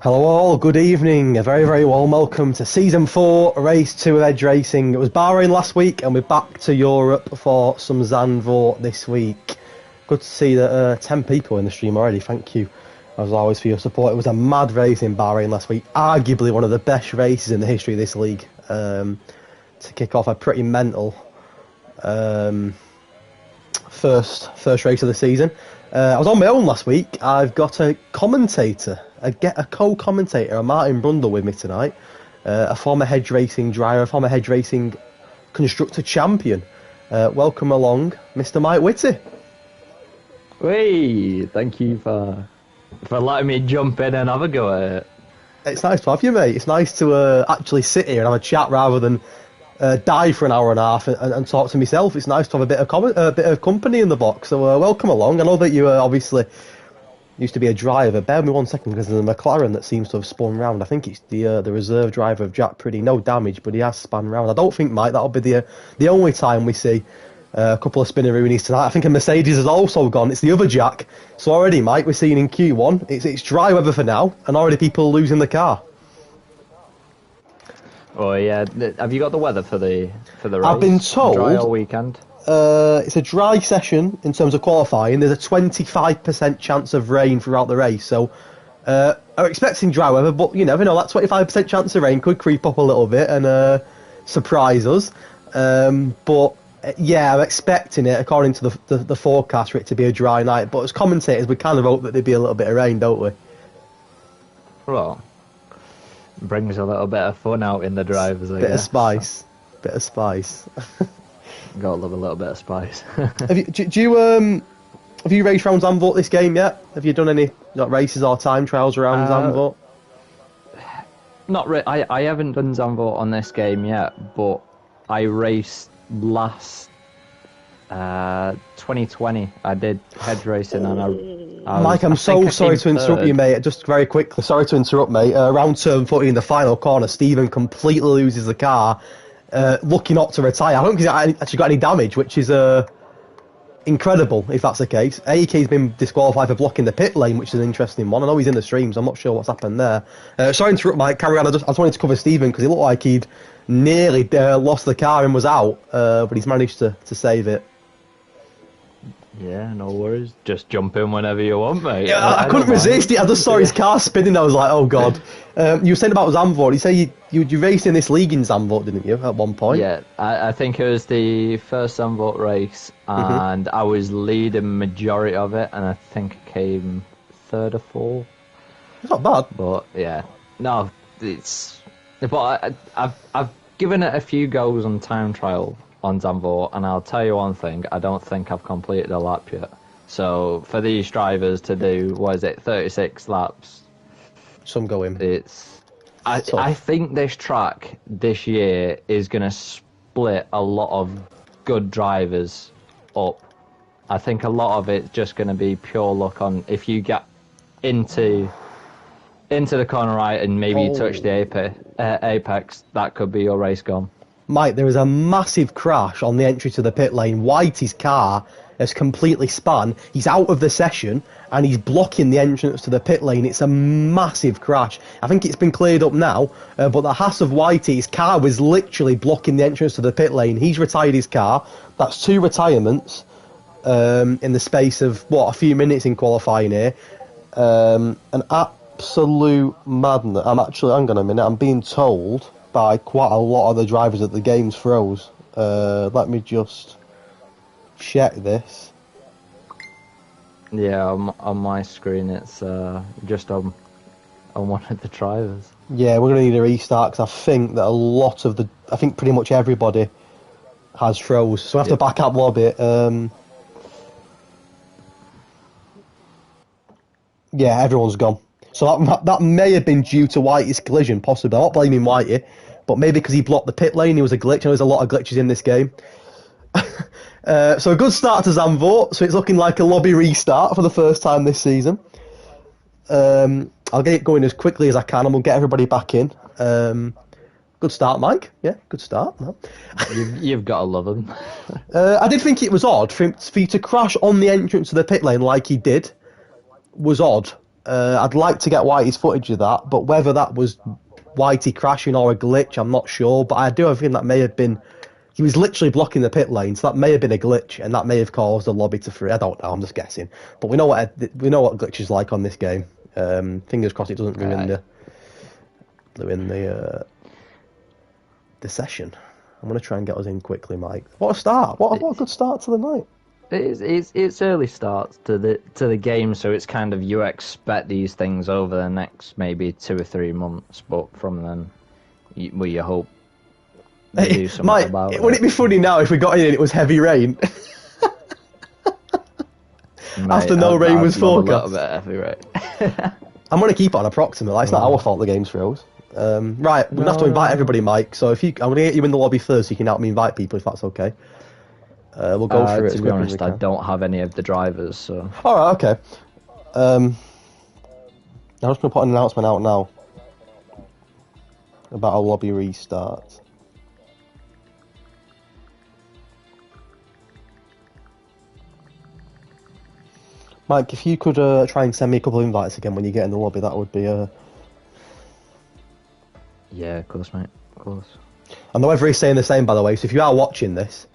Hello all, good evening, a very, very warm welcome to Season 4, Race 2 of Edge Racing. It was Bahrain last week and we're back to Europe for some Zandvoort this week. Good to see that 10 people in the stream already, thank you as always for your support. It was a mad race in Bahrain last week, arguably one of the best races in the history of this league. To kick off a pretty mental first race of the season. I was on my own last week. I've got a commentator, a co-commentator, a Martin Brundle with me tonight, a former Hedge Racing driver, a former Hedge Racing constructor champion. Welcome along, Mr. Mike Whitty. Hey, thank you for letting me jump in and have a go at it. It's nice to have you, mate. It's nice to actually sit here and have a chat rather than die for an hour and a half and talk to myself. It's nice to have a bit of company in the box. So welcome along. I know that you obviously used to be a driver. Bear with me 1 second because there's a McLaren that seems to have spun round. I think it's the reserve driver of Jack Priddy. No damage, but he has spun round. I don't think, Mike, that'll be the only time we see a couple of spinneroonies tonight. I think a Mercedes has also gone. It's the other Jack. So already, Mike, we're seeing in Q1. It's dry weather for now, and already people losing the car. Oh yeah, have you got the weather for the race? I've been told dry all weekend. It's a dry session in terms of qualifying. There's a 25% chance of rain throughout the race, so I'm expecting dry weather, but you never know, that 25% chance of rain could creep up a little bit and surprise us. But yeah, I'm expecting it, according to the forecast, for it to be a dry night. But as commentators, we kind of hope that there'd be a little bit of rain, don't we? Well, brings a little bit of fun out in the drivers, I guess. Bit of spice. Gotta love a little bit of spice. Have you raced around Zandvoort this game yet? Have you done any races or time trials around Zandvoort? I haven't done Zandvoort on this game yet, but I raced last 2020. I did Hedge racing and Mike, I'm so sorry to interrupt you, mate. Just very quickly, sorry to interrupt, mate. Around turn 40 in the final corner, Stephen completely loses the car, looking up to retire. I don't think he's actually got any damage, which is incredible if that's the case. AEK's been disqualified for blocking the pit lane, which is an interesting one. I know he's in the streams. I'm not sure what's happened there. Sorry to interrupt, Mike. Carry on. I just wanted to cover Stephen because he looked like he'd nearly lost the car and was out, but he's managed to save it. Yeah, no worries. Just jump in whenever you want, mate. Yeah, I couldn't resist it. I just saw his car spinning. I was like, oh god. You were saying about Zandvoort. You say you raced in this league in Zandvoort, didn't you? At one point. Yeah, I think it was the first Zandvoort race, and I was leading majority of it, and I think I came third or fourth. It's not bad. But yeah, no, it's. But I've given it a few goes on time trial on Zandvoort, and I'll tell you one thing, I don't think I've completed a lap yet. So for these drivers to do, 36 laps? Some go in. I think this track this year is going to split a lot of good drivers up. I think a lot of it's just going to be pure luck on if you get into the corner right and maybe you touch the apex, that could be your race gone. Mike, there is a massive crash on the entry to the pit lane. Whitey's car has completely spun. He's out of the session and he's blocking the entrance to the pit lane. It's a massive crash. I think it's been cleared up now, but the Haas of Whitey's car was literally blocking the entrance to the pit lane. He's retired his car. That's 2 retirements in the space of, a few minutes in qualifying here. An absolute madness. Hang on a minute, I'm being told by quite a lot of the drivers at the games froze. Let me just check this. Yeah, on my screen it's just on one of the drivers. Yeah, we're going to need a restart because I think that I think pretty much everybody has froze. So I have to back up a little bit. Yeah, everyone's gone. So that may have been due to Whitey's collision, possibly. I'm not blaming Whitey, but maybe because he blocked the pit lane, he was a glitch. I know there's a lot of glitches in this game. So a good start to Zandvoort. So it's looking like a lobby restart for the first time this season. I'll get it going as quickly as I can, and we'll get everybody back in. Good start, Mike. Yeah, good start. No. You've got to love him. I did think it was odd for you to crash on the entrance to the pit lane like he did. Was odd. I'd like to get Whitey's footage of that, but whether that was Whitey crashing or a glitch, I'm not sure. But I do have a feeling that may have been. He was literally blocking the pit lane, so that may have been a glitch, and that may have caused the lobby to freeze. I don't know. I'm just guessing. But we know what glitch is like on this game. Fingers crossed it doesn't ruin the session. I'm gonna try and get us in quickly, Mike. What a start! What a good start to the night. It's early starts to the game, so it's kind of you expect these things over the next maybe 2 or 3 months, but from then, you hope. Do something Mike, about it. Wouldn't it be funny now if we got in and it was heavy rain? Mate, After no rain was forecast. A little bit heavy rain. I'm going to keep it on approximate. It's not our fault the game's froze. Right, we're going to have to invite everybody, Mike. So I'm going to get you in the lobby first so you can help me invite people if that's okay. We'll go through it. To be honest, I don't have any of the drivers, so... Alright, okay. I'm just going to put an announcement out now about a lobby restart. Mike, if you could try and send me a couple of invites again when you get in the lobby, that would be... Yeah, of course, mate. Of course. And the weather is saying the same, by the way, so if you are watching this,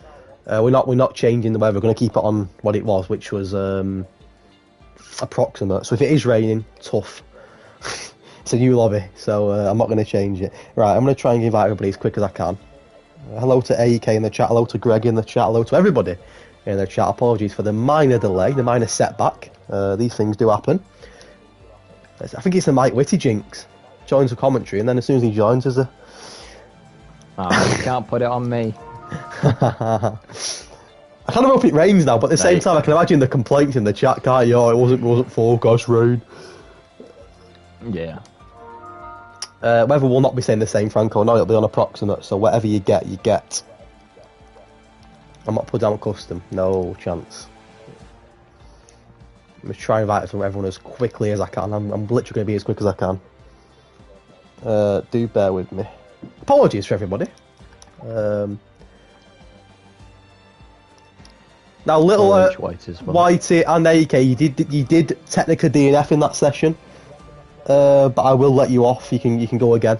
we're not changing the weather. We're going to keep it on what it was, which was approximate. So if it is raining, tough. It's a new lobby, so I'm not going to change it. Right, I'm going to try and invite everybody as quick as I can. Hello to AEK in the chat, hello to Greg in the chat, hello to everybody in the chat. Apologies for the minor delay, the minor setback. These things do happen. I think it's the Mike Whitty jinx. Joins the commentary, and then as soon as he joins, there's a... Oh, you can't put it on me. I kind of hope it rains now, but at the same time, I can imagine the complaints in the chat, can't you? Oh, it wasn't forecast rain. Yeah. Weather will not be saying the same, Franco. No, it'll be on approximate, so whatever you get, you get. I'm not put down custom. No chance. I'm going to try and invite everyone as quickly as I can. I'm literally going to be as quick as I can. Do bear with me. Apologies for everybody. Now, little Whitey and AK, you did technically DNF in that session, but I will let you off. You can go again.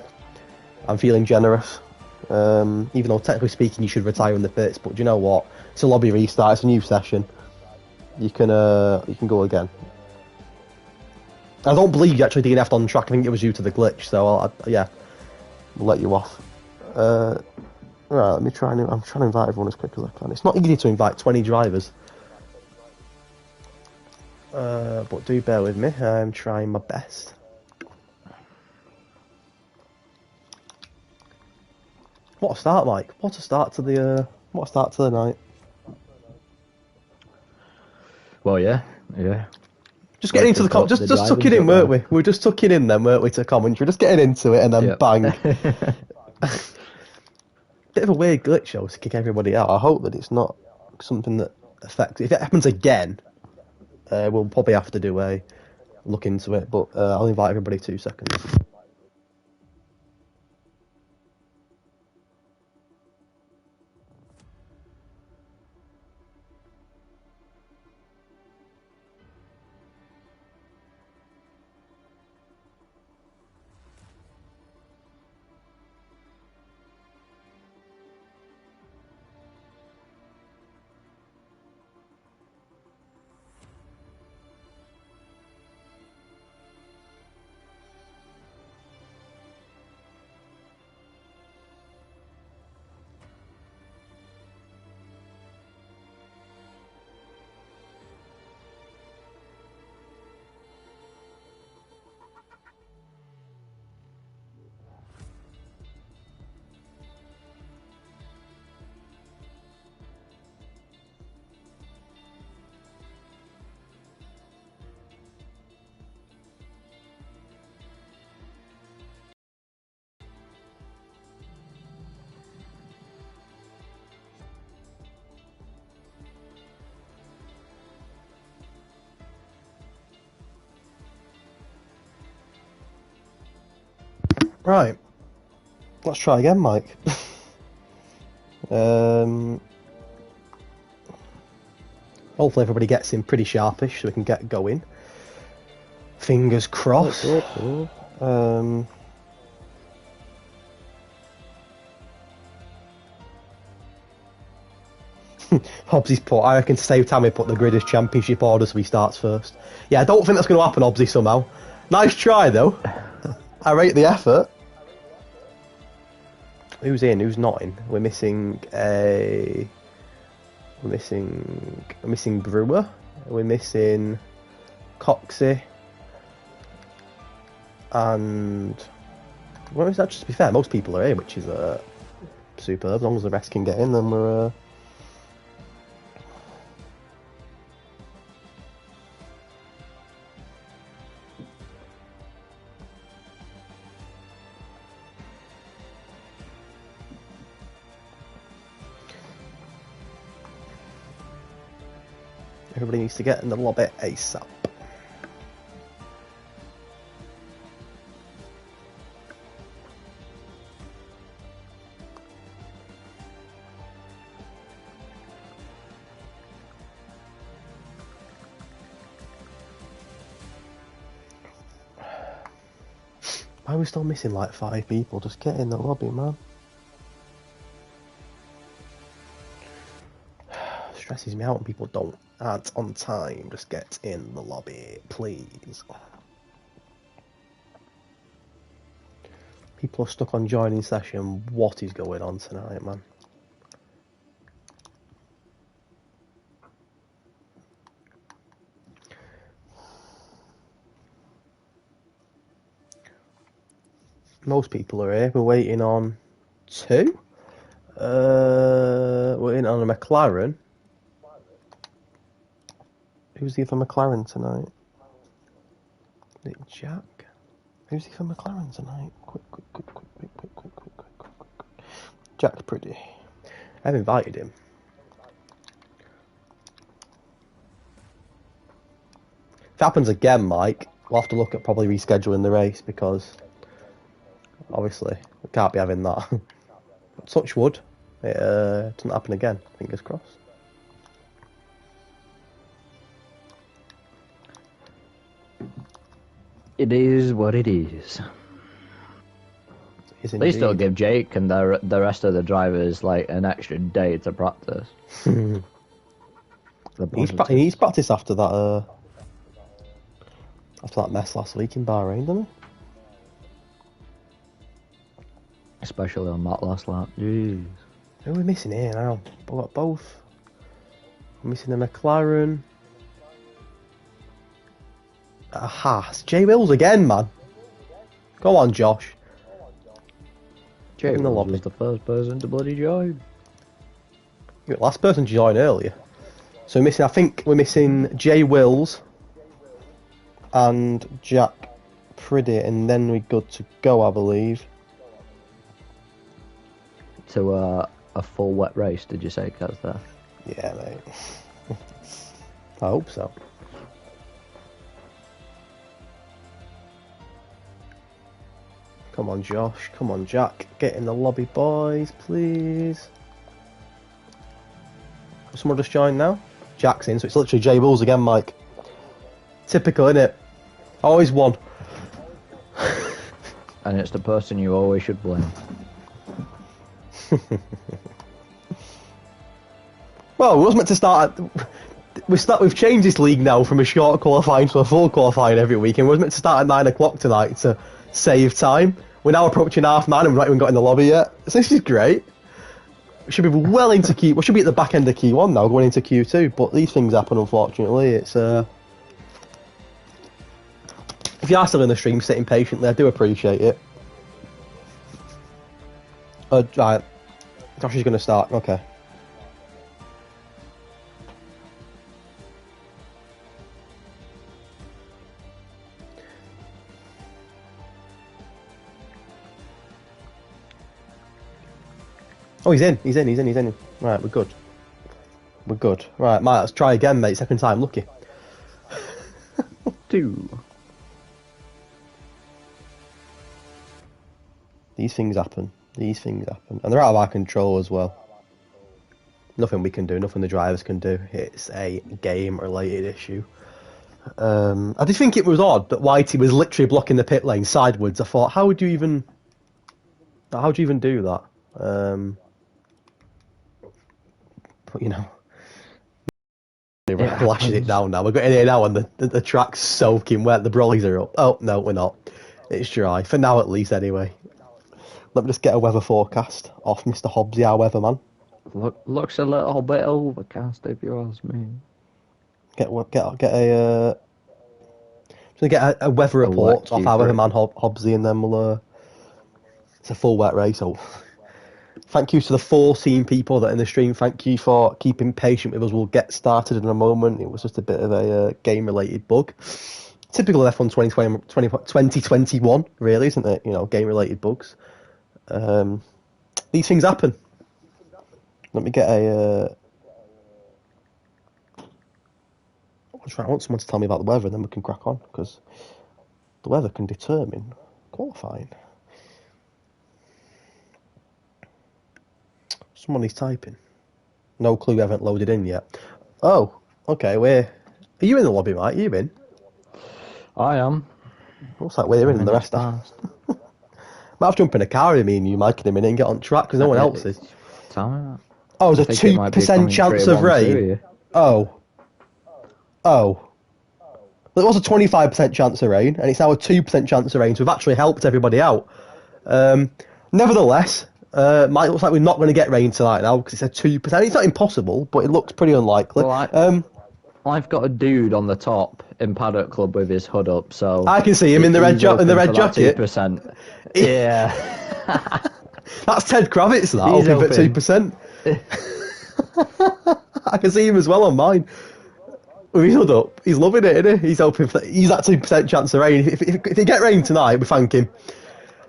I'm feeling generous. Even though technically speaking, you should retire in the pits, but do you know what? It's a lobby restart. It's a new session. You can go again. I don't believe you actually DNF'd on track. I think it was due to the glitch. So yeah, we'll let you off. Right, let me try and... I'm trying to invite everyone as quick as I can. It's not easy to invite 20 drivers. But do bear with me. I'm trying my best. What a start, Mike. What a start to the night. Well, yeah. Just getting into the just tucking in, weren't we? We were just tucking in then, weren't we, to commentary? Just getting into it and then bang. Bit of a weird glitch though to kick everybody out. I hope that it's not something that affects... If it happens again, we'll probably have to do a look into it, but I'll invite everybody 2 seconds. Right. Let's try again, Mike. Hopefully everybody gets in pretty sharpish so we can get going. Fingers crossed. Hobbsy's put, I reckon to save time he put the grid as championship order so he starts first. Yeah, I don't think that's going to happen, Hobbsy, somehow. Nice try, though. I rate the effort. Who's in? Who's not in? We're missing Brewer. We're missing Coxey. And well, is that, just to be fair, most people are here, which is superb. As long as the rest can get in, then we're everybody needs to get in the lobby ASAP. Why are we still missing like 5 people? Just get in the lobby, man. Stresses me out when people aren't on time. Just get in the lobby, please. People are stuck on joining session. What is going on tonight, man? Most people are here. We're waiting on 2. We're waiting on a McLaren. Who's the other McLaren tonight? Is it Jack? Who's the other McLaren tonight? Quick. Jack's pretty. I've invited him. If it happens again, Mike, we'll have to look at probably rescheduling the race because obviously we can't be having that. Touch wood, it doesn't happen again. Fingers crossed. It is what it is. At least it'll give Jake and the rest of the drivers like an extra day to practice. He's practiced after that mess last week in Bahrain, didn't he? Especially on that last lap. Jeez. Who are we missing here now? We've got both. We're missing the McLaren. A Haas. J Wills again, man. Go on, Josh. J Wills was the first person to bloody join. You're the last person to join earlier. So I think we're missing J Wills and Jack Priddy, and then we're good to go, I believe. To a full wet race, did you say, Kaz, there? Yeah, mate. I hope so. Come on, Josh. Come on, Jack. Get in the lobby, boys, please. Someone just joined now? Jack's in, so it's literally J Bulls again, Mike. Typical, innit? Always one. And it's the person you always should blame. Well, we was meant to start we've changed this league now from a short qualifying to a full qualifying every week, and we was meant to start at 9 o'clock tonight to save time. We're now approaching half 9 and we've not even got in the lobby yet. So this is great. We should be well into Q. We should be at the back end of Q1 now, going into Q2. But these things happen, unfortunately. It's if you are still in the stream, sitting patiently, I do appreciate it. Right, Josh is going to start. Okay. Oh, he's in. Right, we're good. Right, Mike, let's try again, mate. Second time, lucky. 2. These things happen. And they're out of our control as well. Nothing we can do, nothing the drivers can do. It's a game-related issue. I did think it was odd that Whitey was literally blocking the pit lane sideways. I thought, how would you even do that? But he lashes it down now. We're getting here now, and the track's soaking wet. The brollies are up. Oh no, we're not. It's dry for now, at least. Anyway, let me just get a weather forecast off Mr. Hobbsy, our weatherman. Looks a little bit overcast, if you ask me. Get a weather report off our weatherman Hobbsy, and then we'll. It's a full wet race. So, thank you to the 14 people that are in the stream. Thank you for keeping patient with us. We'll get started in a moment. It was just a bit of a game-related bug. Typical of F1 2021, really, isn't it? Game-related bugs. These things happen. Let me get a. I want someone to tell me about the weather, and then we can crack on, because the weather can determine qualifying. Someone is typing. No clue, we haven't loaded in yet. Oh, okay, are you in the lobby, Mike? Are you in? I am. Looks like we're in, and the rest are. Might have to jump in a car with me and you, Mike, in a minute and get on track, because no one else is. Tell me that. Oh, there's a 2% chance of rain. Oh. There was a 25% chance of rain, and it's now a 2% chance of rain, so we've actually helped everybody out. Nevertheless, Mike, looks like we're not going to get rain tonight now, because it's a 2%. It's not impossible, but it looks pretty unlikely. Well, I've got a dude on the top in Paddock Club with his hood up, so I can see him in the red jacket. 2%. Yeah. That's Ted Kravitz, that, hoping for 2%. I can see him as well on mine. With his hood up. He's loving it, isn't he? He's hoping for... He's that 2% chance of rain. If he get rain tonight, we thank him.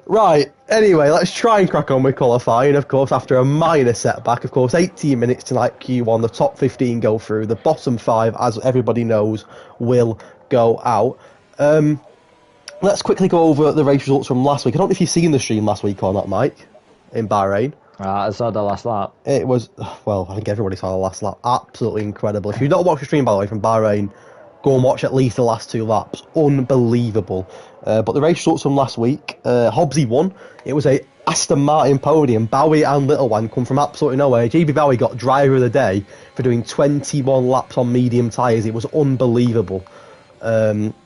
Right, anyway, let's try and crack on with qualifying, of course, after a minor setback. Of course, 18 minutes tonight, Q1. The top 15 go through. The bottom 5, as everybody knows, will go out. Let's quickly go over the race results from last week. I don't know if you've seen the stream last week or not, Mike, in Bahrain. I saw the last lap. It was, well, I think everybody saw the last lap. Absolutely incredible. If you've not watched the stream, by the way, from Bahrain, go and watch at least the last 2 laps. Unbelievable. But the race results from last week, Hobbsy won. It was a Aston Martin podium. Bowie and Little One come from absolutely nowhere. GB Bowie got driver of the day for doing 21 laps on medium tyres. It was unbelievable.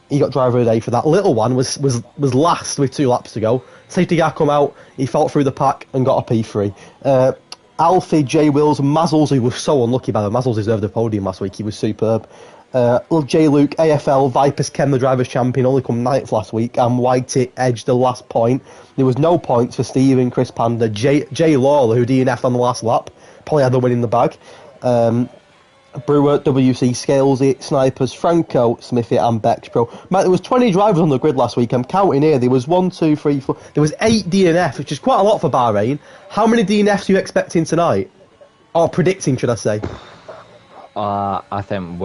He got driver of the day for that. Little One was last with 2 laps to go. Safety car come out, he fell through the pack and got a P3. Alfie, J. Wills, Mazzles, who was so unlucky by the way. Mazzles deserved a podium last week, he was superb. J. Luke, AFL, Vipers, Ken, the drivers' champion, only come 9th last week, and Whitey edged the last point. There was no points for Stephen, Chris Panda, Jay Lawler, who DNF'd on the last lap, probably had the win in the bag. Brewer, WC, Scalesy, Snipers, Franco, Smithy and Bexpro. Mate, there was 20 drivers on the grid last week. I'm counting here. There was 1, 2, 3, 4. There was 8 DNFs, which is quite a lot for Bahrain. How many DNFs are you expecting tonight? Or predicting, should I say? I think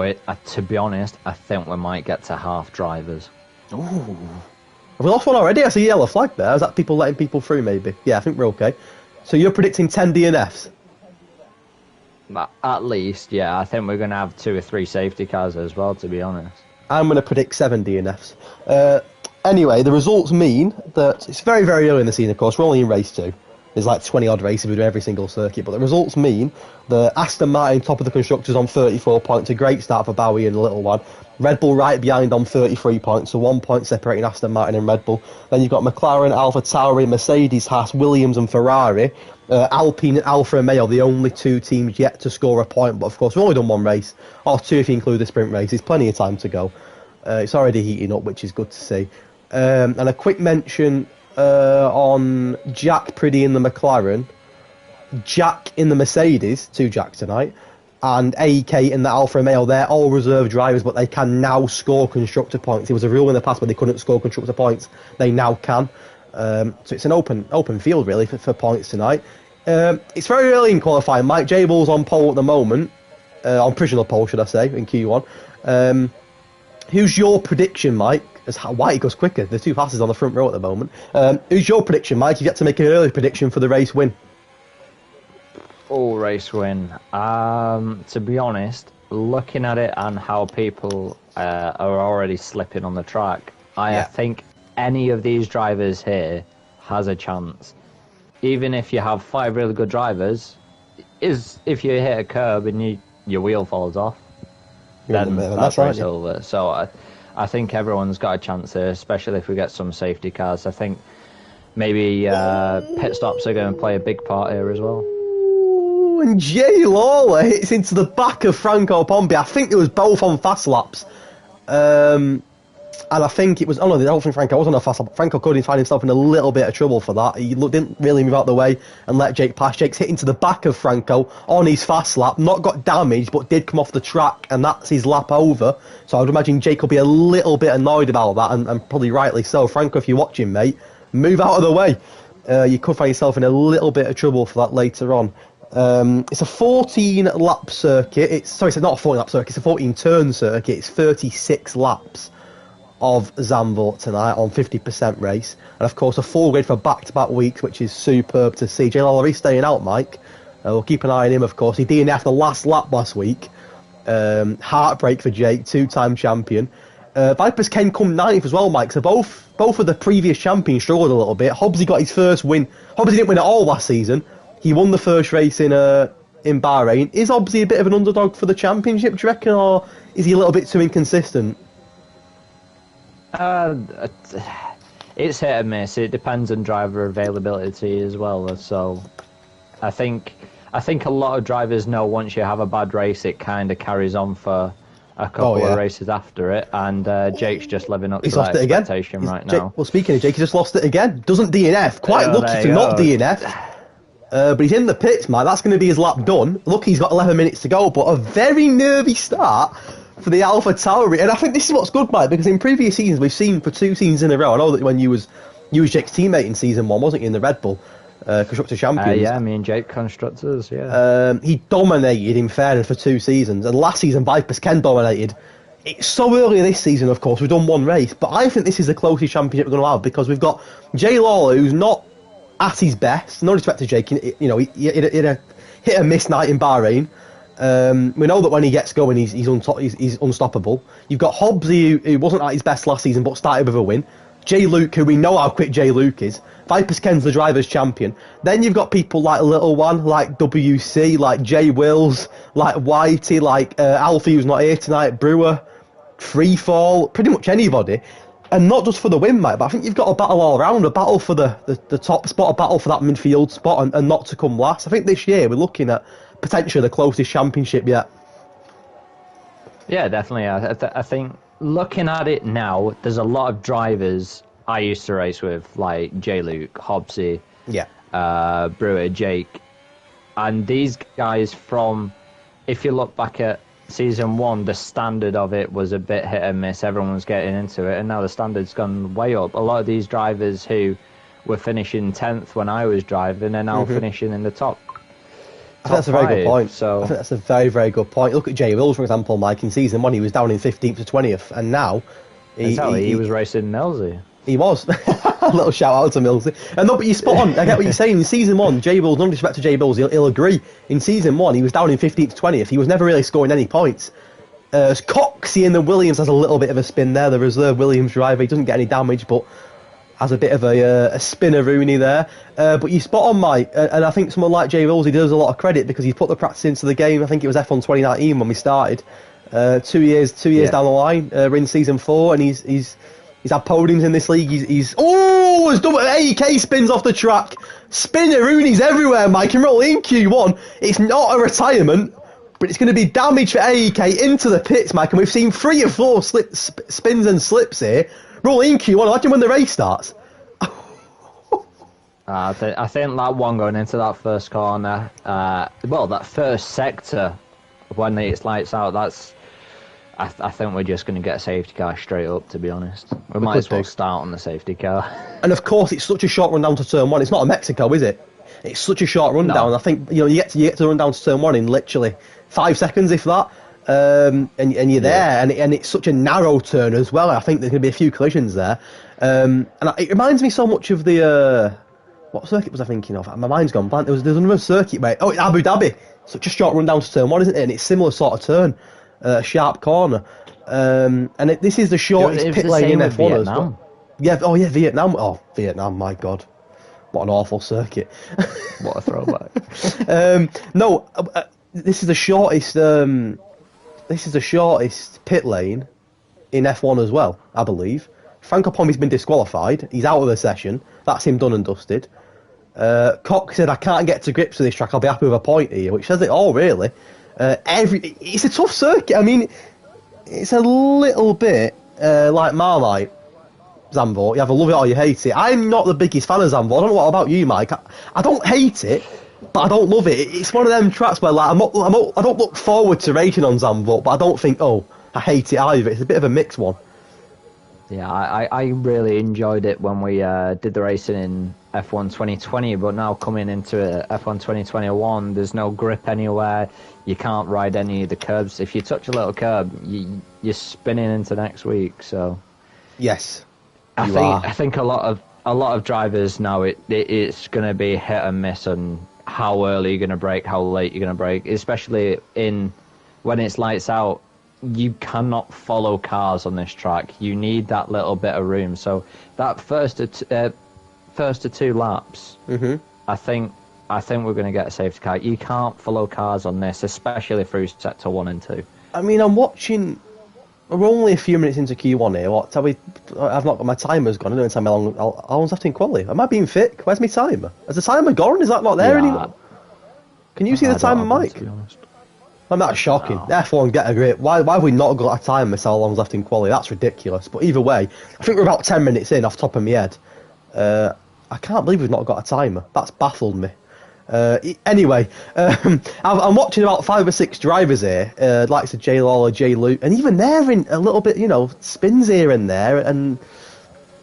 to be honest, I think we might get to half drivers. Ooh. Have we lost one already? I see a yellow flag there. Is that people letting people through, maybe? Yeah, I think we're okay. So you're predicting 10 DNFs? At least, yeah. I think we're going to have 2 or 3 safety cars as well, to be honest. I'm going to predict 7 DNFs. Anyway, the results mean that it's very, very early in the season, of course. We're only in race 2. There's like 20 odd races, we do every single circuit. But the results mean the Aston Martin top of the constructors on 34 points, a great start for Bowie and the Little One. Red Bull right behind on 33 points, so 1 point separating Aston Martin and Red Bull. Then you've got McLaren, Alfa Tauri, Mercedes, Haas, Williams and Ferrari. Alpine and Alfa Romeo, the only 2 teams yet to score a point. But of course, we've only done 1 race, or 2 if you include the sprint race. There's plenty of time to go. It's already heating up, which is good to see. And a quick mention on Jack Priddy in the McLaren, Jack in the Mercedes, 2 Jacks tonight, and AEK in the Alfa Romeo. They're all reserve drivers, but they can now score constructor points. It was a rule in the past where they couldn't score constructor points. They now can. So it's an open field, really, for points tonight. It's very early in qualifying. Mike Jable's on pole at the moment, on provisional pole, should I say, in Q1. Who's your prediction, Mike? As how Whitey goes quicker. The 2 passes on the front row at the moment. Who's your prediction, Mike? You get to make an early prediction for the race win. Race win. To be honest, looking at it and how people are already slipping on the track, I think any of these drivers here has a chance. Even if you have 5 really good drivers, if you hit a curb and your wheel falls off, then that's race over. So I think everyone's got a chance here, especially if we get some safety cars. I think maybe pit stops are going to play a big part here as well. And Jay Lawler hits into the back of Franco Pompi. I think it was both on fast laps. And I think it was... Oh, no, I don't think Franco was on a fast lap. Franco could find himself in a little bit of trouble for that. He didn't really move out the way and let Jake pass. Jake's hit into the back of Franco on his fast lap. Not got damaged, but did come off the track, and that's his lap over. So I would imagine Jake will be a little bit annoyed about that, and probably rightly so. Franco, if you're watching, mate, move out of the way. You could find yourself in a little bit of trouble for that later on. It's a 14-lap circuit. It's not a 14-lap circuit. It's a 14-turn circuit. It's 36 laps of Zandvoort tonight on 50% race, and of course a full grid for back-to-back weeks, which is superb to see. Jay Lawler is staying out, Mike. We'll keep an eye on him, of course. He DNF'd the last lap last week. Heartbreak for Jake, 2-time champion. Vipers Ken come 9th as well, Mike. So both of the previous champions struggled a little bit. Hobbsy got his first win. Hobbsy didn't win at all last season. He won the first race in Bahrain. Is Hobbsy a bit of an underdog for the championship, do you reckon, or is he a little bit too inconsistent? It's hit and miss. It depends on driver availability as well. So I think a lot of drivers know once you have a bad race, it kind of carries on for a couple of races after it. And Jake's just living up to that expectation right now. Well, speaking of Jake, he just lost it again. Doesn't DNF. Quite lucky to not DNF. But he's in the pits, Mike. That's going to be his lap done. Lucky he's got 11 minutes to go, but a very nervy start for the Alpha Tauri. And I think this is what's good, Mike, because in previous seasons we've seen for 2 seasons in a row. I know that when you was Jake's teammate in season 1, wasn't you, in the Red Bull Constructor Champions? Yeah, me and Jake Constructors, yeah. He dominated, in fairness, for 2 seasons. And last season, Vipers Ken dominated. It's so early this season, of course, we've done 1 race, but I think this is the closest championship we're going to have, because we've got Jay Lawler, who's not at his best. No respect to Jake, he hit a miss night in Bahrain. We know that when he gets going, he's unstoppable. You've got Hobbsy, who wasn't at his best last season, but started with a win. Jay Luke, who we know how quick Jay Luke is. Vipers Ken's the driver's champion. Then you've got people like Little One, like WC, like Jay Wills, like Whitey, like Alfie, who's not here tonight, Brewer, Freefall, pretty much anybody. And not just for the win, mate, but I think you've got a battle all around, a battle for the top spot, a battle for that midfield spot, and not to come last. I think this year we're looking at potentially the closest championship yet. Yeah, definitely. I think looking at it now, there's a lot of drivers I used to race with, like J. Luke, Hobbsy, Brewer, Jake, and these guys from, if you look back at season 1, the standard of it was a bit hit and miss. Everyone was getting into it, and now the standard's gone way up. A lot of these drivers who were finishing 10th when I was driving are now finishing in the top. I think that's a very good point. So I think that's a very, very good point. Look at Jay Wills, for example, Mike. In season 1, he was down in 15th to 20th, and now he was racing Millsy. He was. A little shout out to Millsy. And no, but you're spot on. I get what you're saying. In season 1, Jay Wills, no respect to Jay Wills, he'll agree. In season 1, he was down in 15th to 20th. He was never really scoring any points. Coxey in the Williams has a little bit of a spin there. The reserve Williams driver, he doesn't get any damage, but has a bit of a spinner-rooney there. But you're spot on, Mike. And I think someone like Jay Wills, he deserves a lot of credit because he's put the practice into the game. I think it was F1 2019 when we started. 2 years down the line. We're in season 4, and he's had podiums in this league. He's done AEK spins off the track. Spinner-roonies everywhere, Mike. And rolling in Q1. It's not a retirement, but it's going to be damage for AEK into the pits, Mike. And we've seen 3 or 4 spins and slips here. Rolling in Q1. Imagine when the race starts. I think that one going into that first corner, that first sector, when it's lights out, that's. I think we're just going to get a safety car straight up, to be honest. We might as well start on the safety car. And of course, it's such a short run down to turn 1. It's not a Mexico, is it? It's such a short run down. I think you get to run down to turn 1 in literally 5 seconds, if that. And you're there, and it's such a narrow turn as well. I think there's going to be a few collisions there. And it reminds me so much of the what circuit was I thinking of? My mind's gone blank. There's another circuit, mate. Oh, it's Abu Dhabi. Such a short run down to turn 1, isn't it? And it's similar sort of turn. sharp corner. This is the shortest pit lane in F1 as well. Yeah, Vietnam. Oh, Vietnam, my God. What an awful circuit. What a throwback. This is the shortest. This is the shortest pit lane in F1 as well, I believe. Franco Pommi's been disqualified. He's out of the session. That's him done and dusted. Cox said, "I can't get to grips with this track. I'll be happy with a point here," which says it all, really. It's a tough circuit. I mean, it's a little bit like Marmite. Zandvoort, you either love it or you hate it. I'm not the biggest fan of Zandvoort. I don't know what about you, Mike. I don't hate it, but I don't love it. It's one of them tracks where like I don't look forward to racing on Zandvoort, but I don't think, oh, I hate it either. It's a bit of a mixed one. Yeah, I really enjoyed it when we did the racing in F1 2020, but now coming into F1 2021, there's no grip anywhere. You can't ride any of the curbs. If you touch a little curb, you're spinning into next week. So yes. I think a lot of drivers now it's going to be hit and miss on how early you're going to brake, how late you're going to brake, especially when it's lights out. You cannot follow cars on this track. You need that little bit of room. So that first to two laps, I think we're going to get a safety car. You can't follow cars on this, especially through sector 1 and 2. I mean, I'm watching. We're only a few minutes into Q1 here. I've not got my timer's gone. I don't know how long's left in quali. Am I being thick? Where's my timer? Has the timer gone? Is that not there anymore? Can you see the timer, Mike? I'm not shocking. No. F1, get a grip. Why have we not got a timer so how long's left in quali? That's ridiculous. But either way, I think we're about 10 minutes in off the top of my head. I can't believe we've not got a timer. That's baffled me. Anyway, I'm watching about 5 or 6 drivers here, like J Lawler, J Luke, and even they're in a little bit, spins here and there, and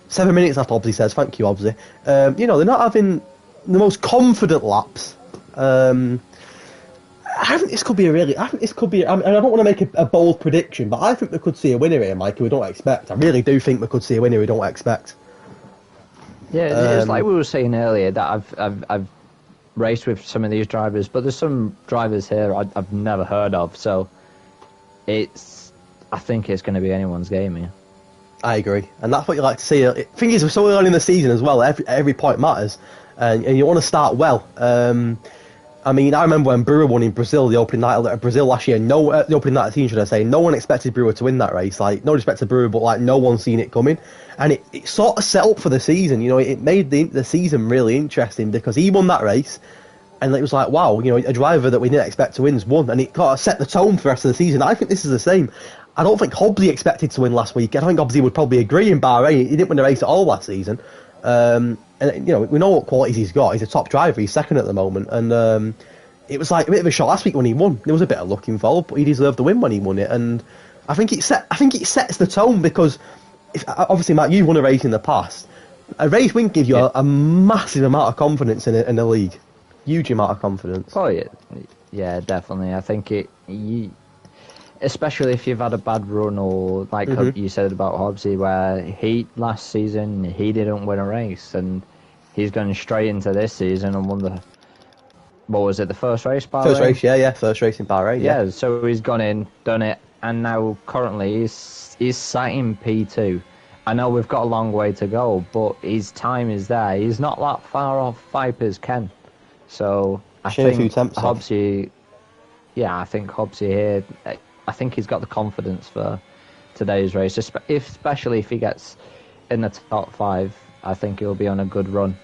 7 minutes left, Obsy says. Thank you, Obsy. They're not having the most confident laps. I think this could be I don't want to make a bold prediction, but I think we could see a winner here, Mike, who we don't expect. I really do think we could see a winner we don't expect. Yeah, it's like we were saying earlier that I've raced with some of these drivers, but there's some drivers here I've never heard of, so I think it's going to be anyone's game here. I agree, and that's what you like to see. The thing is, we're so early in the season as well. Every point matters, and you want to start well. I mean, I remember when Brewer won in Brazil, the opening night of Brazil last year. The opening night of the season, should I say? No one expected Brewer to win that race. Like, no respect to Brewer, but like no one seen it coming, and it sort of set up for the season. It made the season really interesting because he won that race, and it was like, wow, a driver that we didn't expect to win's won, and it kind of set the tone for the rest of the season. I think this is the same. I don't think Hobbsy expected to win last week. I think Hobbsy would probably agree in Bahrain. He didn't win the race at all last season. And we know what qualities he's got. He's a top driver. He's second at the moment, and it was like a bit of a shock last week when he won. There was a bit of luck involved, but he deserved the win when he won it. And I think it sets the tone because, obviously, Matt, you've won a race in the past. A race win gives you a massive amount of confidence in the league. Huge amount of confidence. Oh yeah, definitely. I think especially if you've had a bad run, or like you said about Hobbsy, where last season he didn't win a race, and he's going straight into this season and won the. What was it, the first race, Bahrain? First race, yeah, first race in Bahrain, yeah. Yeah, so he's gone in, done it, and now currently he's sat in P2. I know we've got a long way to go, but his time is there. He's not that far off Viper's Ken. So I think Hobbsy here, I think he's got the confidence for today's race, especially if he gets in the top 5. I think he'll be on a good run.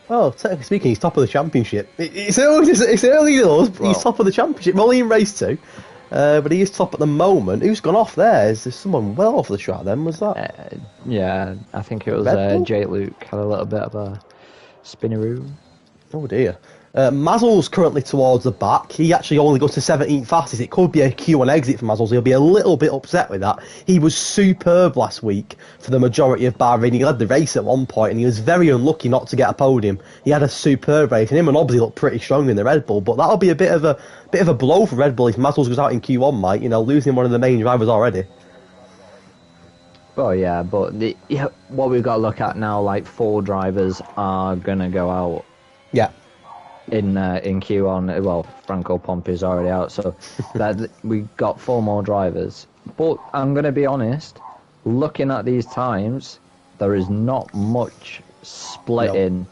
Well, technically speaking, he's top of the championship. It's early doors, but he's top of the championship. Only in race 2, but he is top at the moment. Who's gone off there? Is there someone well off the track then? Was that? Yeah, I think it was Jake Luke. Had a little bit of a spinneroo. Oh dear. Mazel's currently towards the back. He actually only goes to 17th fastest. It could be a Q1 exit for Mazel. He'll be a little bit upset with that. He was superb last week for the majority of Bahrain. He led the race at one point, and he was very unlucky not to get a podium. He had a superb race, and him and Obviously looked pretty strong in the Red Bull. But that'll be a bit of a blow for Red Bull if Mazel goes out in Q1, Mike. Losing one of the main drivers already. Oh yeah, but what we've got to look at now, like 4 drivers are gonna go out. Yeah. in Q1. Well, Franco Pompi's already out, so that we got 4 more drivers. But I'm going to be honest, looking at these times, there is not much splitting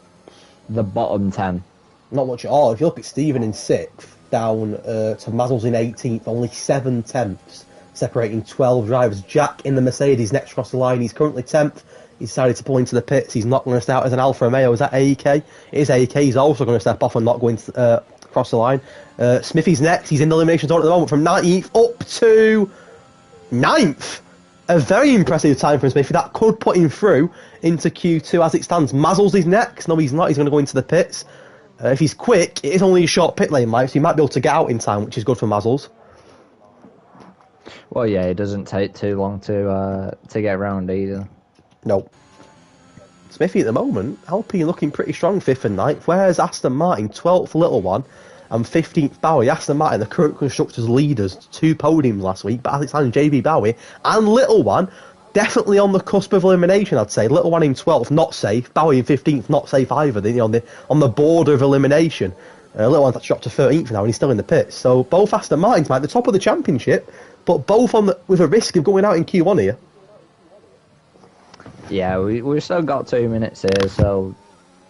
the bottom 10. Not much at all. If you look at Stephen in 6th, down to Mazzles in 18th, only 7 tenths, separating 12 drivers. Jack in the Mercedes next across the line, he's currently 10th. He decided to pull into the pits. He's not going to start as an Alfa Romeo. Is that AEK? It is AEK. He's also going to step off and not going across the line. Smithy's next. He's in the elimination zone at the moment from 19th up to 9th. A very impressive time from Smithy. That could put him through into Q2 as it stands. Mazzles is next. No, he's not. He's going to go into the pits. If he's quick, it is only a short pit lane, Mike, so he might be able to get out in time, which is good for Mazzles. Well, yeah, it doesn't take too long to get around either. No. Smithy at the moment, Alpine looking pretty strong 5th and 9th, whereas Aston Martin 12th Little One and 15th Bowie. Aston Martin, the current constructors leaders, 2 podiums last week, but as it stands, JB Bowie and Little One definitely on the cusp of elimination, I'd say. Little One in 12th, not safe. Bowie in 15th, not safe either. On the border of elimination. Little One's dropped to 13th now and he's still in the pits. So both Aston Martins might be the top of the championship, but both with a risk of going out in Q1 here. Yeah, we've still got 2 minutes here, so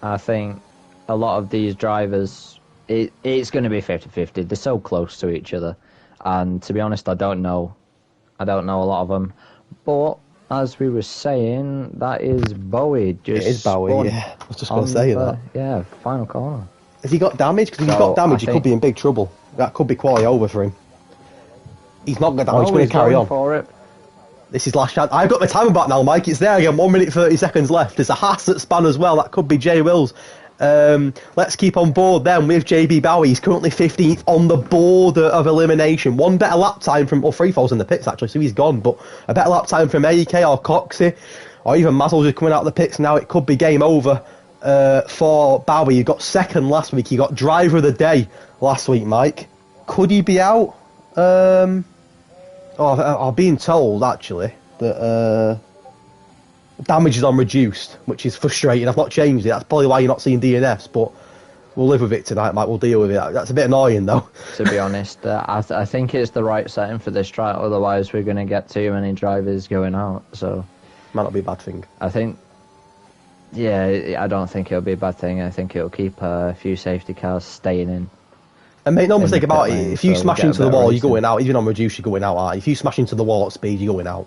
I think a lot of these drivers, it's going to be 50-50. They're so close to each other, and to be honest, I don't know a lot of them. But as we were saying, that is Bowie. It is Bowie, yeah. I was just going to say that. Yeah, final corner. Has he got damage? Because if he's got damage, he could be in big trouble. That could be quality over for him. He's not got damage. He's going to carry on. For it. This is last chance. I've got my timer back now, Mike. It's there again. 1 minute 30 seconds left. There's a Haas at span as well. That could be Jay Wills. Let's keep on board then with JB Bowie. He's currently 15th on the border of elimination. 1 better lap time from... Well, 3 falls in the pits, actually, so he's gone. But a better lap time from AEK or Coxey or even Mazzles is coming out of the pits now. It could be game over for Bowie. He got 2nd last week. He got driver of the day last week, Mike. Could he be out? I'm being told, actually, that damage is on reduced, which is frustrating. I've not changed it. That's probably why you're not seeing DNFs, but we'll live with it tonight, Mike. We'll deal with it. That's a bit annoying, though. To be honest, I think it's the right setting for this track. Otherwise, we're going to get too many drivers going out. So might not be a bad thing. I think, yeah, I don't think it'll be a bad thing. I think it'll keep a few safety cars staying in. And make no mistake about it, if you smash into the wall, you're going out. Even on reduce, you're going out, aren't you? If you smash into the wall at speed, you're going out.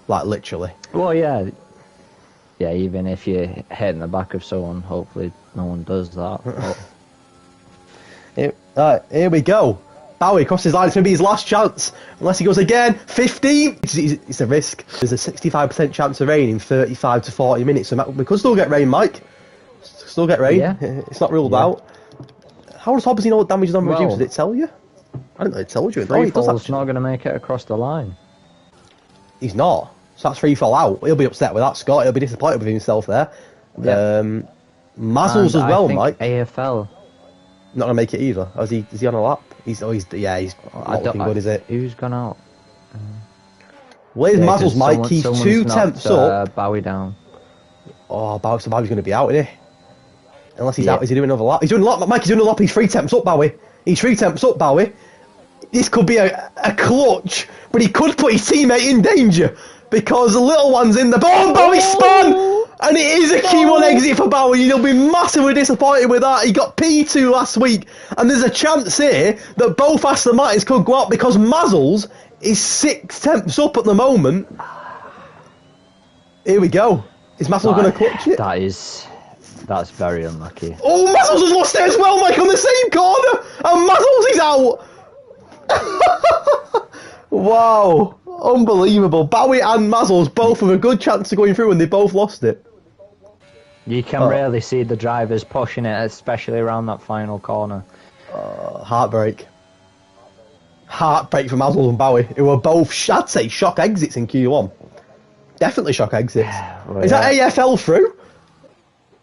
Like, literally. Well, yeah. Yeah, even if you're hitting the back of someone, hopefully no one does that. Here we go. Bowie crosses the line. It's going to be his last chance. Unless he goes again. 15! It's a risk. There's a 65% chance of rain in 35 to 40 minutes. So we could still get rain, Mike. Still get rain. Yeah. It's not ruled out. How does Hobbs know what damage is on reduced? Did it tell you? I don't know. It told you. Freefall's not going to make it across the line. He's not. So that's free fall out. He'll be upset with that, Scott. He'll be disappointed with himself there. Yep. Mazzles as well, Mike. AFL. Not gonna make it either. Is he on a lap? He's not looking good, is it? Who's gone out? Where's Mazzles, Mike? He's 2 tenths up. Bowie down. Oh, Bowie's going to be out, isn't he? Unless he's out. Is he doing another lap? He's doing a lap. Mike, he's doing a lap. He's 3 tenths up, Bowie. He's 3 tenths up, Bowie. This could be a clutch, but he could put his teammate in danger because the little one's in the... Oh, Bowie spun! And it is a Q1 exit for Bowie. He'll be massively disappointed with that. He got P2 last week. And there's a chance here that both Aston Martins could go up because Mazzles is 6 tenths up at the moment. Here we go. Is Mazzles going to clutch it? That's very unlucky. Oh, Mazzles has lost it as well, Mike, on the same corner. And Mazzles is out. Wow. Unbelievable. Bowie and Mazzles both have a good chance of going through and they both lost it. You can really see the drivers pushing it, especially around that final corner. Heartbreak. Heartbreak for Mazzles and Bowie, who were both, I'd say, shock exits in Q1. Definitely shock exits. Is that AFL through?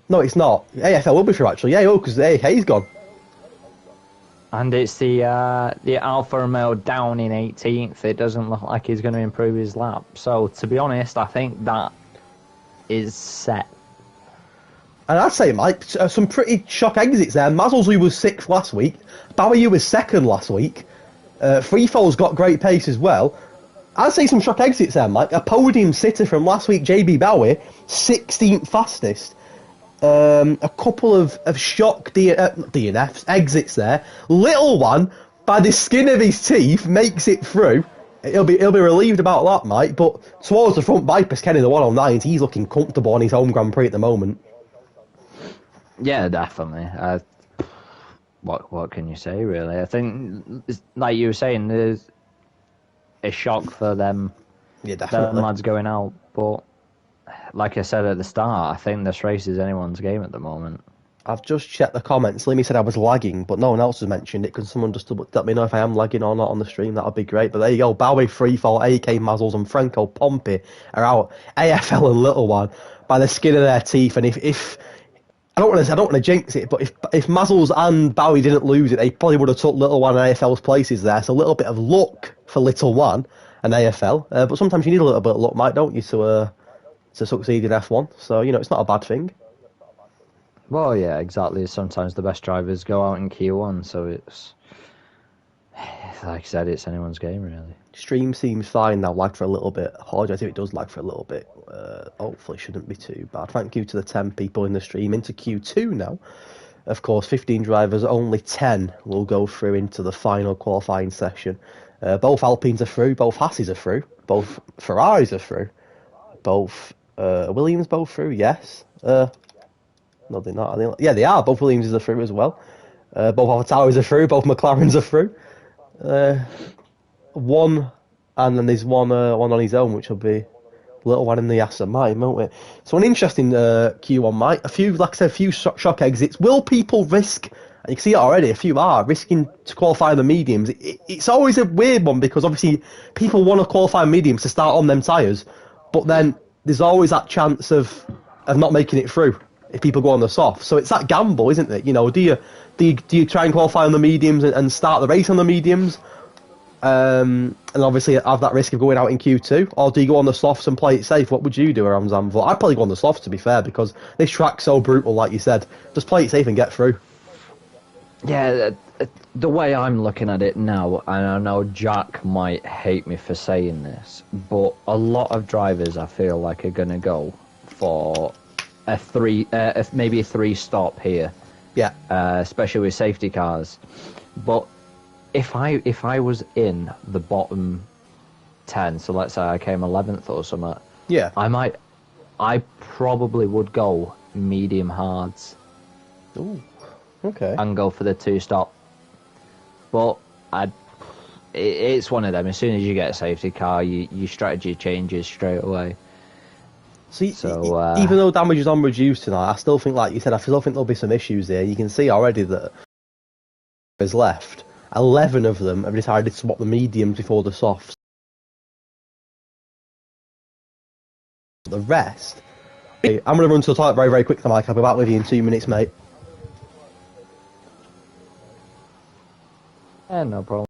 No, it's not. AFL will be through, actually. Yeah, because the AK's gone. And it's the Alfa Romeo down in 18th. It doesn't look like he's going to improve his lap. So, to be honest, I think that is set. And I'd say, Mike, some pretty shock exits there. Mazelzu was 6th last week. Bowie was 2nd last week. Freefall's got great pace as well. I'd say some shock exits there, Mike. A podium sitter from last week, JB Bowie, 16th fastest. A couple of shock DNFs, exits there. Little one, by the skin of his teeth, makes it through. He'll be relieved about that, Mike. But towards the front, Vipers Kenny, the 109s, he's looking comfortable on his home Grand Prix at the moment. Yeah, definitely. What can you say, really? I think, like you were saying, there's a shock for them. Yeah, definitely. Them lads going out, but like I said at the start, I think this race is anyone's game at the moment. I've just checked the comments. Lemmy said I was lagging, but no one else has mentioned it. Can someone just let me know if I am lagging or not on the stream? That would be great. But there you go. Bowie, Freefall, AK Mazzles, and Franco Pompey are out. AFL and Little One by the skin of their teeth. And if I don't want to jinx it, but if Mazzles and Bowie didn't lose it, they probably would have took Little One and AFL's places there. So a little bit of luck for Little One and AFL. But sometimes you need a little bit of luck, Mike, don't you, to succeed in F1? So it's not a bad thing. Well, yeah, exactly. Sometimes the best drivers go out in Q1, so it's like I said, it's anyone's game, really. Stream seems fine now, lag for a little bit. Apologise if it does lag for a little bit. Hopefully shouldn't be too bad. Thank you to the 10 people in the stream. Into Q2 now. Of course, 15 drivers, only 10 will go through into the final qualifying session. Both Alpines are through, both Hasses are through, both Ferraris are through, both Williams both through, yes. No, they're not. Yeah, they are. Both Williams are through as well. Both AlphaTauris are through, both McLarens are through. One, and then there's one on his own, which will be Little One in the Aston Martin, won't it? So an interesting Q1, Mike. A few, like I said, a few shock exits. Will people risk? And you can see it already. A few are risking to qualify the mediums. It's always a weird one because obviously people want to qualify mediums to start on them tyres, but then there's always that chance of not making it through if people go on the soft. So it's that gamble, isn't it? Do you try and qualify on the mediums and start the race on the mediums? And obviously have that risk of going out in Q2, or do you go on the softs and play it safe? What would you do around Zandvoort? I'd probably go on the softs, to be fair, because this track's so brutal, like you said. Just play it safe and get through. Yeah, the way I'm looking at it now, and I know Jack might hate me for saying this, but a lot of drivers I feel like are going to go for maybe a 3-stop here. Yeah. Especially with safety cars. But if I was in the bottom 10, so let's say I came 11th or something, Yeah. I probably would go medium hards. Ooh. Okay. And go for the 2-stop. But it's one of them. As soon as you get a safety car, your strategy changes straight away. So even though damage is on reduced tonight, I still think, like you said, I still think there'll be some issues there. You can see already that there's left. 11 of them have decided to swap the mediums before the softs. The rest... I'm going to run to the toilet very, very quickly, Mike. I'll be back with you in 2 minutes, mate. Yeah, no problem.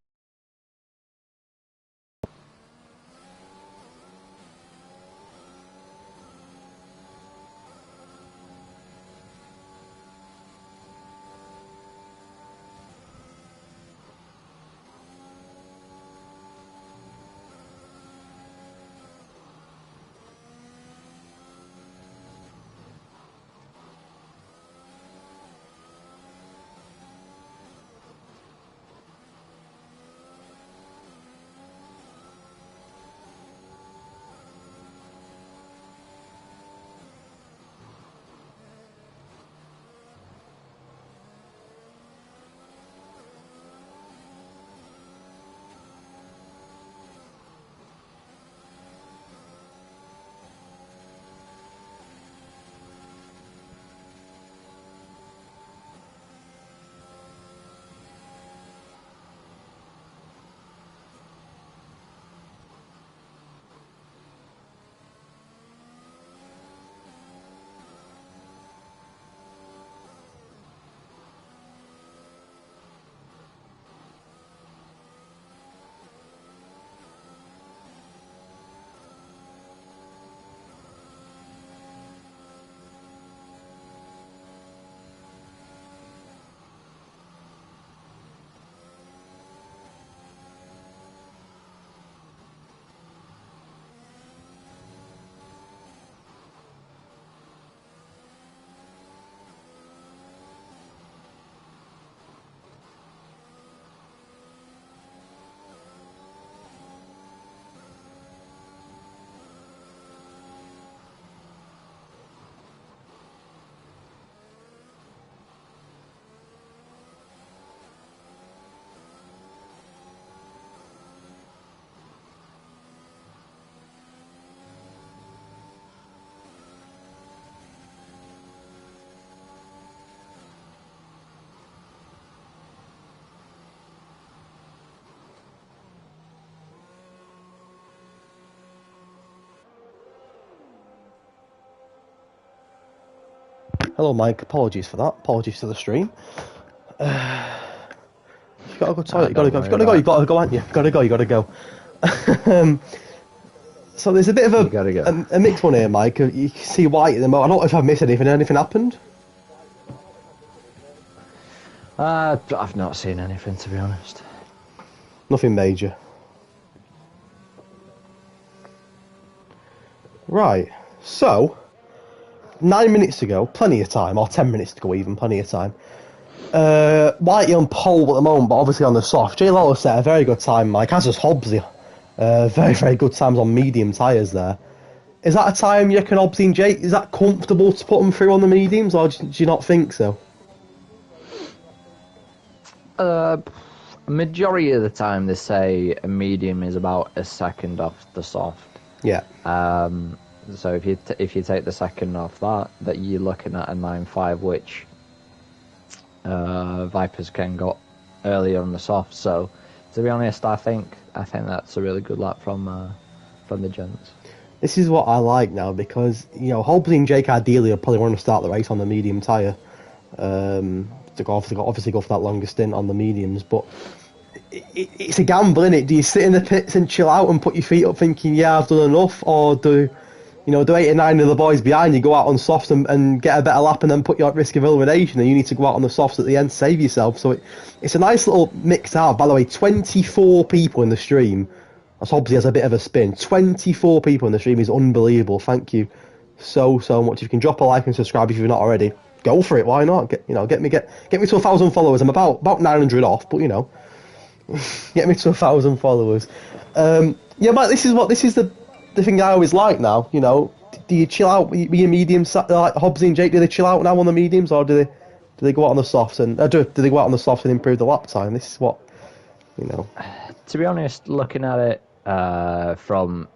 Hello, Mike. Apologies for that. Apologies to the stream. You gotta go to the toilet. You gotta go. If you gotta go, you gotta go, haven't you? You gotta go. So there's a bit of a mixed one here, Mike. You can see White at the moment. I don't know if I've missed anything. Anything happened? I've not seen anything, to be honest. Nothing major. Right. So 9 minutes to go, plenty of time, or 10 minutes to go even, plenty of time. Whitey on pole at the moment, but obviously on the soft. J Lotto set a very good time, Mike, as does Hobbsy. Very, very good times on medium tyres there. Is that a time you reckon Hobbsy and Jake, is that comfortable to put them through on the mediums, or do you not think so? Majority of the time they say a medium is about a second off the soft. Yeah. So if you take the second off that you're looking at a 9.5, which Vipers can go earlier on the soft. So to be honest, I think that's a really good lap from the gents. This is what I like now, because Hobbs and Jake ideally will probably want to start the race on the medium tyre. To obviously go for that longer stint on the mediums, but it's a gamble, isn't it? Do you sit in the pits and chill out and put your feet up thinking, yeah, I've done enough, or do 8 or 9 of the boys behind you go out on softs and get a better lap and then put you at risk of elimination, and you need to go out on the softs at the end to save yourself? So it's a nice little mix out. By the way, 24 people in the stream. That's obviously has a bit of a spin. 24 people in the stream is unbelievable. Thank you so much. If you can drop a like and subscribe if you're not already, go for it. Why not? Get me to 1,000 followers. I'm about 900 off, but get me to 1,000 followers. Yeah, Mike. This is the thing I always like now. Do you chill out with your mediums, like Hobbs and Jake? Do they chill out now on the mediums, or do they go out on the softs and do they go out on the softs and improve the lap time? This is what. To be honest, looking at it from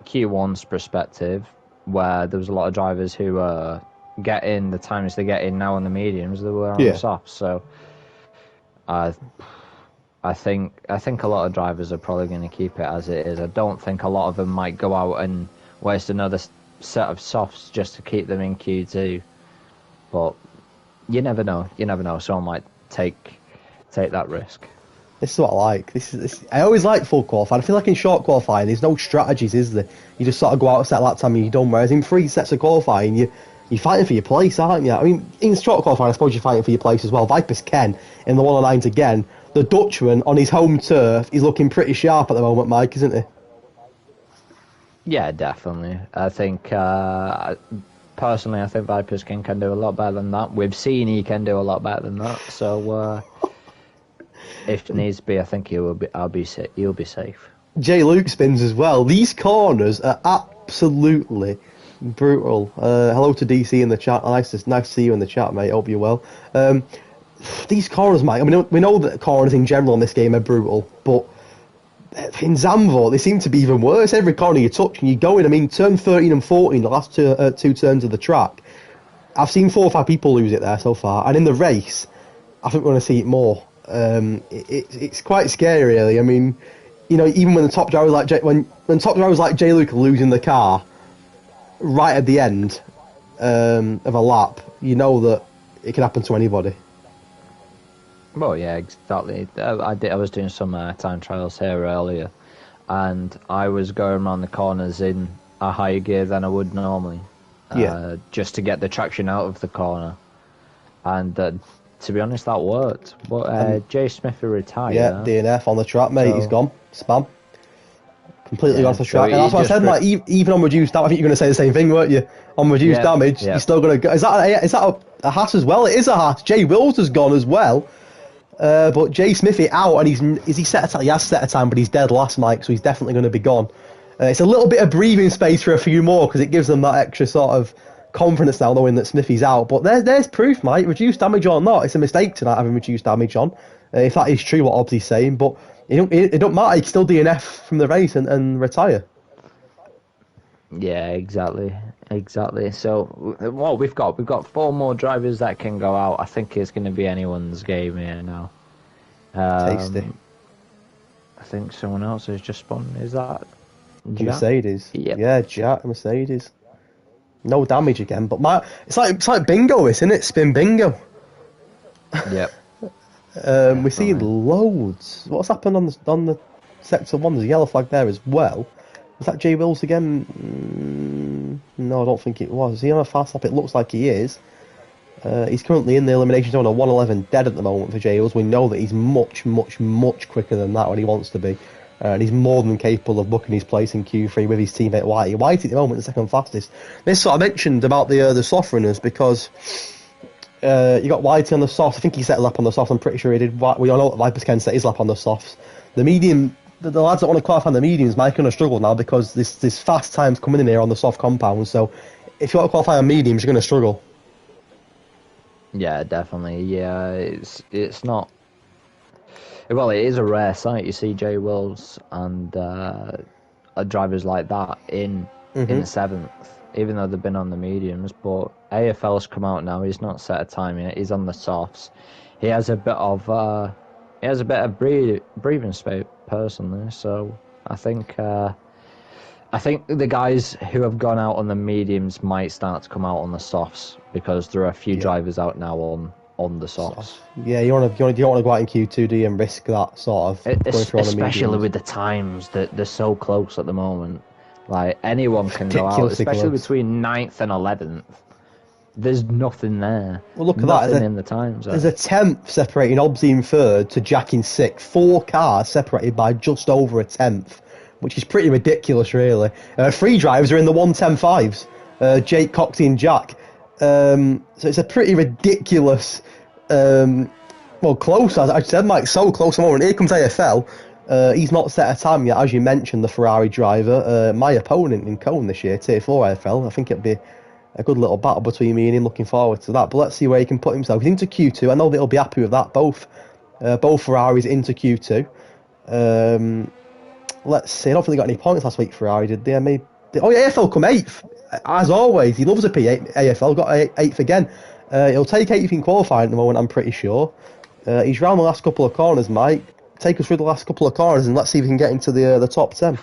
Q1's perspective, where there was a lot of drivers who get in the times they get in now on the mediums, they were on the softs. So I think a lot of drivers are probably going to keep it as it is. I don't think a lot of them might go out and waste another set of softs just to keep them in Q2. But you never know. Someone might take that risk. This is what I like. I always like full qualifying. I feel like in short qualifying, there's no strategies, is there? You just sort of go out, set lap time, and you're done. Whereas in 3 sets of qualifying, you're fighting for your place, aren't you? I mean, in short qualifying, I suppose you're fighting for your place as well. Vipers Ken in the 109s again. The Dutchman on his home turf is looking pretty sharp at the moment, Mike, isn't he? Yeah, definitely. I think, personally, I think Vipers Ken can do a lot better than that. We've seen he can do a lot better than that. So, if needs be, I think he'll be safe. Jay Luke spins as well. These corners are absolutely brutal. Hello to DC in the chat. Nice to see you in the chat, mate. Hope you're well. These corners, Mike. I mean, we know that corners in general in this game are brutal, but in Zandvoort they seem to be even worse. Every corner you touch and you go in. I mean, turn 13 and 14, the last two turns of the track, I've seen 4 or 5 people lose it there so far, and in the race, I think we're going to see it more. It's quite scary, really. I mean, even when the top drivers like when top drivers like Jay Luke are losing the car right at the end of a lap, you know that it can happen to anybody. Well, yeah, exactly. I was doing some time trials here earlier, and I was going around the corners in a higher gear than I would normally, just to get the traction out of the corner, and to be honest, that worked. But Jay Smith retired. Yeah, DNF on the track, mate. So, he's gone. Spam. Completely off the track. And that's what I said, like, even on reduced damage, I think you're going to say the same thing, weren't you? On reduced damage, you're still going to go. Is that a hat as well? It is a hat. Jay Wills has gone as well. But Jay Smithy out, and he set a time? He has set a time, but he's dead last, Mike, so he's definitely going to be gone. It's a little bit of breathing space for a few more, because it gives them that extra sort of confidence now, knowing that Smithy's out. But there's proof, Mike. Reduced damage or not, it's a mistake to not having reduced damage on. If that is true, what Obsy's saying, but it don't matter. He can still DNF from the race and retire. Yeah, exactly. So what we've got 4 more drivers that can go out. I think it's going to be anyone's game here now. Tasty. I think someone else has just spun. Is that Mercedes? Yep. Yeah, Jack Mercedes. No damage again, but it's like bingo, isn't it? Spin bingo. Yep. We see loads. What's happened on the sector 1? There's a yellow flag there as well. Was that J Wills again? No, I don't think it was. Is he on a fast lap? It looks like he is. He's currently in the elimination zone at 1:11 dead at the moment for J Wills. We know that he's much, much, much quicker than that when he wants to be. And he's more than capable of booking his place in Q3 with his teammate Whitey. Whitey at the moment is the second fastest. This is what I mentioned about the soft runners, because you got Whitey on the softs. I think he set a lap on the softs. I'm pretty sure he did. We all know that Vipers can set his lap on the softs. The medium, the lads that want to qualify on the mediums might going to struggle now, because there's fast times coming in here on the soft compound. So if you want to qualify on mediums, you're going to struggle. Yeah, definitely. Yeah, it's not. Well, it is a rare sight. You see J Wills and drivers like that in the 7th, even though they've been on the mediums. But AFL's come out now. He's not set a time yet. He's on the softs. He has a bit of breathing space personally. So I think the guys who have gone out on the mediums might start to come out on the softs, because there are a few drivers out now on the softs. Yeah, you don't want to go out in Q2, do you, and risk that sort of going through on the especially with the times that they're so close at the moment. Like, anyone can go out, especially between 9th and 11th. There's nothing there. Well, look at nothing that. In the times. There's a 10th separating Obsy in 3rd to Jack in 6th. 4 cars separated by just over a 10th, which is pretty ridiculous, really. 3 drivers are in the 1:10.5s. Jake, Coxey and Jack. So it's a pretty ridiculous, close, as I said, Mike, so close at the moment. Here comes AFL. He's not set a time yet, as you mentioned, the Ferrari driver. My opponent in Cone this year, Tier 4 AFL. I think it'll be a good little battle between me and him, looking forward to that. But let's see where he can put himself. He's into Q2. I know that he'll be happy with that. Both Ferraris into Q2. Let's see. I don't think they got any points last week, Ferrari, did they? Maybe. Oh, yeah, AFL come 8th. As always, he loves a P8. AFL got 8th again. He'll take 8th in qualifying at the moment, I'm pretty sure. He's round the last couple of corners, Mike. Take us through the last couple of corners and let's see if we can get into the top 10.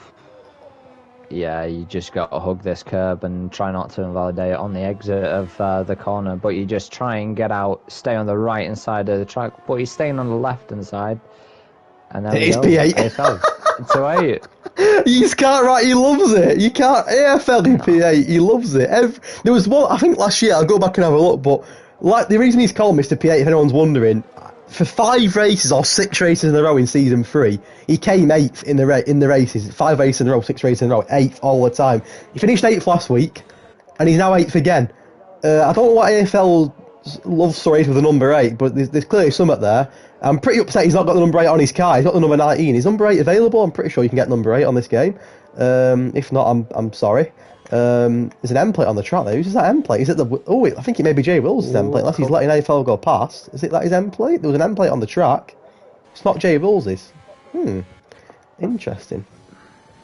Yeah, you just got to hug this curb and try not to invalidate it on the exit of the corner, but you just try and get out, stay on the right hand side of the track, but he's staying on the left hand side. And then it's P8. AFL. To 8. You just can't, right? He loves it. You can't. AFL in P8, he loves it. There was one, I think last year, I'll go back and have a look, but like the reason he's called Mr. P8, if anyone's wondering, for 5 races or 6 races in a row in season 3, he came 8th in the races. 5 races in a row, 6 races in a row, 8th all the time. He finished 8th last week, and he's now 8th again. I don't know what AFL love stories with the number 8, but there's clearly something there. I'm pretty upset he's not got the number 8 on his car. He's got the number 19. Is number 8 available? I'm pretty sure you can get number 8 on this game. If not, I'm sorry. There's an M plate on the track there. Who's that M plate? Is it I think it may be Jay Wills' M plate, unless he's letting AFL go past. Is it that his M plate? There was an M plate on the track. It's not Jay Wills'. Interesting.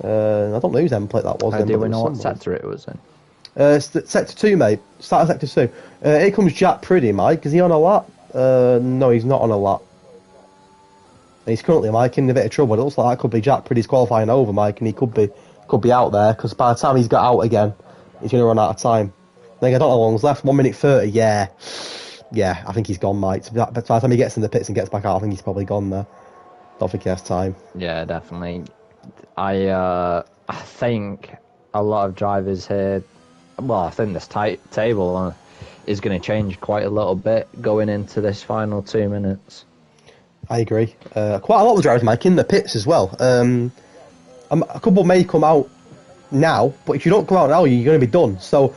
I don't know whose M plate that was. Do we know what sector it was in? Sector 2, mate. Start of Sector 2. Here comes Jack Priddy, Mike. Is he on a lap? No, he's not on a lap. And he's currently, Mike, in a bit of trouble. It looks like that could be Jack Priddy's qualifying over, Mike, and he could be out there, because by the time he's got out again, he's going to run out of time. I don't know how long's left. 1 minute 30, yeah, I think he's gone, Mike. By the time he gets in the pits and gets back out, I think he's probably gone there. Don't think he has time. Yeah, definitely. I think a lot of drivers here, well, I think this table is going to change quite a little bit going into this final 2 minutes. I agree. Quite a lot of drivers, Mike, in the pits as well. A couple may come out now, but if you don't come out now, you're going to be done. So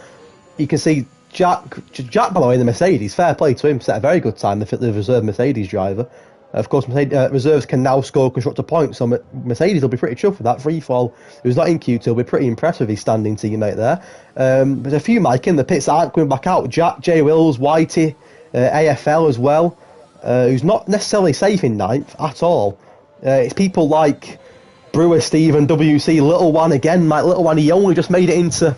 you can see Jack, by the way, in the Mercedes, fair play to him, set a very good time, the reserve Mercedes driver. Of course, reserves can now score constructor points, so Mercedes will be pretty chuffed with that. Freefall, who's not in Q2, will be pretty impressed with his standing teammate there. There's a few, Mike, in the pits that aren't coming back out. Jack, J Wills, Whitey, AFL as well, who's not necessarily safe in 9th at all. It's people like Brewer, Stephen, WC, Little One again. Mike Little One, he only just made it into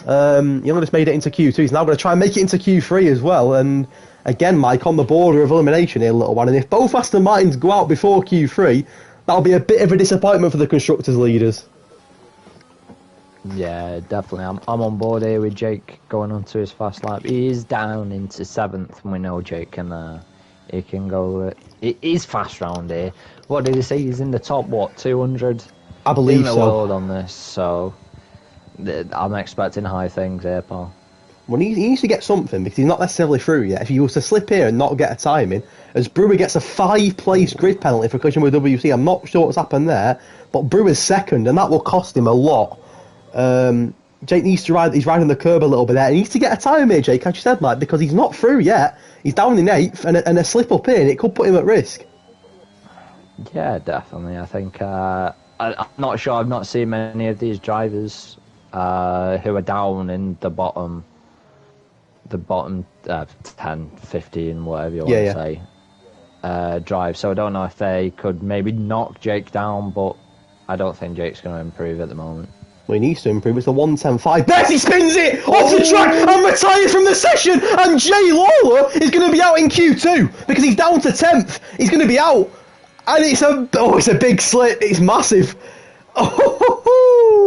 Q2. He's now going to try and make it into Q3 as well. And again, Mike, on the border of elimination here, Little One. And if both Aston Martins go out before Q3, that'll be a bit of a disappointment for the constructors' leaders. Yeah, definitely. I'm on board here with Jake going on to his fast lap. He is down into 7th, and we know Jake can he can go. It is fast round here. What did he say? He's in the top 200 I in believe the so. world on this. So I'm expecting high things here, Paul. Well, he needs to get something because he's not necessarily through yet. If he was to slip here and not get a timing, as Brewer gets a 5-place grid penalty for collision with WC, I'm not sure what's happened there, but Brewer's second, and that will cost him a lot. Jake needs to ride. He's riding the curb a little bit there. He needs to get a time here, Jake, as you said, Mike, because he's not through yet. He's down in 8th, and a slip up in, it could put him at risk. Yeah, definitely. I think I'm not sure. I've not seen many of these drivers who are down in the bottom 10, 15, whatever you want to say, drive. So I don't know if they could maybe knock Jake down, but I don't think Jake's going to improve at the moment. Well, he needs to improve. It's a 1:10.5. Bessie spins it off the track and retired from the session. And Jay Lawler is going to be out in Q2 because he's down to 10th. He's going to be out. And it's a big slip. It's massive. Oh,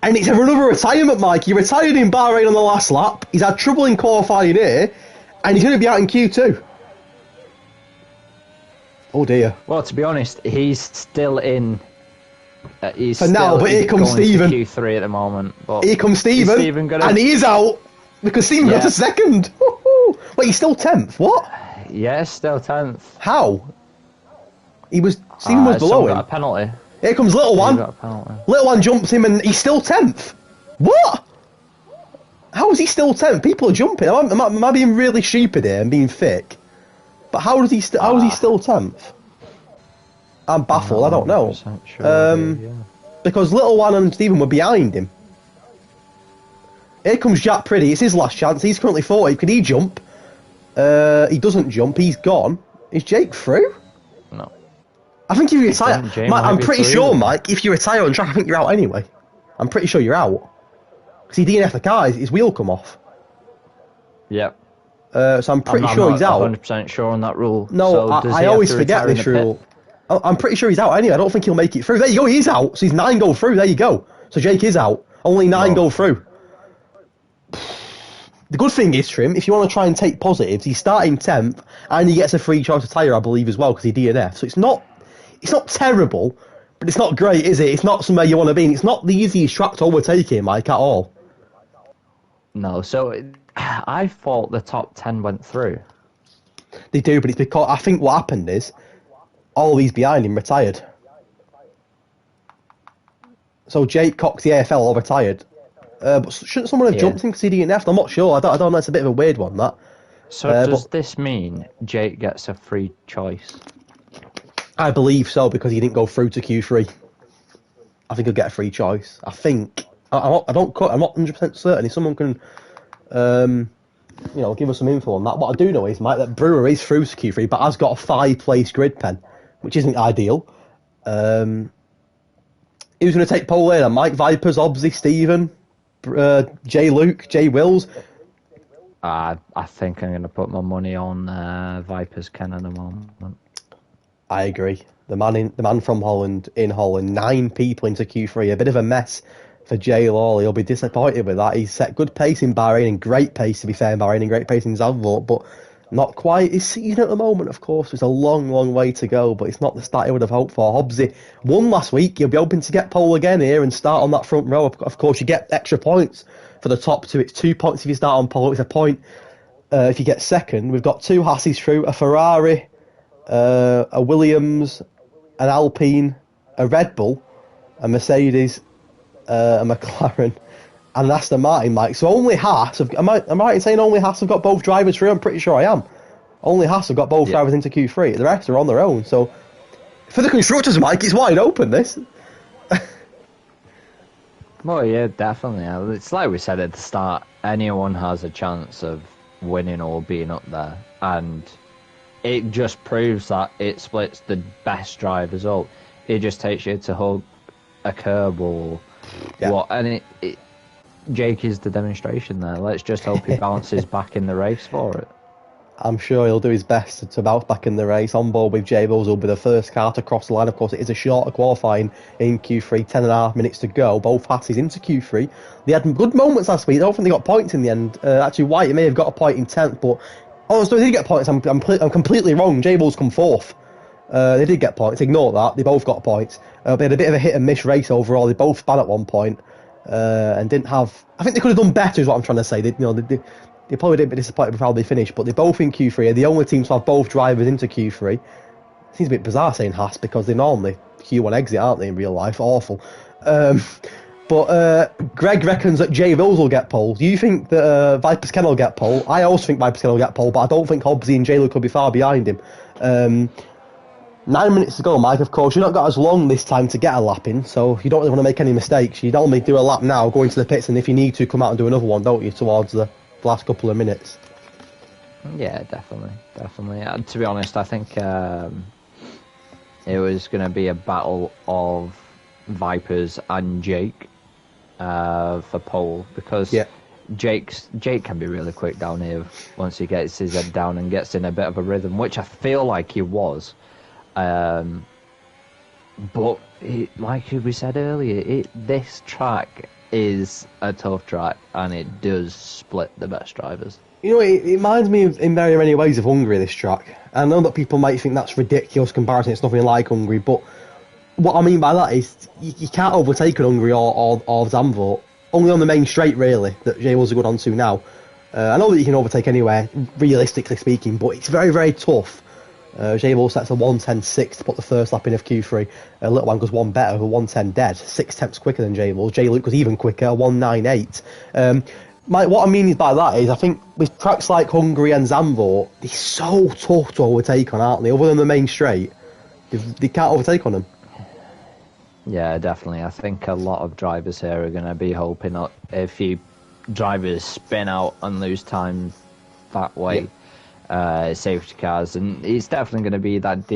and it's another retirement, Mike. He retired in Bahrain on the last lap. He's had trouble in qualifying here. And he's going to be out in Q2. Oh, dear. Well, to be honest, he's still in... he's for now, but here comes Stephen. Q3 at the moment. But here comes Stephen, and he is out because Stephen got to second. Wait, he's still 10th? What? Yeah, still 10th. How? Stephen was below him. Got a penalty. Here comes Little One. Little One jumps him and he's still 10th. What? How is he still 10th? People are jumping. Am I being really stupid here and being thick? But how is he still 10th? I'm baffled. I don't know. Sure because Little One and Stephen were behind him. Here comes Jack Priddy. It's his last chance. He's currently 40. Could he jump? He doesn't jump. He's gone. Is Jake through? No. I think if you retire... Mike, I'm pretty sure, Mike, if you retire on track, I think you're out anyway. I'm pretty sure you're out. Because he DNF'd the car, his wheel come off. Yep. So I'm pretty sure he's out. I'm not 100% sure on that rule. No, so I always forget this rule. I'm pretty sure he's out anyway. I don't think he'll make it through. There you go, he's out. So he's 9 go through. There you go. So Jake is out. Only 9 go through. The good thing is, Trim, if you want to try and take positives, he's starting 10th and he gets a free choice of tyre, I believe, as well, because he DNF. So it's not terrible, but it's not great, is it? It's not somewhere you want to be. And it's not the easiest track to overtake him, Mike, at all. No, so I thought the top 10 went through. They do, but it's because I think what happened is all these behind him retired. So Jake Cox, the AFL, all retired. But shouldn't someone have jumped him because he DNF'd? I'm not sure. I don't know. It's a bit of a weird one, that. So does this mean Jake gets a free choice? I believe so, because he didn't go through to Q3. I think he'll get a free choice. I think. I'm not 100% certain. If someone can, give us some info on that. What I do know is, Mike, that Brewer is through to Q3, but has got a 5-place grid pen, which isn't ideal. Who's going to take pole there? Mike Vipers, Obsy, Stephen, Jay Luke, Jay Wills. I think I'm going to put my money on Vipers Ken at the moment. I agree. The man from Holland, in Holland, 9 people into Q3. A bit of a mess for Jay Lawley. He'll be disappointed with that. He's set good pace in Bahrain and great pace, to be fair, in Bahrain and great pace in Zandvoort, but not quite his season at the moment, of course. It's a long, long way to go, but it's not the start he would have hoped for. Hobbsy won last week. He'll be hoping to get pole again here and start on that front row. Of course, you get extra points for the top 2. It's 2 points if you start on pole. It's a point if you get second. We've got 2 Hasses through, a Ferrari, a Williams, an Alpine, a Red Bull, a Mercedes, a McLaren, and an Aston Martin, Mike. So only Haas am I right in saying only Haas have got both drivers through? I'm pretty sure I am. Only Haas have got both drivers into Q3. The rest are on their own. So for the constructors, Mike, it's wide open, this. Well, yeah, definitely. It's like we said at the start, anyone has a chance of winning or being up there, and it just proves that it splits the best drivers up. It just takes you to hug a curb or what, and Jake is the demonstration there. Let's just hope he bounces back in the race for it. I'm sure he'll do his best to bounce back in the race. On board with J Bulls will be the first car to cross the line. Of course, it is a shorter qualifying in Q3, 10.5 minutes to go. Both Hasses into Q3. They had good moments last week. I don't think they got points in the end. Actually, White may have got a point in 10th, but honestly, they did get points. I'm completely wrong. J Bulls come 4th. They did get points. Ignore that. They both got points. They had a bit of a hit and miss race overall. They both spun at one point and didn't have. I think they could have done better. Is what I'm trying to say. They probably didn't be disappointed with how they finished, but they're both in Q3. Are the only team to have both drivers into Q3. Seems a bit bizarre saying Haas because they're normally Q1 exit, aren't they, in real life? Awful. But Greg reckons that J Vills will get pole. Do you think that Viper's Ken will get pole? I also think Viper's Ken will get pole, but I don't think Hobbsy and J Luke will be far behind him. 9 minutes to go, Mike. Of course, you've not got as long this time to get a lap in, so you don't really want to make any mistakes. You'd only do a lap now, go into the pits, and if you need to, come out and do another one, don't you, towards the last couple of minutes? Yeah, definitely. To be honest, I think it was going to be a battle of Vipers and Jake for pole, because Jake can be really quick down here once he gets his head down and gets in a bit of a rhythm, which I feel like he was. But like we said earlier, this track is a tough track, and it does split the best drivers. You know, it reminds me in very many ways of Hungary, this track. I know that people might think that's ridiculous comparison, it's nothing like Hungary, but what I mean by that is you can't overtake an Hungary or Zandvoort. Only on the main straight, really, that J-Wills are good on to now. I know that you can overtake anywhere, realistically speaking, but it's very, very tough. J-Bull sets a 1:10.6 to put the first lap in of Q3. Little one goes one better, a 1:10 dead, 6 tenths quicker than J-Bull. J-Luke was even quicker, 1:9.8. What I mean by that is, I think with tracks like Hungary and Zandvoort, they're so tough to overtake on, aren't they? Other than the main straight, they can't overtake on them. Yeah, definitely. I think a lot of drivers here are going to be hoping that a few drivers spin out and lose time that way. Yeah. Safety cars, and it's definitely going to be that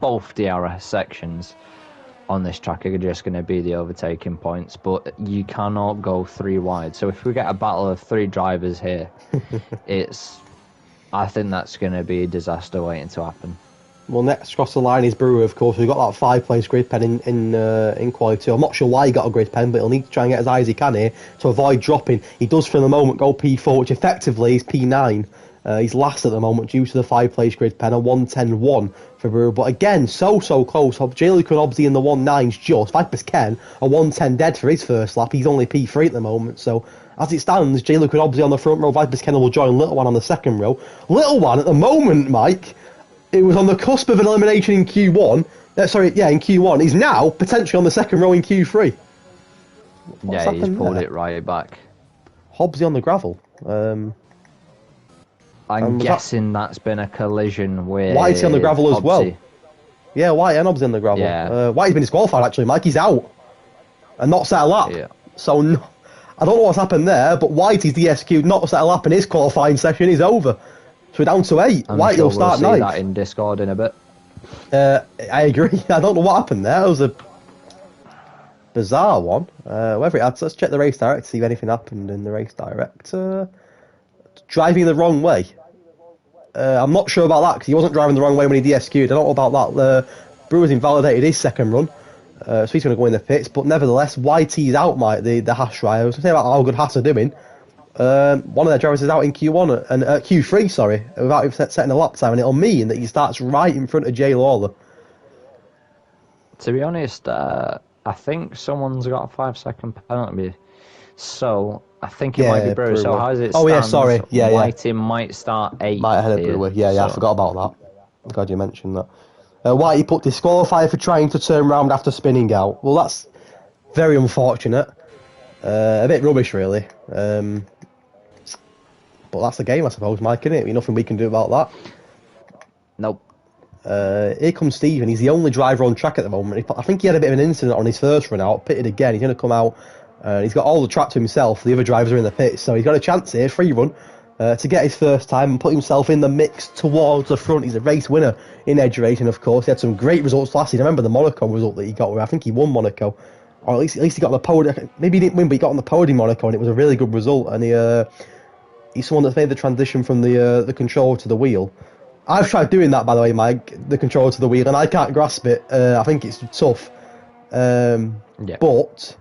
both DRS sections on this track are just going to be the overtaking points, but you cannot go 3 wide. So if we get a battle of 3 drivers here, I think that's going to be a disaster waiting to happen. Well, next across the line is Brewer, of course. We've got that 5-place grid pen in quality 2. I'm not sure why he got a grid pen, but he'll need to try and get as high as he can here to avoid dropping. He does for the moment go P4, which effectively is P9. He's last at the moment due to the 5-place grid pen, a 1:10.1 for Brewer. But again, so close. J-Luke and Obsy in the 1:9s just. Vipers Ken, a 1:10 dead for his first lap. He's only P3 at the moment. So as it stands, J-Luke and Obsy on the front row. Vipers Ken will join Little One on the second row. Little One at the moment, Mike, it was on the cusp of an elimination in Q1. In Q1. He's now potentially on the second row in Q3. He's pulled it right back. Hobbsy on the gravel. I'm guessing that's been a collision with Whitey on the gravel as well. Yeah, Whitey and Hobbs in the gravel. Yeah. Whitey's been disqualified, actually, Mike. He's out. And not set a lap. Yeah. So, no, I don't know what's happened there, but Whitey's DSQ'd, not set a lap, and his qualifying session is over. So we're down to 8. Whitey will start 9th. We'll see that in Discord in a bit. I agree. I don't know what happened there. It was a bizarre one. Whether it had, let's check the race direct to see if anything happened in the race direct. Driving the wrong way. I'm not sure about that because he wasn't driving the wrong way when he DSQ'd. I don't know about that. Brewer's invalidated his second run, so he's going to go in the pits. But nevertheless, YT's out, Mike, the Haas driver. I was going to say about how good Haas are doing. One of their drivers is out in Q1 and Q3, sorry, without even setting a lap time, and it'll mean that he starts right in front of Jay Lawler. To be honest, I think someone's got a 5-second penalty, so I think it might be Brewer. So how does it stand? Oh yeah, sorry. Yeah, Whitey might start 8th. Might ahead of Brewer. Yeah, I forgot about that. I'm glad you mentioned that. Whitey put disqualified for trying to turn round after spinning out. Well, that's very unfortunate. A bit rubbish, really. But that's the game, I suppose, Mike, isn't it? There's nothing we can do about that. Nope. Here comes Stephen. He's the only driver on track at the moment. I think he had a bit of an incident on his first run out, pitted again. He's going to come out. He's got all the track to himself. The other drivers are in the pits, so he's got a chance here, free run, to get his first time and put himself in the mix towards the front. He's a race winner in Edge racing, of course. He had some great results last year. I remember the Monaco result that he got where I think he won Monaco. Or at least he got on the podium. Maybe he didn't win, but he got on the podium in Monaco, and it was a really good result. And He's someone that's made the transition from the controller to the wheel. I've tried doing that, by the way, Mike, the controller to the wheel, and I can't grasp it. I think it's tough. But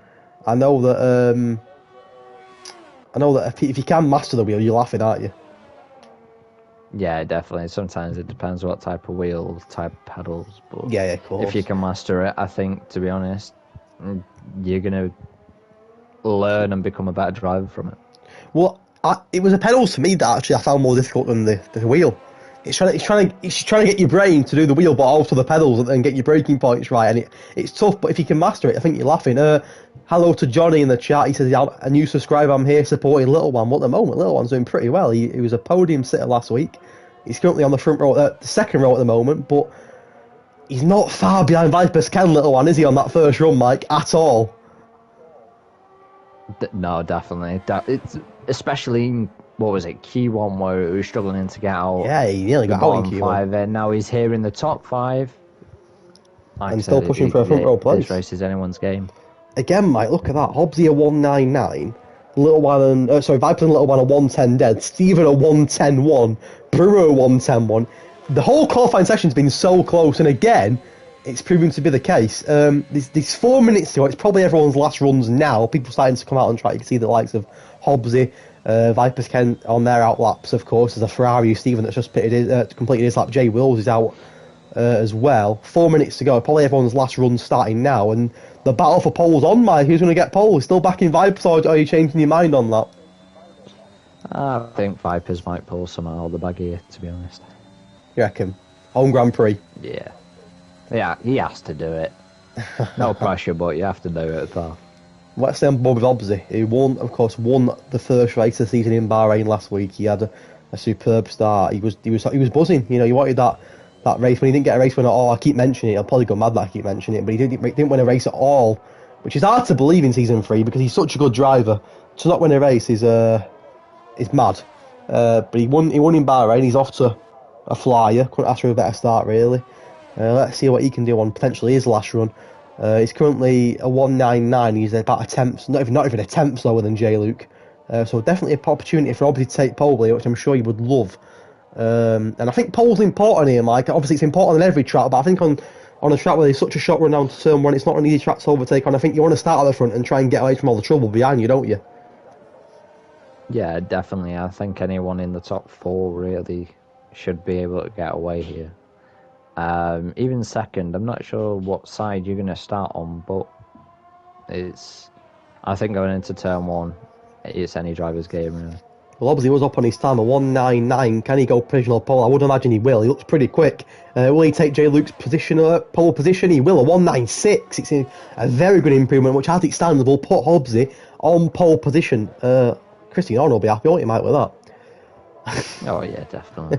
I know that if you can master the wheel, you're laughing, aren't you? Yeah, definitely. Sometimes it depends what type of wheel, type of pedals. But yeah, of course. If you can master it, I think, to be honest, you're going to learn and become a better driver from it. Well, it was the pedals for me that actually I found more difficult than the wheel. It's trying to get your brain to do the wheel, but also the pedals and get your braking points right. And it's tough, but if you can master it, I think you're laughing. Hello to Johnny in the chat. He says, a new subscriber, I'm here supporting Little One. Well, at the moment, Little One's doing pretty well. He was a podium sitter last week. He's currently on the front row, the second row at the moment, but he's not far behind Viper's Ken, Little One, is he, on that first run, Mike, at all? No, definitely. It's especially, what was it, Q1, where he was struggling to get out. Yeah, he nearly got out in Q1. 5, and now he's here in the top 5. And still pushing for a front row place. This race is anyone's game. Again, Mike, look at that. Hobbsy a 199. Little One and Viper and Little One a 110 dead. Steven a 110-1. Brewer a 110-1. The whole qualifying session's been so close, and again, it's proven to be the case. These 4 minutes to go, it's probably everyone's last runs now. People starting to come out and try. You can see the likes of Hobbsy, Viper's Ken on their out laps, of course. There's a Ferrari Steven that's just completed his lap. Jay Wills is out as well. 4 minutes to go, probably everyone's last run starting now, and the battle for pole's on, Mike. Who's going to get pole? Still back in Vipers, or are you changing your mind on that? I think Vipers might pull some out of the bag here, to be honest. You reckon? Home Grand Prix? Yeah, he has to do it. No pressure, but you have to do it, pal. Let's stay on board with Hobbsy. He won the first race of the season in Bahrain last week. He had a superb start. He was buzzing. You know, he wanted that race. When he didn't get a race win at all, I keep mentioning it. I'll probably go mad that I keep mentioning it, but he didn't win a race at all, which is hard to believe in Season 3 because he's such a good driver. To not win a race is mad. But he won in Bahrain. He's off to a flyer. Couldn't ask for a better start, really. Let's see what he can do on potentially his last run. He's currently a 199. He's about a tenth, not even a tenth slower than J. Luke. So definitely an opportunity for Hobbsy to take pole here, which I'm sure he would love. And I think pole's important here, Mike. Obviously, it's important on every track, but I think on a track where there's such a short run down to turn one, it's not an easy track to overtake on. I think you want to start at the front and try and get away from all the trouble behind you, don't you? Yeah, definitely. I think anyone in the top 4 really should be able to get away here. Even second, I'm not sure what side you're going to start on, but I think going into turn 1, it's any driver's game, really. Well, obviously, he was up on his time, a 199. Can he go provisional pole? I would imagine he will. He looks pretty quick. Will he take J. Luke's pole position? He will. A 196. It's a very good improvement, which, as it stands, will put Hobbsy on pole position. Christian Horner will be happy, won't he, Mike, with that? Oh, yeah, definitely.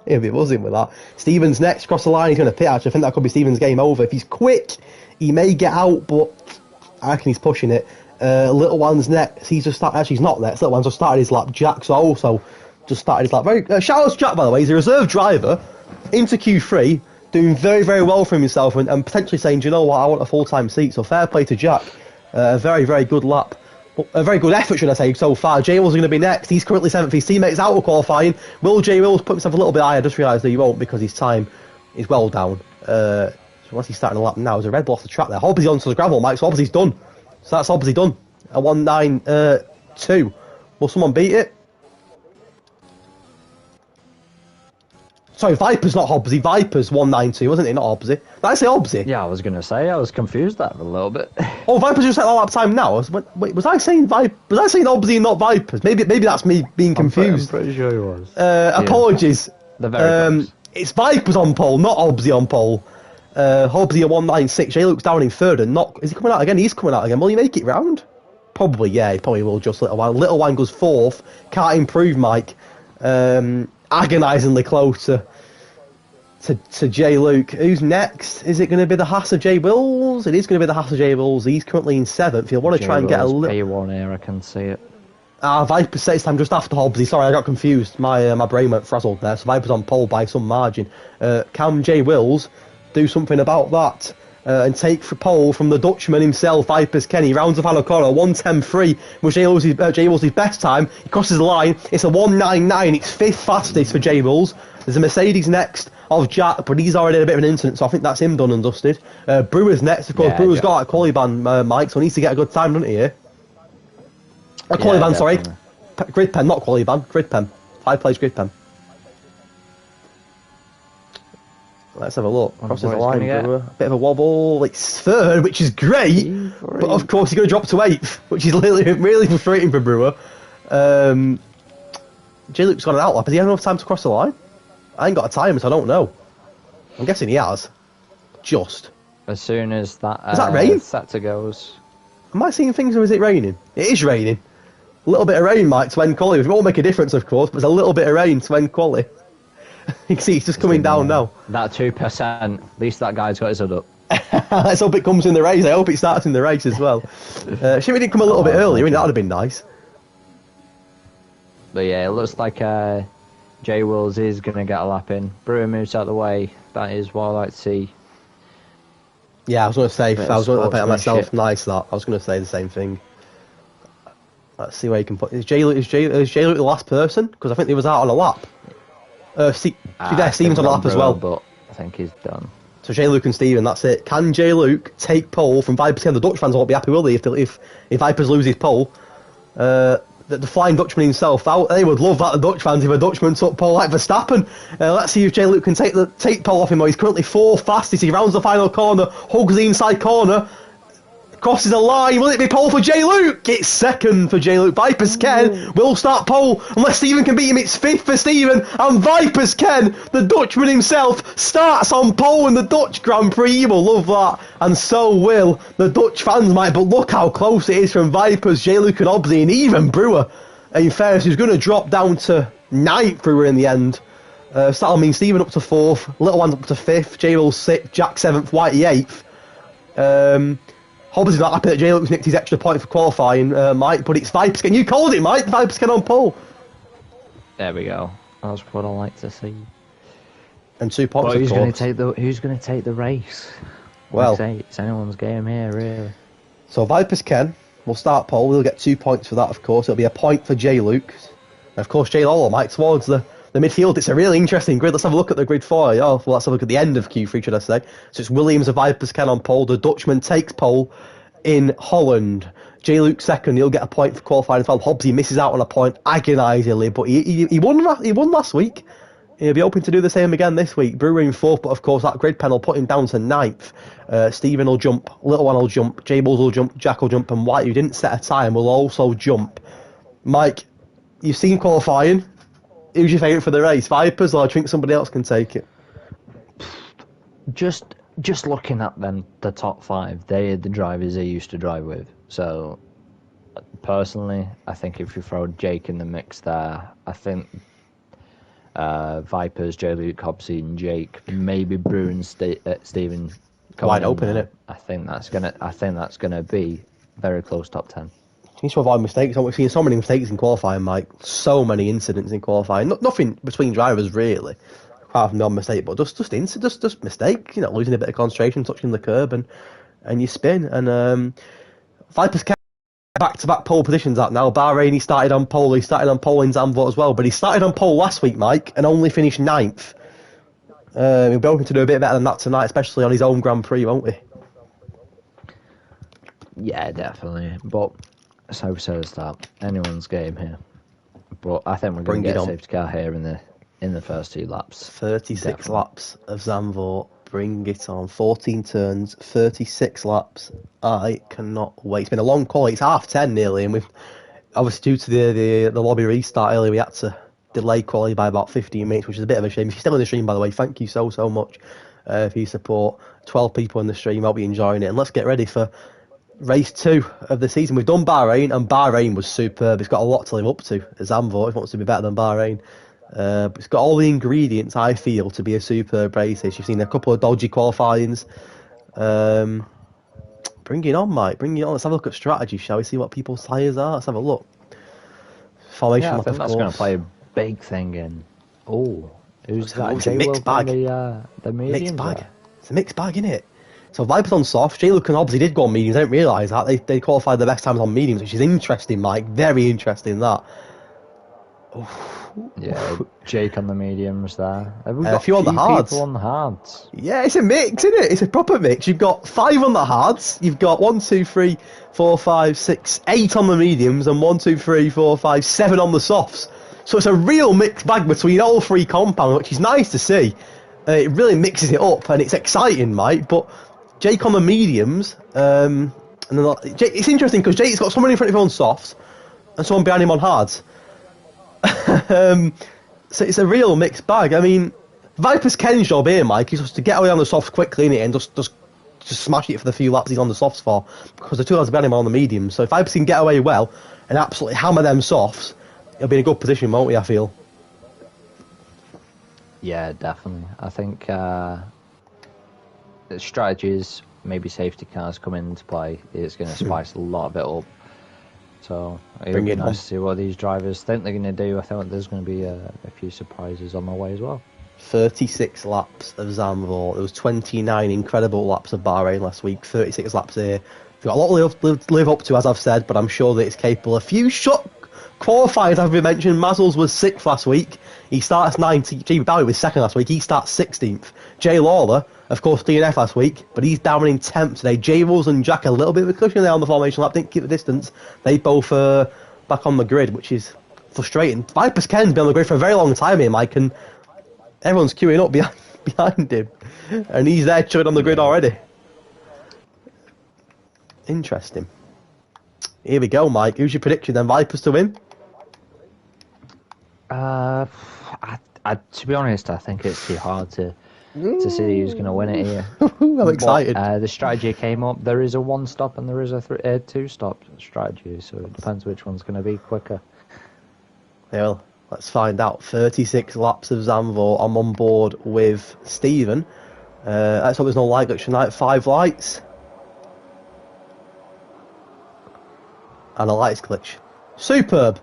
He'll be buzzing with that. Stevens next, across the line. He's going to pit, actually. I think that could be Stevens' game over. If he's quick, he may get out, but I reckon he's pushing it. Little One's next. He's just started. Actually, he's not next. Little One's just started his lap. Jack's also just started his lap. Shout out to Jack, by the way. He's a reserve driver into Q3, doing very, very well for himself, and potentially saying, do you know what, I want a full-time seat. So fair play to Jack. A very, very good lap. A very good effort, should I say, so far. J. Wills is going to be next. He's currently 7th. His teammate's out of qualifying. Will J. Wills put himself a little bit higher? I just realised that he won't because his time is well down. So once he's starting a lap now, there's a red ball off the track there. Hobbsy's onto the gravel, Mike, so Hobbsy's done. So that's Hobbsy done. A 192. Will someone beat it? Sorry, Viper's not Hobbsy. Viper's 192, wasn't it? Not Hobbsy. Did I say Hobbsy? Yeah, I was going to say. I was confused that a little bit. Oh, Viper's just at the lap time now. Wait, was I saying Was I saying Hobbsy and not Vipers? Maybe that's me being confused. I'm pretty sure he was. Apologies. The very close. It's Vipers on pole, not Hobbsy on pole. Hobbsy a 196. J. Luke's down in third and not. Is he coming out again? He's coming out again. Will he make it round? Probably, yeah. He probably will. Just a little while. Little Wang goes 4th. Can't improve, Mike. Agonisingly close to J. Luke. Who's next? Is it going to be the Haas of J. Wills? It is going to be the Haas of J. Wills. He's currently in 7th. He'll want to try and get a little. P1 here, I can see it. Viper sets time just after Hobbsy. Sorry, I got confused. My brain went frazzled there. So Viper's on pole by some margin. Can J. Wills do something about that? and take for pole from the Dutchman himself, Vipers Kenny. Rounds the final corner, 1:10.3, which Jay Will's his best time. He crosses the line. It's a 1:99. It's fifth fastest for Jay Wills. There's a Mercedes next of Jack, but he's already had a bit of an incident, so I think that's him done and dusted. Brewer's next, of course. Yeah, Brewer's Jack. got a quali ban, Mike, so he needs to get a good time, doesn't he? A quali ban, sorry. Grid pen, not quali ban. Grid pen. 5 plays grid pen. Let's have a look. Crosses the line, Brewer. A bit of a wobble. It's third, which is great, but of course he's going to drop to 8th, which is really frustrating for Brewer. J. Luke's got an outlap. Has he had enough time to cross the line? I ain't got a timer, so I don't know. I'm guessing he has. Just. As soon as that, is that rain? sector goes. Am I seeing things, or is it raining? It is raining. A little bit of rain, Mike, to end quali. It won't make a difference, of course, but there's a little bit of rain to end quali. You can see it's just coming down now. That 2%, at least that guy's got his hood up. Let's hope it comes in the race. I hope it starts in the race as well. Should we didn't come a little bit earlier? I mean, that would have been nice. But yeah, it looks like Jay Wills is going to get a lap in. Brewer moves out of the way. That is what I like to see. Yeah, I was going to say, if I was going to bet on myself, nice that. I was going to say the same thing. Let's see where you can put. Is Jay Luke the last person? Because I think he was out on a lap. Stephen's on a lap as well. But I think he's done. So Jay Luke and Stephen, that's it. Can Jay Luke take pole from Vipers? The Dutch fans won't be happy, will they, if Vipers lose his pole? The Flying Dutchman himself, they would love that, the Dutch fans, if a Dutchman took pole like Verstappen. Let's see if Jay Luke can take pole off him. He's currently 4th fastest. He rounds the final corner, hugs the inside corner, crosses the line. Will it be pole for Jay Luke? It's 2nd for Jay Luke. Vipers Ken will start pole unless Stephen can beat him. It's 5th for Stephen, and Vipers Ken, the Dutchman himself, starts on pole in the Dutch Grand Prix. You will love that, and so will the Dutch fans, Mike. But look how close it is from Vipers, Jay Luke and Hobbsy, and even Brewer. In fairness, he's going to drop down to 9th. Brewer in the end. That'll mean Stephen up to 4th, Little One's up to 5th, Jay Will 6th, Jack 7th, Whitey 8th. Hobbs not happy that Jay Luke's nicked his extra point for qualifying, Mike, but it's Vipers Ken. You called it, Mike. Vipers Ken on pole. There we go. That's what I like to see. And 2 points. But who's going to take the race? Well, it's anyone's game here, really. So Vipers Ken will start pole. We'll get 2 points for that, of course. It'll be a point for Jay Luke. And of course, Jay Lawler, Mike, towards the midfield. It's a really interesting grid. Let's have a look at the grid 4. Let's have a look at the end of Q3, should I say. So it's Williams of Vipers Ken on pole. The Dutchman takes pole in Holland. Jay Luke 2nd. He'll get a point for qualifying as well. Hobbsy misses out on a point agonisingly, but he won last week. He'll be hoping to do the same again this week. Brewer in 4th, but of course that grid pen will put him down to 9th. Stephen will jump, Little One will jump, Jay Bulls will jump, Jack will jump, and White, who didn't set a time, will also jump. Mike, you've seen qualifying. Who's your favourite for the race? Vipers, or do you think somebody else can take it? Just looking at them, the top 5, they are the drivers they used to drive with. So, personally, I think if you throw Jake in the mix there, I think Vipers, Jay Luke, Hobbsy, and Jake, maybe Brew and Stephen. Wide open, isn't it? I think that's gonna be very close top 10. You need to avoid mistakes. We've seen so many mistakes in qualifying, Mike. So many incidents in qualifying. Nothing between drivers, really, apart from the odd mistake, but just mistake. Losing a bit of concentration, touching the curb, and you spin. And Vipers kept back-to-back pole positions out now. Bahrain, he started on pole in Zandvoort as well, but he started on pole last week, Mike, and only finished 9th. He'll be hoping to do a bit better than that tonight, especially on his own Grand Prix, won't he? Yeah, definitely. But so says that anyone's game here, but I think we're going to get a safety car here in the first 2 laps. 36 definitely. Laps of Zandvoort. Bring it on. 14 turns, 36 laps. I cannot wait. It's been a long call. It's 10:30 nearly, and we've obviously due to the lobby restart earlier, we had to delay quality by about 15 minutes, which is a bit of a shame. If you're still in the stream, by the way, thank you so much for your support. 12 people in the stream. I'll be enjoying it, and let's get ready for race 2 of the season. We've done Bahrain, and Bahrain was superb. It's got a lot to live up to. Zandvoort, if it wants to be better than Bahrain. It's got all the ingredients, I feel, to be a superb race. You've seen a couple of dodgy qualifyings. Bring it on, Mike. Bring it on. Let's have a look at strategy, shall we? See what people's tyres are. Let's have a look. Formation, I think that's going to play a big thing in. Who's that? It's a mixed bag. The mixed bag. It's a mixed bag, isn't it? So Vipers on soft. J-Luke and obviously did go on mediums. I didn't realise that. They qualified the best times on mediums, which is interesting, Mike. Very interesting, that. Yeah, Jake on the mediums there. Have we got a few on the hards. People on the hards? Yeah, it's a mix, isn't it? It's a proper mix. You've got 5 on the hards. You've got 1, 2, 3, 4, 5, 6, 8 on the mediums, and 1, 2, 3, 4, 5, 7 on the softs. So it's a real mixed bag between all 3 compounds, which is nice to see. It really mixes it up, and it's exciting, Mike. But Jake on the mediums, and then it's interesting because Jake's got someone in front of him on softs, and someone behind him on hards. So it's a real mixed bag. I mean, Viper's Ken's job here, Mike, is just to get away on the softs quickly, innit, and just smash it for the few laps he's on the softs for, because the 2 lads behind him are on the mediums. So if Viper can get away well and absolutely hammer them softs, he'll be in a good position, won't he, I feel? Yeah, definitely. I think strategies, maybe safety cars come into play. It's going to spice a lot of it up. So it'll be nice to see what these drivers think they're going to do. I think there's going to be a few surprises on the way as well. 36 laps of Zandvoort. There was 29 incredible laps of Bahrain last week. 36 laps here. We've got a lot to live up to, as I've said, but I'm sure that it's capable. A few shot qualifiers have been mentioned. Mazzles was 6th last week. He starts 19th. Jamie Bowie was 2nd last week. He starts 16th. Jay Lawler, of course, DNF last week, but he's down in 10th today. Jay Rose and Jack, a little bit of a cushion there on the formation lap, didn't keep the distance. They both back on the grid, which is frustrating. Viper's Ken's been on the grid for a very long time here, Mike, and everyone's queuing up behind him, and he's there chugging on the grid already. Interesting. Here we go, Mike. Who's your prediction then? Vipers to win? To be honest, I think it's too hard to see who's going to win it here. I'm excited. But, the strategy came up. There is a 1-stop and there is a 2-stop strategy, so it depends which one's going to be quicker. Well, let's find out. 36 laps of Zandvoort. I'm on board with Stephen. Let's hope there's no light glitch tonight. 5 lights. And a lights glitch. Superb.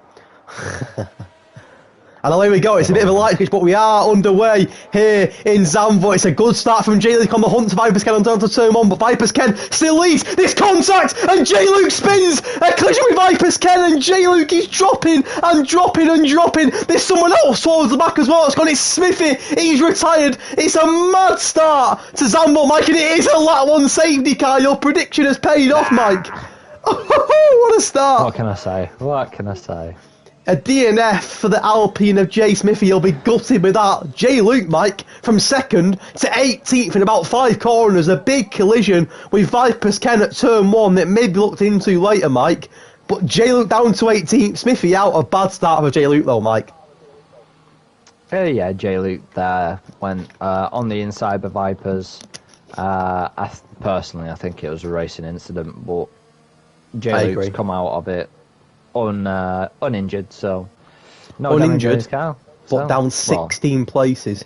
And away we go. It's a bit of a light glitch, but we are underway here in Zandvoort. It's a good start from J-Luke on the hunt to Viper's Ken on down to turn 1, but Viper's Ken still leads. This contact, and J-Luke spins. A collision with Viper's Ken, and J-Luke is dropping and dropping and dropping. There's someone else towards the back as well. It's gone. It's Smithy. He's retired. It's a mad start to Zandvoort, Mike, and it is a lap 1 safety car. Your prediction has paid off, Mike. What a start. What can I say? What can I say? A DNF for the Alpine of Jay Smithy. He'll be gutted with that. Jay Luke, Mike, from 2nd to 18th in about 5 corners. A big collision with Viper's Ken at turn 1 that may be looked into later, Mike. But Jay Luke down to 18th. Smithy out. A bad start for Jay Luke, though, Mike. Yeah, Jay Luke there went on the inside of Vipers. Personally, I think it was a racing incident, but Jay Luke's come out of it uninjured, so no damage on his car. But down 16 places.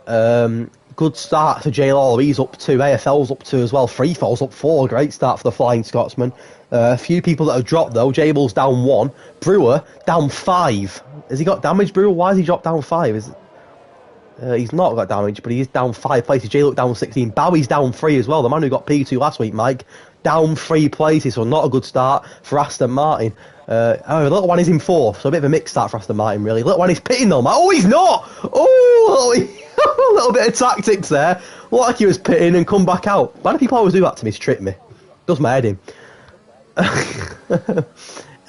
Yeah. Good start for Jay Lawler. He's up 2. AFL's up 2 as well. Freefall's up 4. Great start for the Flying Scotsman. A few people that have dropped though. Jable's down 1. Brewer down 5. Has he got damage, Brewer? Why has he dropped down 5? He's not got damage, but he is down 5 places. Jay Luke down 16. Bowie's down 3 as well. The man who got P2 last week, Mike, down 3 places, so not a good start for Aston Martin. However, the little one is in 4th, so a bit of a mixed start for Aston Martin, really. The little one is pitting though, Mike. Oh, he's not! Oh, a little bit of tactics there. Looked like he was pitting and come back out. Why do people always do that to me to trick me? Does my head in.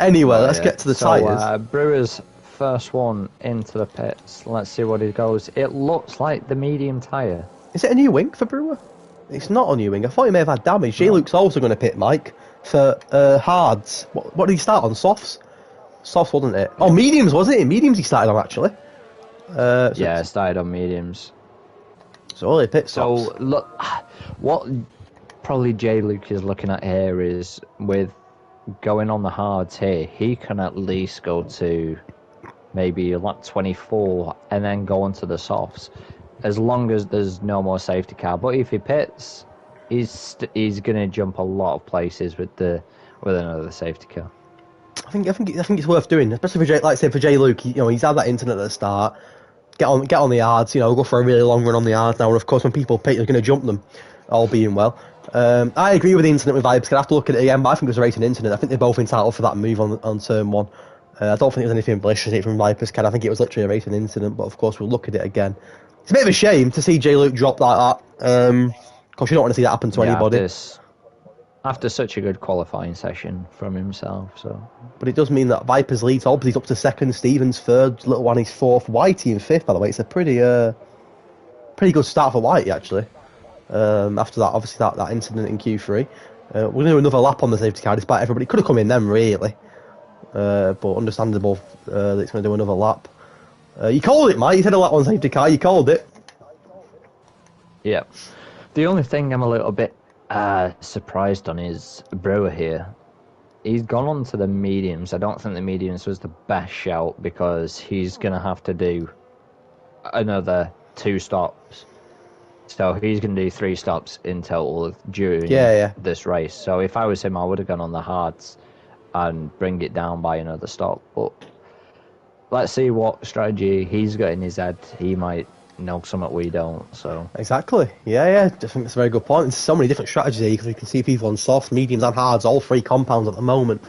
Anyway, let's get to the tyres. Brewer's first one into the pits. Let's see what he goes. It looks like the medium tyre. Is it a new wing for Brewer? It's not a new wing. I thought he may have had damage. J Luke's also going to pit, Mike, for hards. What did he start on? Softs? Softs, wasn't it? Oh, mediums, wasn't it? Mediums he started on, actually. Yeah, started on mediums. So only pit stops. So, look, what probably J Luke is looking at here is with going on the hards here, he can at least go to maybe lap 24 and then go onto the softs, as long as there's no more safety car. But if he pits, he's going to jump a lot of places with another safety car. I think it's worth doing, especially for Jay, like I said, for Jay Luke. He's had that incident at the start. get on the yards, go for a really long run on the yards now. And of course, when people pit, you're going to jump them, all being well. I agree with the incident with Vibes. Gonna have to look at it again, but I think it was a racing incident. I think they're both entitled for that move on turn 1. I don't think there was anything malicious in it from Viper's Ken. I think it was literally a racing incident, but of course we'll look at it again. It's a bit of a shame to see J. Luke drop like that. Because you don't want to see that happen to anybody. After such a good qualifying session from himself, so. But it does mean that Viper's leads up. He's up to 2nd, Stevens 3rd, Little One is 4th, Whitey in 5th, by the way. It's a pretty good start for Whitey, actually. After that, obviously, that incident in Q3. We're going to do another lap on the safety car, despite everybody. Could have come in then, really. But understandable that it's going to do another lap. You called it, Mike. You said a lap on safety car. You called it. Yeah. The only thing I'm a little bit surprised on is Brewer here. He's gone on to the mediums. I don't think the mediums was the best shout because he's going to have to do another 2 stops. So he's going to do 3 stops in total during this race. So if I was him, I would have gone on the hards and bring it down by another stop. But let's see what strategy he's got in his head. He might know something we don't. So exactly, yeah. I think that's a very good point. There's so many different strategies here because we can see people on soft, mediums, and hards, all 3 compounds at the moment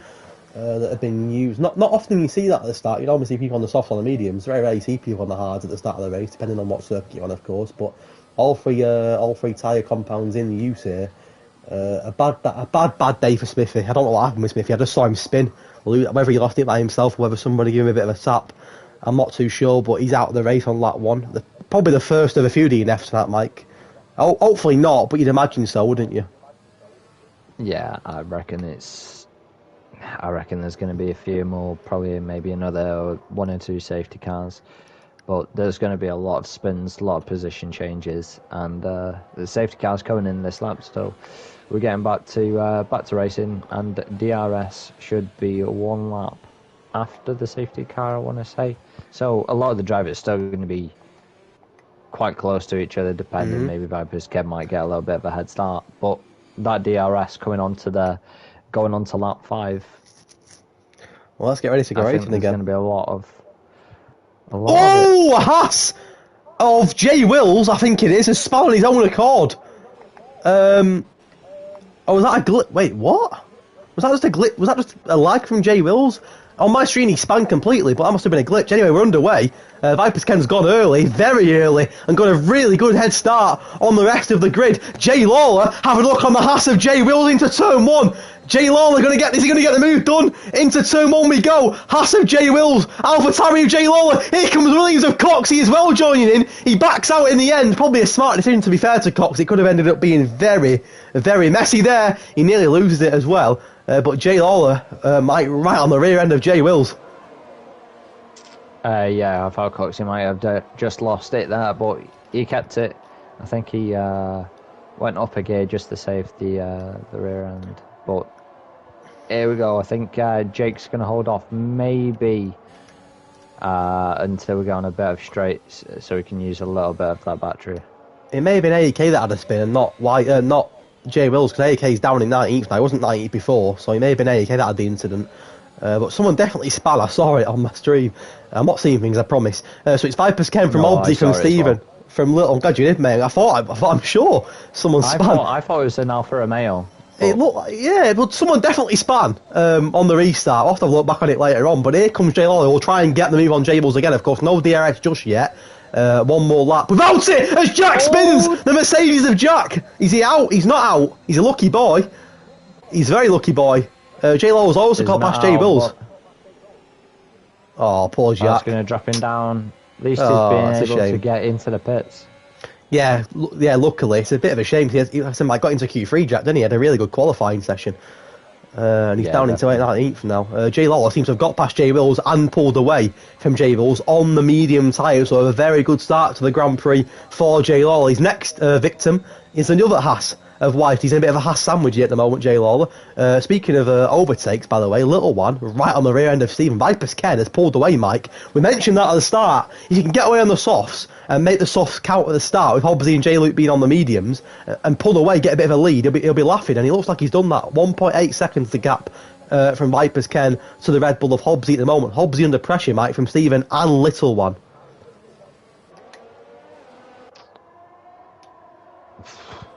that have been used. Not often you see that at the start. You normally see people on the soft, on the mediums. Very rare you see people on the hards at the start of the race, depending on what circuit you're on, of course. But all three tyre compounds in use here. A bad day for Smithy. I don't know what happened with Smithy. I just saw him spin. Whether he lost it by himself or whether somebody gave him a bit of a tap, I'm not too sure. But he's out of the race on lap 1. Probably the first of a few DNFs for that, Mike. Hopefully not, but you'd imagine so, wouldn't you? Yeah, I reckon there's going to be a few more, probably maybe another 1 or 2 safety cars. But there's going to be a lot of spins, a lot of position changes, and the safety cars coming in this lap. So we're getting back to racing, and DRS should be 1 lap after the safety car, I want to say. So a lot of the drivers are still going to be quite close to each other, depending. Mm-hmm. Maybe Viper's Kev might get a little bit of a head start, but that DRS going on to lap 5. Well, let's get ready to go racing again. There's going to be a lot of a Haas of Jay Wills, I think it is, has spun on his own accord. Was that a glitch? Wait, what? Was that just a glitch? Was that just a lag from Jay Wills? On my screen, he spun completely, but that must have been a glitch. Anyway, we're underway. Viper's Ken's gone early, very early, and got a really good head start on the rest of the grid. Jay Lawler, have a look on the Haas of Jay Wills into turn 1. Jay Lawler is he going to get the move done? Into turn 1 we go. Haas of Jay Wills, AlphaTauri of Jay Lawler. Here comes Williams of Coxey as well joining in. He backs out in the end. Probably a smart decision, to be fair to Cox. It could have ended up being very, very messy there. He nearly loses it as well. But Jay Lawler might right on the rear end of Jay Wills. Yeah, I thought Coxey might have just lost it there, but he kept it. I think he went up a gear just to save the rear end. But here we go. I think Jake's going to hold off maybe until we go on a bit of straights, so we can use a little bit of that battery. It may have been AEK that had a spin, and not Jay Wills, because AEK's down in 19th now. He wasn't 19th before, so it may have been AEK that had the incident. But someone definitely span. I saw it on my stream. I'm not seeing things, I promise. So it's Viper's Ken from Obsy, from Stephen, from Little. I'm glad you did, mate. I'm sure someone span. I thought it was an Alfa Romeo. It looked, yeah, but someone definitely span on the restart. I'll have to look back on it later on. But here comes Jay Lawler. We'll try and get the move on Jay Wills again. Of course, no DRS just yet. 1 more lap without it as Jack spins the Mercedes of Jack. Is he out? He's not out. He's a lucky boy. He's a very lucky boy. Jay Lawler's also got past Jay Wills. Oh, poor Jack. I was going to drop him down. At least he's been able to get into the pits. Yeah, luckily. It's a bit of a shame. He got into Q3, Jack, didn't he? He had a really good qualifying session. And he's down into 19th now. Jay Lawler seems to have got past Jay Wills and pulled away from Jay Wills on the medium tyre, so a very good start to the Grand Prix for Jay Lawler. His next victim is another Haas of White. He's in a bit of a Haas sandwich at the moment, Jay Lawler. Speaking of overtakes, by the way, Little One, right on the rear end of Stephen. Viper's Ken has pulled away, Mike. We mentioned that at the start. If you can get away on the softs and make the softs count at the start, with Hobbsy and Jay Luke being on the mediums, and pull away, get a bit of a lead, he'll be laughing, and he looks like he's done that. 1.8 seconds the gap from Viper's Ken to the Red Bull of Hobbsy at the moment. Hobbsy under pressure, Mike, from Stephen and Little One.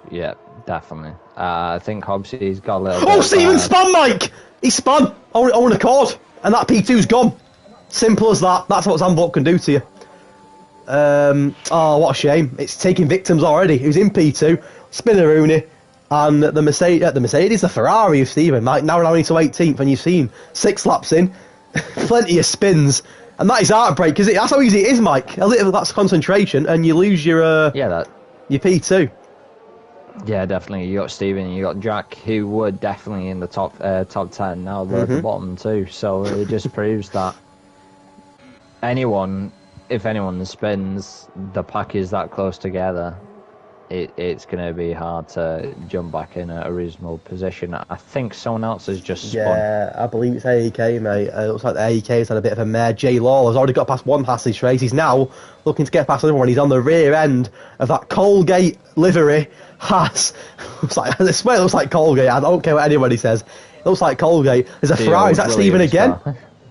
Yeah, definitely. I think Hobbsy's got a little bit. Oh, Stephen spun, Mike! He spun on accord, and that P2's gone. Simple as that. That's what Zandvoort can do to you. Oh, what a shame. It's taking victims already. He was in P2, Spinneroonie, and the Ferrari of Stephen, Mike, now only to 18th, and you've seen 6 laps in, plenty of spins, and that is heartbreak, because that's how easy it is, Mike. A little that's concentration, and you lose your your P2. Yeah, definitely. You got Stephen, you got Jack, who were definitely in the top 10. Now they're at the bottom too. So it just proves that if anyone spins, the pack is that close together. It's going to be hard to jump back in a reasonable position. I think someone else has just spun. Yeah, I believe it's AEK, mate. It looks like the AEK's had a bit of a mare. Jay Lawler's already got past one passage race. He's now looking to get past another one. He's on the rear end of that Colgate livery Haas. I swear it looks like Colgate. I don't care what anybody says. It looks like Colgate. There's a Ferrari. Is that Stephen again?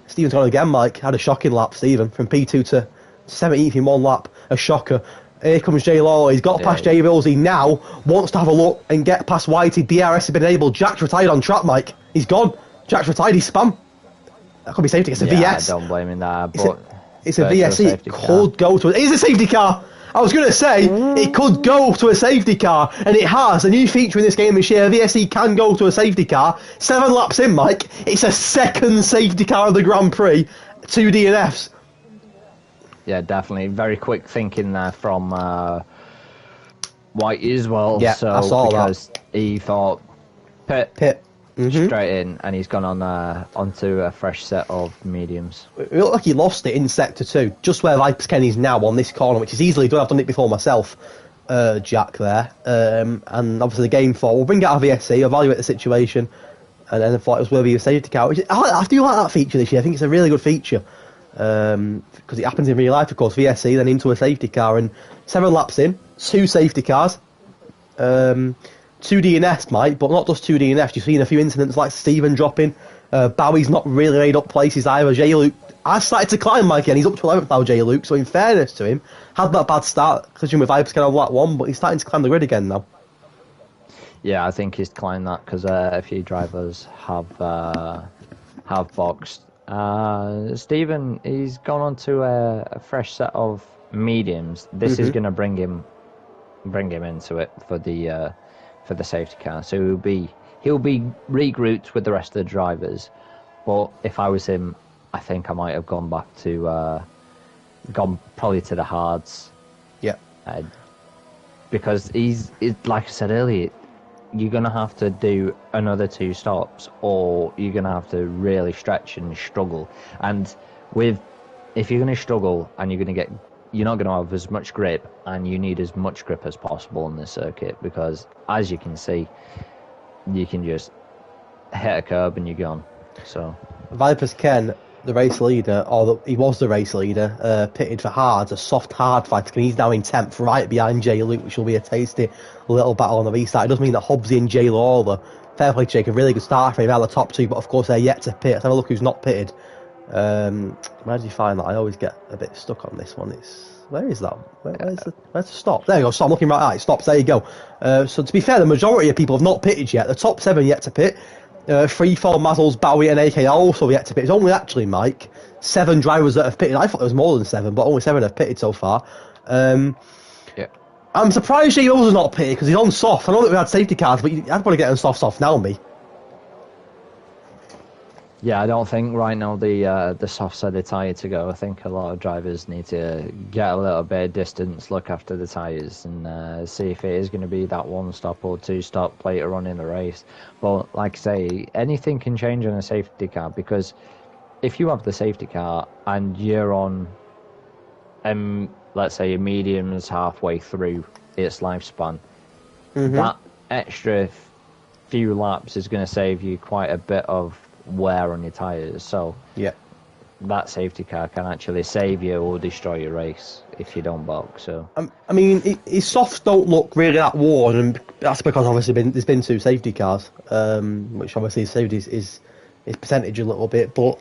Stephen's gone again, Mike. Had a shocking lap, Stephen, from P2 to 17th in one lap. A shocker. Here comes Jay Lawler. He's got past Jay Bills. He now wants to have a look and get past Whitey. DRS has been enabled. Jack's retired on track, Mike. He's gone. Jack's retired. He's spam. That could be safety. It's a VS. I don't blame him there. But it's a VS. It could go to. It is a safety car. I was going to say it could go to a safety car, and it has. A new feature in this game this year. VSE can go to a safety car. 7 laps in, Mike. It's a second safety car of the Grand Prix. 2 DNFs. Yeah, definitely. Very quick thinking there from White as well. Yeah, so, I saw because that. He thought pit. Straight in, and he's gone on onto a fresh set of mediums. It looked like he lost it in sector 2, just where Vipers Kenny's now on this corner, which is easily done. I've done it before myself, Jack there. And obviously the game 4, we'll bring it out of VSC, evaluate the situation, and then I thought it was worthy of a safety car. I do like that feature this year. I think it's a really good feature. Because it happens in real life, of course. VSC, then into a safety car, and 7 laps in, 2 safety cars. 2 DNFs, Mike, but not just 2 DNFs. You've seen a few incidents like Stephen dropping. Bowie's not really made up places either. J. Luke has started to climb, Mike, and he's up to 11th now, J. Luke. So in fairness to him, had that bad start, because with Vipers kind of lap 1, but he's starting to climb the grid again now. Yeah, I think he's climbed that because a few drivers have boxed. Stephen, he's gone on to a fresh set of mediums. This is going to bring him into it for the safety car. So he'll be regrouped with the rest of the drivers. But if I was him, I think I might have gone back to gone probably to the hards. Yeah. Because he's like I said earlier, you're going to have to do another 2 stops, or you're going to have to really stretch and struggle. And if you're going to struggle and you're not going to have as much grip, and you need as much grip as possible on this circuit, because as you can see, you can just hit a curb and you're gone. So Vipers Ken, the race leader, he was the race leader, pitted for hards, a soft hard fight, and he's now in 10th, right behind Jay Luke, which will be a tasty little battle on the restart. It does mean that Hobbsy and Jay Lawler, fair play to Jake, a really good start for him out of the top 2, but of course they're yet to pit. Let's have a look who's not pitted. Where do you find that? I always get a bit stuck on this one. Where is that? Where's the stop? There you go. So I'm looking right at it. Stops. There you go. So to be fair, the majority of people have not pitted yet. The top 7 yet to pit. 3, 4, Mazzles, Bowie and AK are also yet to pit. It's only actually, Mike, 7 drivers that have pitted. I thought there was more than 7, but only 7 have pitted so far. Yeah. I'm surprised Jay Rose has not pitted because he's on soft. I know that we had safety cars, but everybody getting soft now, me. Yeah, I don't think right now the soft side of the tyre to go. I think a lot of drivers need to get a little bit of distance, look after the tyres, and see if it is going to be that 1 stop or 2 stop later on in the race. But like I say, anything can change on a safety car, because if you have the safety car and you're on, let's say, a medium's halfway through its lifespan, that extra few laps is going to save you quite a bit of wear on your tyres. So yeah, that safety car can actually save you or destroy your race if you don't box. So I mean, his softs don't look really that worn, and that's because obviously there's been 2 safety cars, which obviously saved his percentage a little bit. But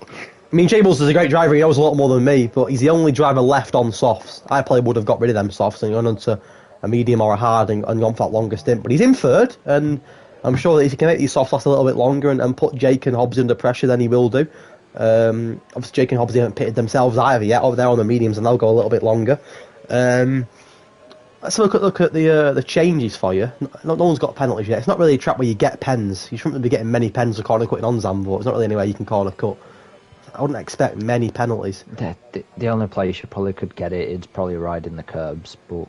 I mean, Jables is a great driver. He knows a lot more than me, but he's the only driver left on softs. I probably would have got rid of them softs and gone on to a medium or a hard and gone for that longer stint. But he's in third, and I'm sure that if he can make these softs last a little bit longer and put Jake and Hobbs under pressure, then he will do. Obviously, Jake and Hobbs haven't pitted themselves either yet over there on the mediums, and they'll go a little bit longer. Let's look at the changes for you. No one's got penalties yet. It's not really a track where you get pens. You shouldn't be getting many pens for corner cutting on Zandvoort. It's not really anywhere you can corner cut. I wouldn't expect many penalties. The only place you probably could get it is probably riding the curbs, but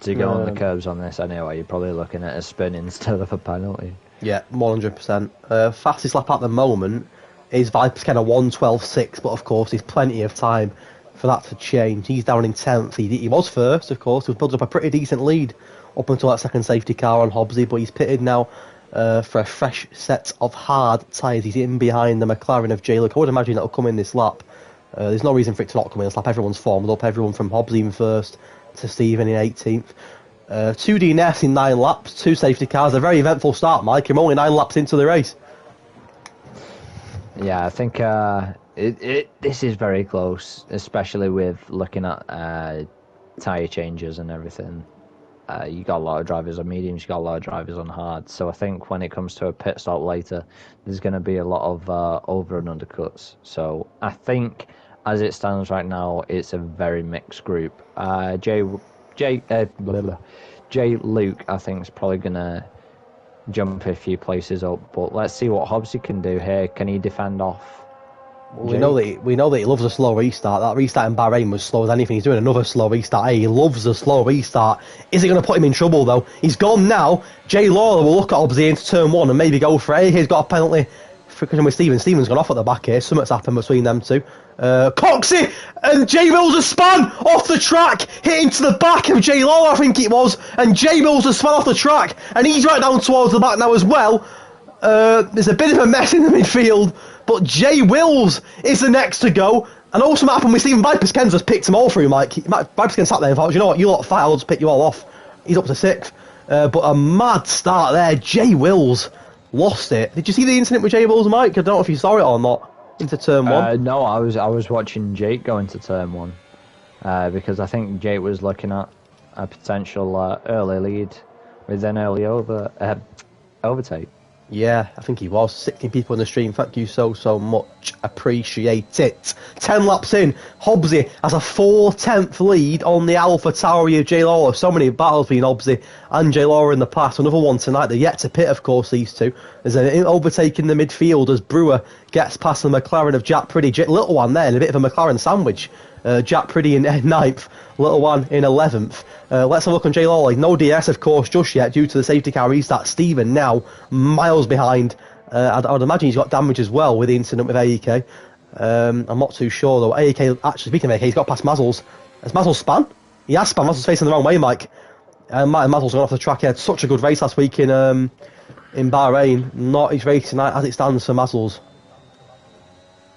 to go on the curbs on this anyway, you're probably looking at a spin instead of a penalty. Yeah, 100%. Fastest lap at the moment is Viper's kind of 1:12.6, but of course there's plenty of time for that to change. He's down in 10th. He was first, of course. He was built up a pretty decent lead up until that second safety car on Hobbsy, but he's pitted now for a fresh set of hard tyres. He's in behind the McLaren of J. Luke. I would imagine that'll come in this lap. There's no reason for it to not come in this lap. Everyone's formed up. Everyone from Hobbsy in first to Stephen in 18th. 2 DNS in 9 laps, 2 safety cars. A very eventful start, Mike. I'm only 9 laps into the race. Yeah, I think this is very close, especially with looking at tyre changes and everything. You got a lot of drivers on mediums, you got a lot of drivers on hard. So I think when it comes to a pit stop later, there's going to be a lot of over and undercuts. So I think as it stands right now, it's a very mixed group. Jay Luke, I think, is probably going to jump a few places up. But let's see what Hobbsy can do here. Can he defend off? We know that he loves a slow restart. That restart in Bahrain was slow as anything. He's doing another slow restart. Hey, he loves a slow restart. Is it going to put him in trouble though? He's gone now. Jay Lawler will look at Hobbsy into turn 1 and maybe go for it. He's got a penalty for with Stephen. Stephen's gone off at the back here. Something's happened between them two. Coxey and Jay Mills has spun off the track, hitting to the back of Jay Lawler, I think it was, and Jay Mills has spun off the track, and he's right down towards the back now as well. There's a bit of a mess in the midfield, but Jay Wills is the next to go. And also what happened with Stephen Vipers Ken's just picked them all through, Mike. Vipers Ken sat there and thought, you know what, you lot fight, I'll just pick you all off. He's up to 6th. But a mad start there. Jay Wills lost it. Did you see the incident with Jay Wills, Mike? I don't know if you saw it or not. Into turn 1. No, I was watching Jake go into turn 1. Because I think Jake was looking at a potential early lead with an early overtake. Yeah, I think he was. 16 people in the stream. Thank you so much. Appreciate it. 10 laps in. Hobbsy has a 4/10 lead on the Alpha Tauri of J. Lawler. So many battles between Hobbsy and J. Lawler in the past. Another one tonight. They're yet to pit, of course, these two. There's an overtake in the midfield as Brewer gets past the McLaren of Jack Priddy. Little one there, and a bit of a McLaren sandwich. Jack Priddy in 9th, Little One in 11th. Let's have a look on Jay Lawler. No DS, of course, just yet due to the safety car restart. Stephen now miles behind. I would imagine he's got damage as well with the incident with AEK. I'm not too sure though. AEK, actually speaking of AEK, he's got past Mazzles. Has Mazzles spun? He has spun. Mazzles facing the wrong way, Mike. Mazzles gone off the track. He had such a good race last week in Bahrain. Not his race tonight as it stands for Mazzles.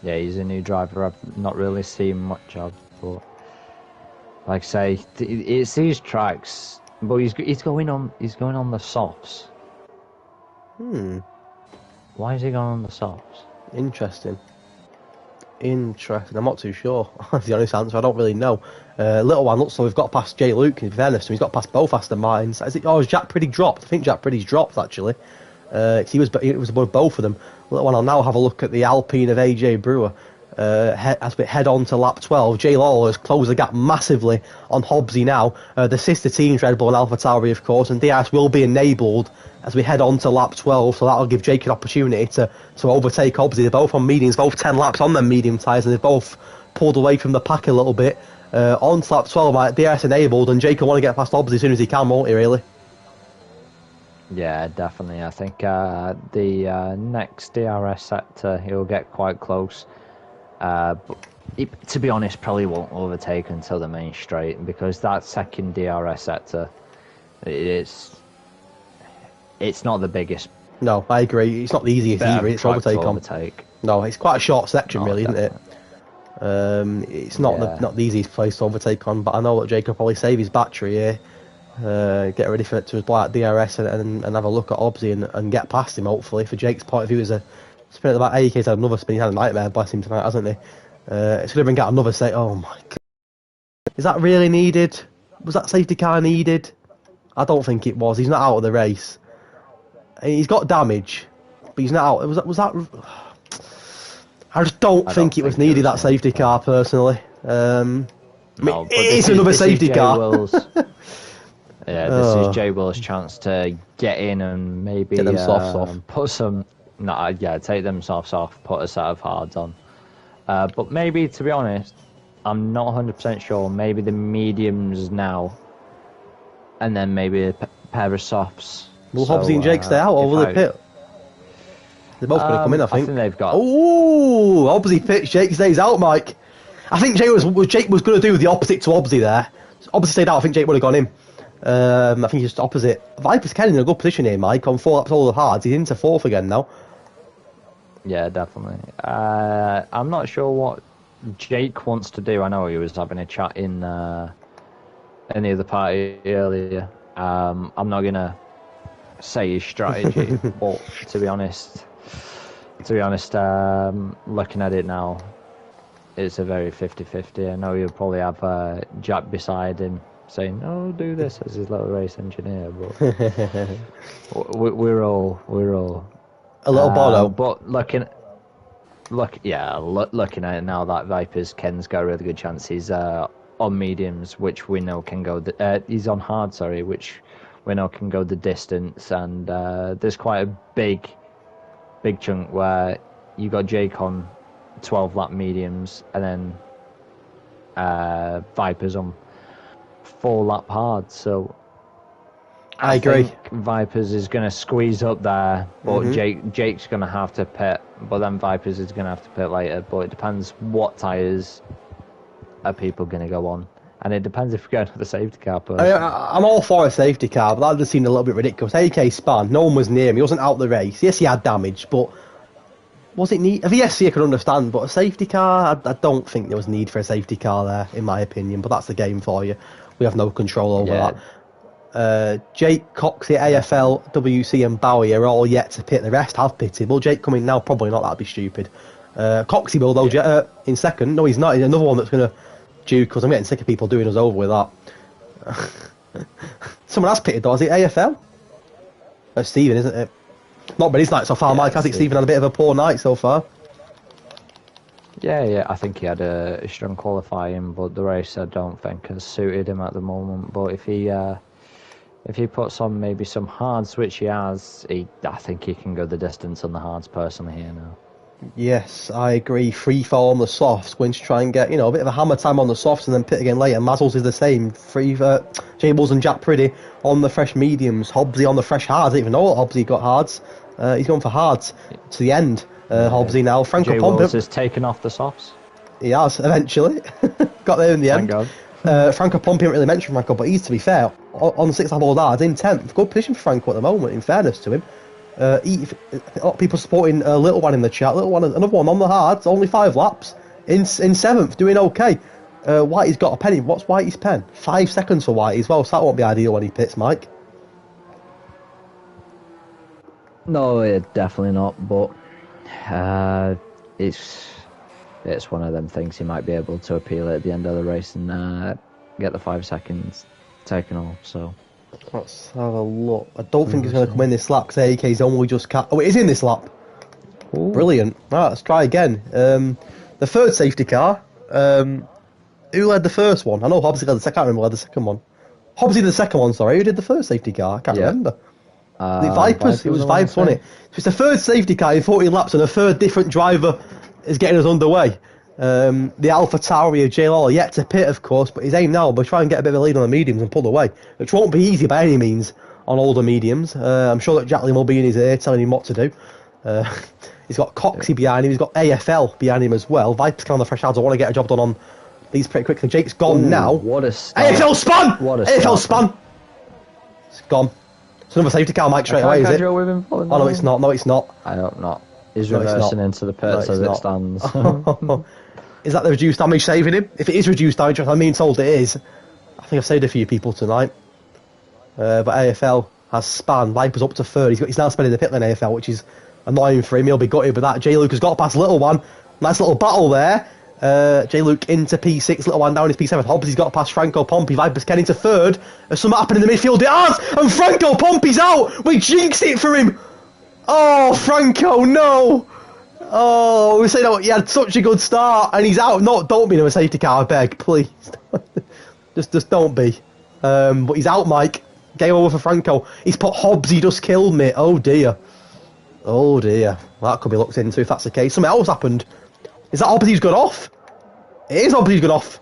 Yeah, he's a new driver I've not really seen much of, but like I say, it's these tracks, but he's going on the softs. Why is he going on the softs? Interesting. I'm not too sure. That's the honest answer. I don't really know. Little one looks like we've got past Jay Luke in fairness, so he's got past both Aston Martins. Has Jack Priddy dropped? I think Jack Priddy's dropped actually. It was above both of them. Little one, I'll now have a look at the Alpine of AJ Brewer. As we head on to lap 12, Jay Lawler has closed the gap massively on Hobbsy now. The sister teams, Red Bull and Alpha Tauri, of course, and DRS will be enabled as we head on to lap 12, so that'll give Jake an opportunity to overtake Hobbsy. They're both on mediums, both 10 laps on them medium tyres, and they've both pulled away from the pack a little bit. On to lap 12, right, DRS enabled, and Jake will want to get past Hobbsy as soon as he can, won't he, really? Yeah, definitely. I think the next DRS sector, he'll get quite close. But to be honest, probably won't overtake until the main straight, because that second DRS sector, it's not the biggest. No, I agree. It's not the easiest either. It's overtake. No, it's quite a short section, really, isn't it? It's not the easiest place to overtake on, but I know that Jake will probably save his battery here. Get ready for it to apply at DRS and have a look at Hobbsy and get past him, hopefully. For Jake's point of view, as a spin at the back, AEK's had another spin. He's had a nightmare, bless him, tonight, hasn't he? It's going to bring out another say. Oh my god. Is that really needed? Was that safety car needed? I don't think it was. He's not out of the race. He's got damage, but he's not out. Was that? I just don't think it was needed, that safety car, personally. No, but it's another safety car. Yeah, this is Jay Will's chance to get in and maybe get them softs off. Put some, take them softs off, put a set of hards on. But maybe, to be honest, I'm not 100% sure. Maybe the mediums now, and then maybe a pair of softs. Will Hobbsy and Jake stay out, or will they pit? They're both going to come in, I think. I think they've got. Ooh, Hobbsy pits, Jake stays out, Mike. I think Jake was going to do the opposite to Hobbsy there. Hobbsy stayed out. I think Jake would have gone in. I think he's just opposite. Viper's Ken in a good position here, Mike. On 4 laps all the hards. He's into 4th again now. Yeah, definitely. I'm not sure what Jake wants to do. I know he was having a chat in the other party earlier. I'm not gonna say his strategy, but to be honest, looking at it now, it's a very 50-50. I know he'll probably have Jack beside him saying, "Oh, do this" as his little race engineer, but we're all a little Bono. But looking at it now, that Viper's Ken's got a really good chance. He's on mediums, which we know can go. He's on hard, which we know can go the distance. And there's quite a big chunk where you got Jake on 12 lap mediums, and then Viper's on 4 lap hard. So I agree. Think Vipers is going to squeeze up there, but Jake's going to have to pit. But then Vipers is going to have to pit later. But it depends what tyres are people going to go on. And it depends if you're going to the safety car person. I'm all for a safety car, but that just seemed a little bit ridiculous. AK spun, no one was near him, he wasn't out the race. Yes, he had damage, but was it need? If yes, I could understand, but a safety car, I don't think there was need for a safety car there, in my opinion. But that's the game for you. We have no control over that. Jake, Coxey, AFL, WC and Bowie are all yet to pit. The rest have pitted. Will Jake come in now? Probably not. That'd be stupid. Coxey will though. In second. No, he's not. He's another one that's going to due, because I'm getting sick of people doing us over with that. Someone has pitted though. Is it AFL? That's Stephen, isn't it? Not been his night so far, Mike. I think Stephen had a bit of a poor night so far. Yeah, I think he had a strong qualifying, but the race I don't think has suited him at the moment. But if he puts on maybe some hards, which he has, I think he can go the distance on the hards personally here now. Yes, I agree. Free fall on the softs, going to try and get, a bit of a hammer time on the softs and then pit again later. Mazzles is the same. Jables and Jack Priddy on the fresh mediums. Hobbsy on the fresh hards. I didn't even know what Hobbsy got hards. He's going for hards to the end. Hobbsy now. Franco Pompey has taken off the softs. He has, eventually. Got there in the end. Thank God. Franco Pompey didn't really mention Franco, but he's, to be fair, on the 6 lap all hards in 10th. Good position for Franco at the moment, in fairness to him. A lot of people supporting a little one in the chat. Little one, another one on the hards, only 5 laps in 7th, doing okay. Whitey's got a penny. What's Whitey's pen? 5 seconds for Whitey as well, so that won't be ideal when he pits, Mike. No, definitely not. But it's one of them things. He might be able to appeal it at the end of the race and get the 5 seconds taken off. So. Let's have a look. I don't think he's going to come in this lap because AK's only just Oh, it is in this lap. Ooh. Brilliant. Right, let's try again. The third safety car. Who led the first one? I know Hobbsy led the second. I can't remember who led the second one. Hobbsy did the second one, sorry. Who did the first safety car? I can't remember. The Vipers. It was Vipers, wasn't it? So it's the third safety car in 14 laps and a third different driver is getting us underway. The Alpha Tauri of J Lawler yet to pit, of course, but his aim now will be try and get a bit of a lead on the mediums and pull away, which won't be easy by any means on all the mediums. I'm sure that Jacqueline will be in his ear telling him what to do. He's got Coxey behind him, he's got AFL behind him as well. Vipers can on the fresh hards. I want to get a job done on these pretty quickly. Jake's gone now. What a start. AFL spun! AFL start. spun! It's gone. It's another safety car, Mike, straight away, is it? Oh, no, it's not. No, it's not. I hope not. He's reversing into the pits as it stands. Is that the reduced damage saving him? If it is reduced damage, I'm being told it is. I think I've saved a few people tonight. But AFL has spun. Viper's up to third. He's now spinning the pit lane AFL, which is annoying for him. He'll be gutted with that. J. Luke has got past little one. Nice little battle there. J-Luke into P6, little one down is P7. Hobbsy's got past Franco Pompey. Vipers Ken into third. Has something happened in the midfield? It has! And Franco Pompey's out! We jinxed it for him! Oh, Franco, no! Oh, we say that he had such a good start, and he's out. No, don't be in a safety car, I beg, please. just don't be. But he's out, Mike. Game over for Franco. He's put Hobbsy just killed me. Oh dear. Oh dear. Well, that could be looked into if that's the case. Something else happened. Is that Hobbsy's gone off? It is Hobbsy's gone off.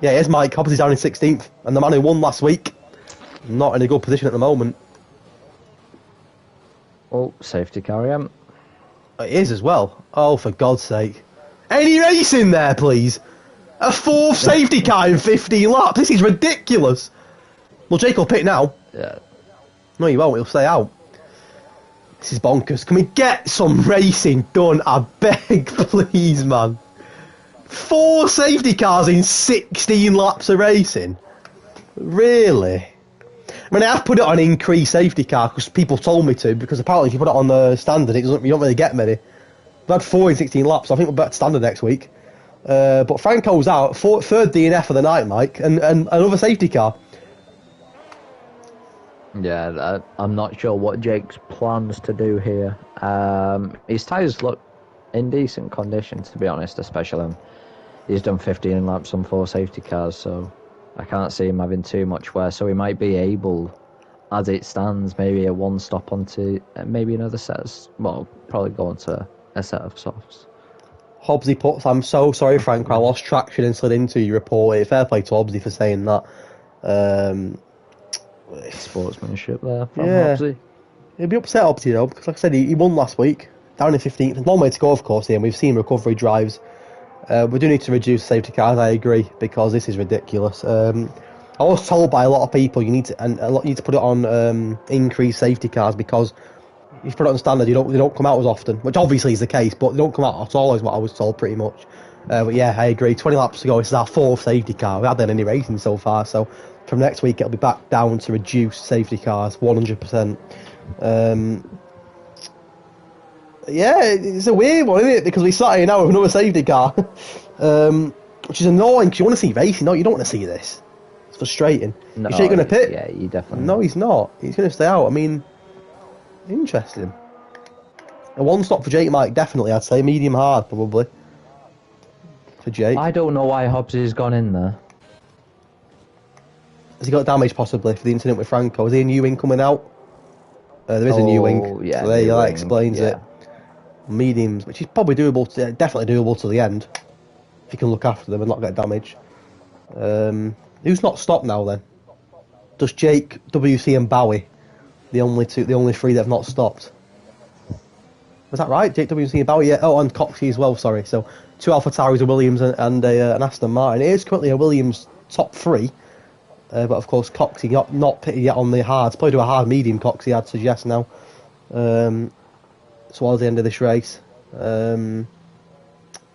Yeah, it is Mike. Hobbsy's down in 16th. And the man who won last week, not in a good position at the moment. Oh, safety car, yeah. It is as well. Oh, for God's sake. Any race in there, please? A fourth safety car in 15 laps. This is ridiculous. Well, Jake will pit now. Yeah. No, he won't. He'll stay out. This is bonkers. Can we get some racing done? I beg, please, man. 4 safety cars in 16 laps of racing? Really? I mean, I have put it on increased safety car because people told me to, because apparently if you put it on the standard, you don't really get many. We've had 4 in 16 laps, so I think we're back to standard next week. But Franco's out, third DNF of the night, Mike, and another safety car. Yeah, I'm not sure what Jake's plans to do here. His tyres look in decent condition, to be honest, especially he's done 15 laps on 4 safety cars, so I can't see him having too much wear. So he might be able, as it stands, maybe a one stop onto maybe another set of, well, probably go onto a set of softs. Hobbsy puts, I'm so sorry, Frank, I lost traction and slid into your report. Fair play to Hobbsy for saying that. Sportsmanship there from Hobbsy. He'll be upset, Hobbsy, though, because like I said, he won last week, down in 15th. There's one way to go, of course, here, and we've seen recovery drives. We do need to reduce safety cars, I agree, because this is ridiculous. I was told by a lot of people you need to put it on increased safety cars, because if you put it on standard, they don't come out as often, which obviously is the case, but they don't come out at all, is what I was told pretty much. But yeah, I agree. 20 laps to go. This is our 4th safety car. We haven't done any racing so far, so from next week it'll be back down to reduced safety cars, 100%. Yeah, it's a weird one, isn't it? Because we sat here now with another safety car, which is annoying because you want to see racing. No, you don't want to see this. It's frustrating. No, is Jake going to pit? Yeah, you definitely. No, he's not. He's going to stay out. I mean, interesting. A one stop for Jake, Mike, definitely. I'd say medium hard, probably. For Jake. I don't know why Hobbsy's gone in there. Has he got damage possibly for the incident with Franco? Is he a new wing coming out? There is a new wing. Yeah, so there, that explains it. Mediums, which is probably doable, definitely doable to the end, if you can look after them and not get damage. Who's not stopped now then? Just Jake, WC and Bowie, the only 3 that have not stopped. Was that right? Jake, WC and Bowie, yeah. Oh, and Coxey as well. Sorry. So 2 AlphaTauris, a Williams, and an Aston Martin. It is currently a Williams top 3, but of course Coxey not pitted yet on the hards. Probably do a hard medium. Coxey, I'd suggest now. Towards the end of this race.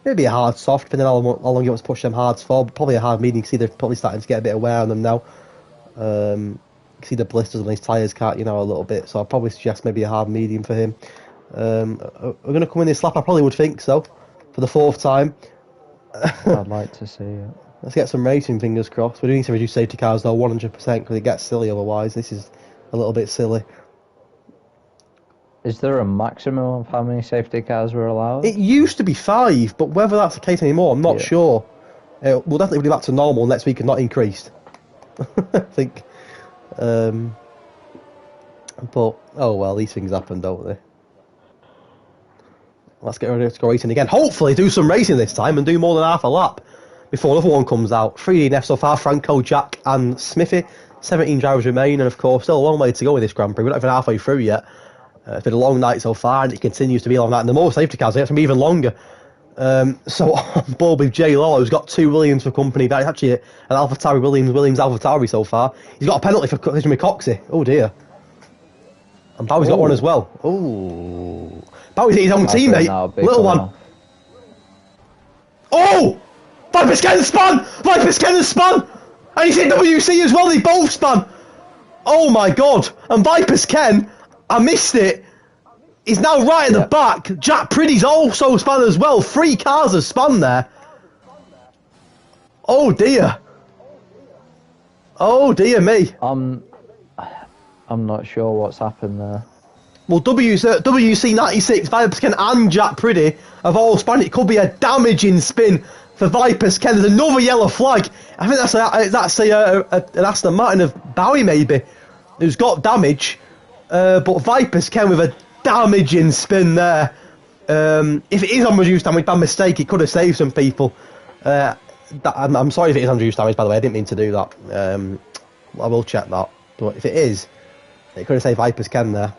Maybe a hard soft, depending on how long you want to push them hards for, but probably a hard medium. You see they're probably starting to get a bit of wear on them now. You see the blisters on his tyres, a little bit, so I'd probably suggest maybe a hard medium for him. We're going to come in this lap, I probably would think so, for the 4th time. I'd like to see it. Let's get some racing, fingers crossed. We do need to reduce safety cars though, 100%, because it gets silly otherwise. This is a little bit silly. Is there a maximum of how many safety cars were allowed? It used to be 5, but whether that's the case anymore, I'm not sure. We'll definitely be back to normal next week and not increased. I think. But, oh well, these things happen, don't they? Let's get ready to go racing again. Hopefully do some racing this time and do more than half a lap before another one comes out. 3 DNF so far, Franco, Jack and Smithy. 17 drivers remain, and of course still a long way to go with this Grand Prix. We're not even halfway through yet. It's been a long night so far, and it continues to be a long night. And the more safety cars, it's going to be even longer. So on board with Jay Lawler, who's got 2 Williams for company. That's actually an AlphaTauri Williams AlphaTauri so far. He's got a penalty for collision with Coxey. Oh dear. And Bowie's got one as well. Oh, Bowie's hit his own teammate. Little one. Oh! Viper Scan spun! Viper Scan spun! And he's hit WC as well. They both spun. Oh my god! And Viper's Ken, I missed it. He's now right at the back. Jack Priddy's also spun as well. 3 cars have spun there. Oh dear. Oh dear me. I'm not sure what's happened there. Well, WC96, Vipers Ken and Jack Priddy have all spun. It could be a damaging spin for Vipers Ken. There's another yellow flag. I think that's an Aston Martin of Bowie maybe, who's got damage. But Vipers Ken with a damaging spin there. If it is on reduced damage by mistake, it could have saved some people. I'm sorry if it is on reduced damage, by the way. I didn't mean to do that. I will check that. But if it is, it could have saved Vipers Ken there.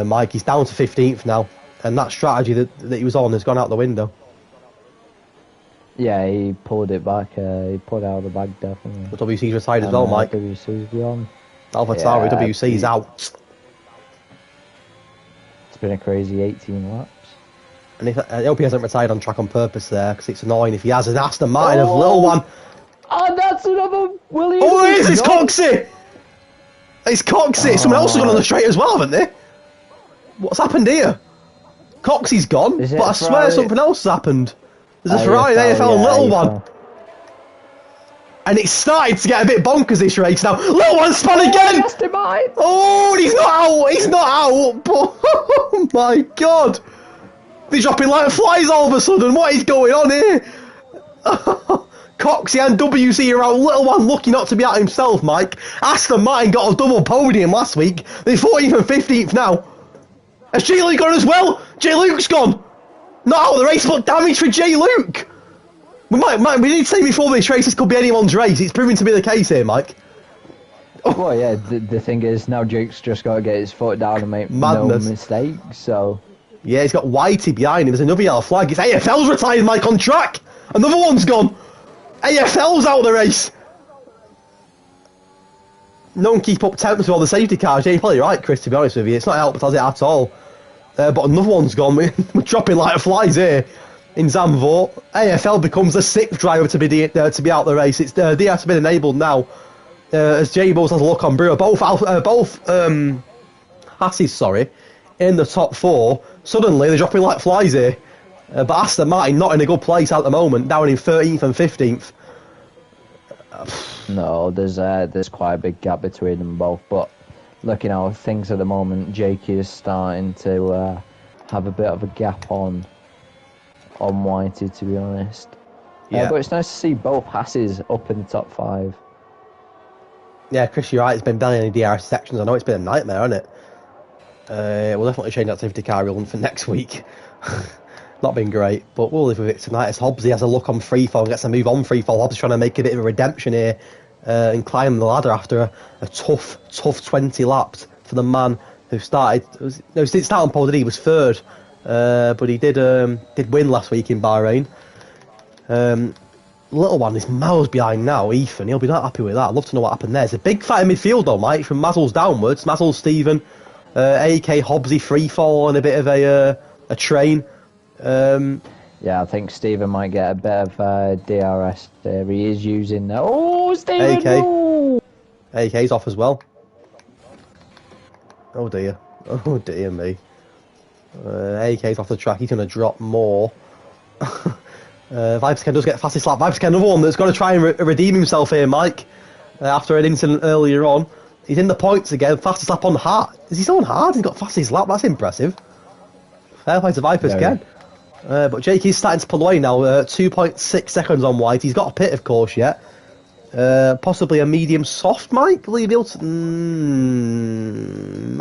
Mike, he's down to 15th now, and that strategy that he was on has gone out the window. Yeah, he pulled it back. He pulled it out of the bag, definitely. But WC's retired as well, Mike. WC's beyond. AlphaTauri, WC's out. It's been a crazy 18 laps. And I hope he hasn't retired on track on purpose there, because it's annoying if he has. An Aston Martin of little one. Oh, that's another Williams. Oh, it is! It's Coxey! It's Coxey! Someone else has gone on the straight as well, haven't they? What's happened here? Coxey's gone, but I swear something else has happened. There's a Ferrari AFL little one. And it's started to get a bit bonkers this race now. Little one spun again! Oh, he's not out! He's not out! But, oh my god! They're dropping like flies all of a sudden. What is going on here? Coxey and WC are out. Little one lucky not to be out himself, Mike. Aston Martin got a double podium last week. They're 14th and 15th now. Has J. Luke gone as well? J. Luke's gone. Not out of the race, but damage for J. Luke. We did say before this race, this could be anyone's race. It's proving to be the case here, Mike. Oh. Well, yeah, the thing is, now Jake's just got to get his foot down and make no mistake, so... Yeah, he's got Whitey behind him. There's another yellow flag. It's AFL's retired, Mike, on track. Another one's gone. AFL's out of the race. No one keep up temps with all the safety cars. Yeah, you're probably right, Chris, to be honest with you. It's not helped, has it, at all? But another one's gone. We're dropping like flies here in Zandvoort. AFL becomes the 6th driver to be out the race. It's has been enabled now. As J Bulls has a look on Brewer. Both Hasses, in the top 4. Suddenly they're dropping like flies here. But Aston Martin not in a good place at the moment, down in 13th and 15th. No, there's quite a big gap between them both, but looking at things at the moment, Jakey is starting to have a bit of a gap on Whitey, to be honest. Yeah, but it's nice to see both Hasses up in the top 5. Yeah, Chris, you're right. It's been barely any DRS sections. I know it's been a nightmare, hasn't it? We'll definitely change that safety car rule for next week. Not been great, but we'll live with it tonight as Hobbsy has a look on freefall and gets a move on freefall. Hobbs trying to make a bit of a redemption here and climb the ladder after a tough 20 laps for the man who started. He didn't start on pole, did he? He was 3rd, but he did win last week in Bahrain. Little one is miles behind now, Ethan. He'll be not happy with that. I'd love to know what happened there. It's a big fight in midfield though, Mike, from Mazzles downwards. Mazzles, Stephen, AK, Hobbsy, freefall and a bit of a train. Yeah, I think Stephen might get a bit of DRS there. He is using... Oh, Stephen! AK. No! AK's off as well. Oh dear. Oh dear me. AK's off the track. He's going to drop more. Vipers Ken does get fastest lap. Vipers Ken, another one that's got to try and redeem himself here, Mike. After an incident earlier on. He's in the points again. Fastest lap on hard. Is he still on hard? He's got fastest lap. That's impressive. Fair play to Vipers Ken. But Jake is starting to pull away now. 2.6 seconds on White. He's got a pit, of course, yet. Possibly a medium soft, Mike? I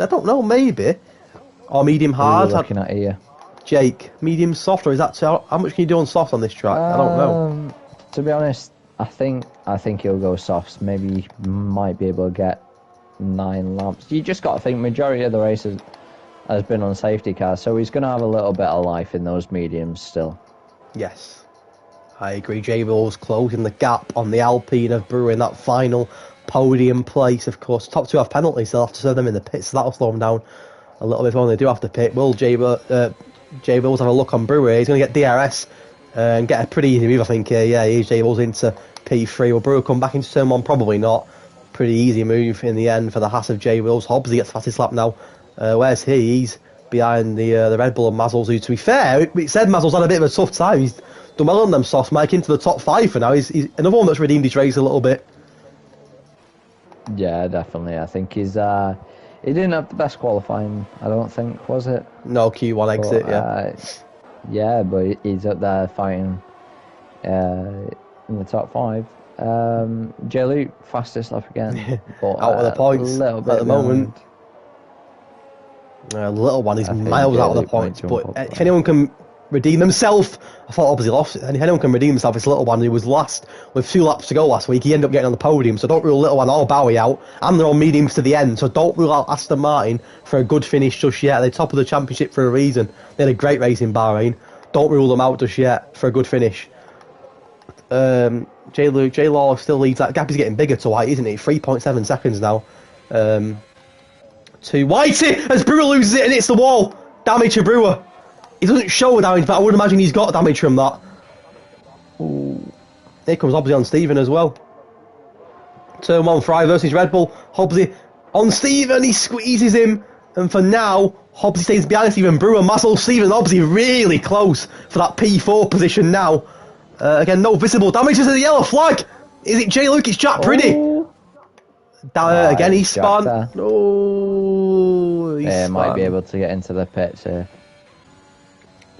don't know, maybe. Or medium hard. Looking at here. Jake, medium soft, or is that how much can you do on soft on this track? I don't know. To be honest, I think he'll go softs. Maybe he might be able to get 9 laps. You just got to think majority of the races has been on safety cars, so he's going to have a little bit of life in those mediums still. Yes, I agree. J Will's closing the gap on the Alpine of Brewer in that final podium place. Of course, top 2 have penalties, so they'll have to serve them in the pits, so that'll slow them down a little bit when they do have to pit. Will J Will's have a look on Brewer? He's going to get DRS and get a pretty easy move, I think. Yeah, he's J Will's into P3. Will Brewer come back into turn 1? Probably not. Pretty easy move in the end for the Haas of J Wills. Hobbs, he gets fastest lap now. Where's he? He's behind the Red Bull and Mazzles, who, to be fair, it said Mazzles had a bit of a tough time. He's done well on them softs, Mike, into the top 5 for now. He's another one that's redeemed his race a little bit. Yeah, definitely. I think he didn't have the best qualifying, I don't think, was it? No, Q1 exit, yeah. Yeah, but he's up there fighting in the top 5. J. Luke, fastest lap again. But, out of the points a little bit at the moment. The little one is miles out of the points, but if anyone can redeem themselves, I thought obviously lost. And if anyone can redeem himself, it's Little One, who was last with 2 laps to go last week. He ended up getting on the podium, so don't rule Little One or Bowie out, and they're on mediums to the end, so don't rule out Aston Martin for a good finish just yet. They're top of the championship for a reason. They had a great race in Bahrain. Don't rule them out just yet for a good finish. J. Law still leads. That gap is getting bigger to White, isn't it? 3.7 seconds now. To Whitey as Brewer loses it and hits the wall. Damage to Brewer. He doesn't show damage, but I would imagine he's got damage from that. Ooh. Here comes Hobbsy on Stephen as well. Turn 1, Fry versus Red Bull. Hobbsy on Stephen, he squeezes him. And for now, Hobbsy stays behind Stephen. Brewer, Massel, Stephen, Hobbsy really close for that P4 position now. Again, no visible damage to the yellow flag. Is it J. Luke? It's Jack Priddy. Again, he spun. Oh, he might be able to get into the pits here.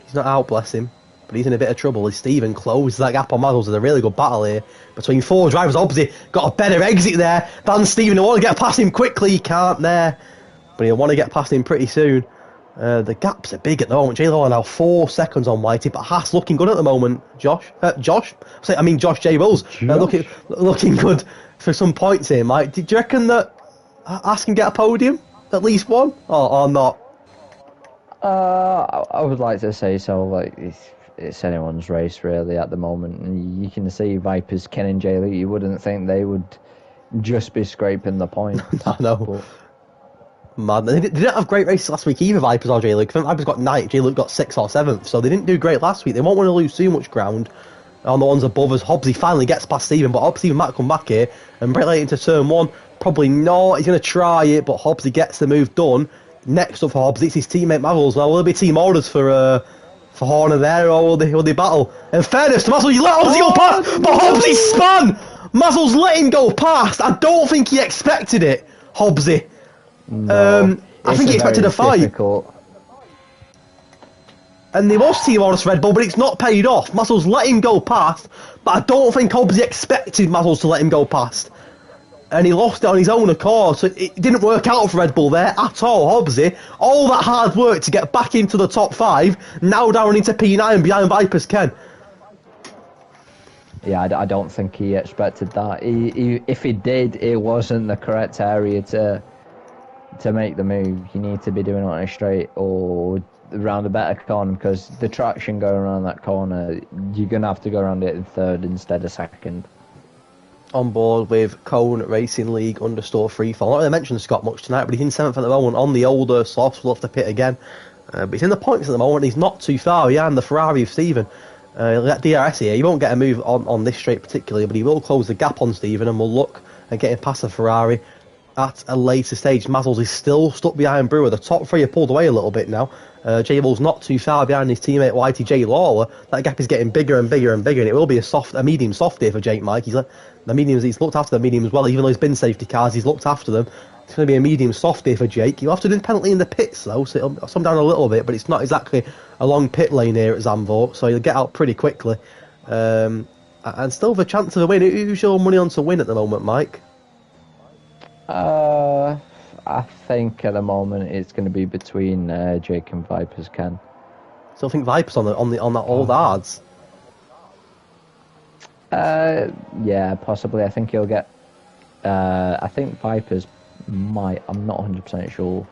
He's not out, bless him. But he's in a bit of trouble as Stephen closes that gap on Maggles. There's a really good battle here between 4 drivers. Obviously, got a better exit there than Stephen. He'll want to get past him quickly. He can't there. But he'll want to get past him pretty soon. The gaps are big at the moment. J-Lo are now 4 seconds on Whitey, but Haas looking good at the moment. Josh J. Wills looking good for some points here, Mike. Do you reckon that Haas can get a podium? At least one? Or not? I would like to say so. Like it's anyone's race really at the moment, and you can see Vipers, Ken and J. Luke. You wouldn't think they would just be scraping the point. I know. But mad. They didn't have great races last week either, Vipers or J. Luke. I think Vipers got 9th, J. Luke got 6th or 7th, so they didn't do great last week. They won't want to lose too much ground on the ones above us. Hobbsy finally gets past Stephen, but Hobbsy might come back here and break late into turn 1. Probably not. He's going to try it, but Hobbsy gets the move done. Next up for Hobbsy, it's his teammate Maggles. Well, will there be team orders for Horner there, or will they battle? In fairness to Mazzles, you let Hobbsy go past, but Hobbsy spun! Mazzles let him go past. I don't think he expected it, Hobbsy. No, I think he expected a fight. Difficult. And there was team orders for Red Bull, but it's not paid off. Mazzles let him go past, but I don't think Hobbsy expected Mazzles to let him go past. And he lost it on his own accord, so it didn't work out for Red Bull there at all. Hobbsy, all that hard work to get back into the top 5, now down into P9 behind Vipers Ken. Yeah, I don't think he expected that. If he did, it wasn't the correct area to make the move. You need to be doing it on a straight or around a better corner, because the traction going around that corner, you're going to have to go around it in 3rd instead of 2nd. On board with Cone Racing League _ freefall. I don't really mention Scott much tonight, but he's in 7th at the moment on the older softs. We'll have to pit again. But he's in the points at the moment. He's not too far behind the Ferrari of Stephen. Let DRS here. He won't get a move on this straight particularly, but he will close the gap on Stephen and will look at getting past the Ferrari at a later stage. Mazzles is still stuck behind Brewer. The top 3 have pulled away a little bit now. J. Bull's not too far behind his teammate Whitey J. Lawler. That gap is getting bigger and bigger and bigger, and it will be a medium soft here for Jake Mike. He's looked after the medium as well, even though he's been safety cars, he's looked after them. It's going to be a medium soft here for Jake. You'll have to do the penalty in the pits though, so it'll come down a little bit, but it's not exactly a long pit lane here at Zandvoort, so he'll get out pretty quickly. And still have a chance of a win. Who's your money on to win at the moment, Mike? I think at the moment it's going to be between Jake and Vipers Ken. Still think Vipers on that old odds. Yeah, possibly. I think he'll get. I think Vipers might. I'm not 100% sure.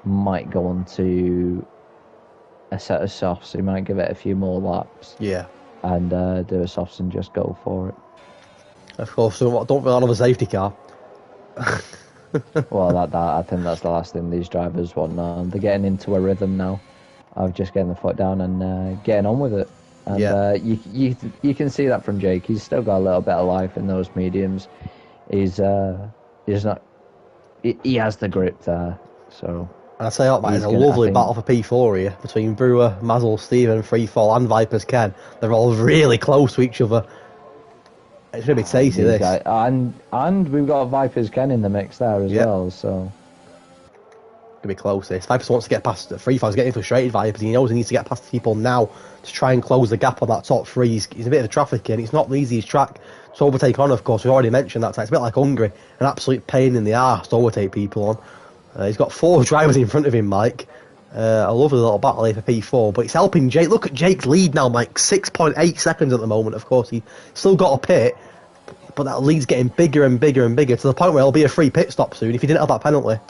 Might go on to a set of softs. He might give it a few more laps. Yeah. And do a softs and just go for it. Of course. So don't rely on a safety car. Well, I think that's the last thing these drivers want now. They're getting into a rhythm now of just getting the foot down and getting on with it. And yeah. You can see that from Jake. He's still got a little bit of life in those mediums. He's not. He has the grip there. So And I tell you what, mate, it's a lovely battle for P4 here between Brewer, Mazel, Steven, Freefall, and Vipers Ken. They're all really close to each other. It's going to be tasty, this. And we've got Vipers Ken in the mix there as well, so... It's going to be close, this. Vipers wants to get past Freefall's getting frustrated, Vipers. He knows he needs to get past people now to try and close the gap on that top three. He's a bit of a traffic in. It's not the easiest track to overtake on, of course. We've already mentioned that. It's a bit like Hungary. An absolute pain in the arse to overtake people on. He's got 4 drivers in front of him, Mike. A lovely little battle here for P4, but it's helping Jake. Look at Jake's lead now, Mike. 6.8 seconds at the moment, of course. He's still got a pit, but that lead's getting bigger and bigger and bigger to the point where it'll be a free pit stop soon if he didn't have that penalty.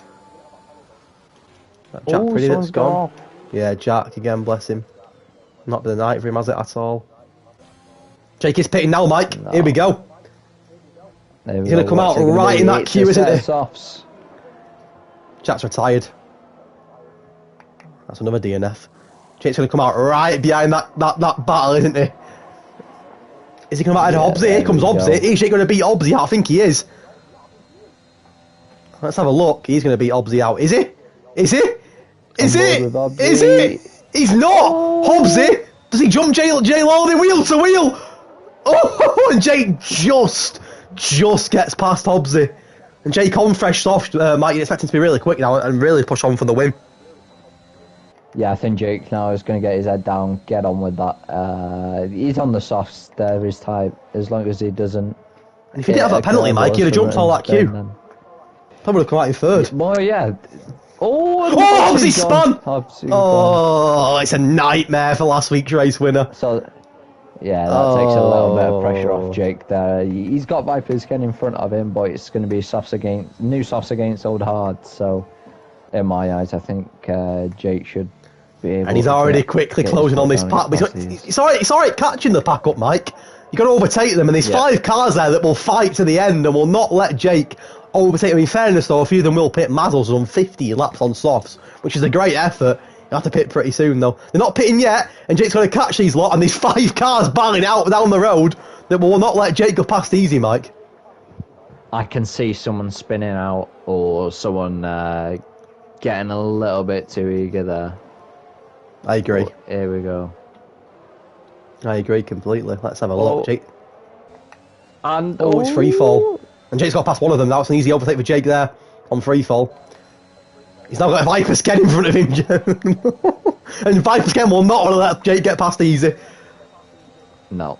Jack Pretty gone. Yeah, Jack again, bless him. Not been the night for him, has it, at all? Jake is pitting now, Mike. No. Here we go. He's going to come out right in that queue, isn't he? Softs. Jack's retired. That's another DNF. Jake's going to come out right behind that battle, isn't he? Is he going to come out ahead of Hobbsy? Here comes Hobbsy. Is Jake going to beat Hobbsy out? I think he is. Let's have a look. He's going to beat Hobbsy out. Is he? Is he? Is he? Is he? He's not! Oh. Hobbsy! Does he jump Jay Lawley wheel to wheel? Oh, and Jake just gets past Hobbsy. And Jake on fresh soft, Mike, you're expecting to be really quick now and really push on for the win. Yeah, I think Jake now is going to get his head down, get on with that. He's on the softs there, his type, as long as he doesn't... And if he didn't have that penalty, Mike, he'd have jumped all that queue. Probably would have come out in third. Well, yeah. Oh, Hobbsy spun! Oh, it's a nightmare for last week's race winner. So, yeah, that takes a little bit of pressure off Jake there. He's got Vipers Ken in front of him, but it's going to be new softs against old hard. So, in my eyes, I think Jake should be able. And he's already quickly closing on this pack. It's alright catching the pack up, Mike. You've got to overtake them, and there's 5 cars there that will fight to the end and will not let Jake overtake them. In fairness, though, a few of them will pit. Mazel's on 50 laps on softs, which is a great effort. You'll have to pit pretty soon, though. They're not pitting yet, and Jake's going to catch these lot, and there's 5 cars barreling out down the road that will not let Jake go past easy, Mike. I can see someone spinning out, or someone getting a little bit too eager there. I agree. But here we go. I agree completely. Let's have a look, Jake. And it's free fall. And Jake's got past one of them. That was an easy overtake for Jake there on free fall. He's now got a Vipers Ken in front of him. And Vipers Ken will not want to let Jake get past easy. No.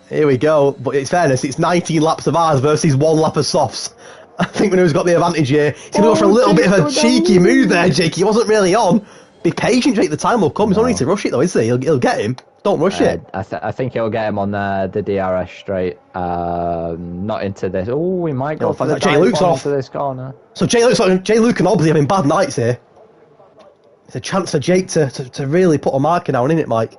Here we go. But in fairness, it's 19 laps of ours versus 1 lap of softs. I think Manu's got the advantage here. He's going to go for a little bit of a cheeky move there, Jake. He wasn't really on. Be patient, Jake. The time will come. He's not need to rush it, though, is he? He'll get him. Don't rush it. I think he'll get him on the DRS straight. Not into this. Oh, we might go for the Jay Luke's off into this corner. So Jay Luke and Hobbsy having bad nights here. It's a chance for Jake to really put a marker down, isn't it, Mike?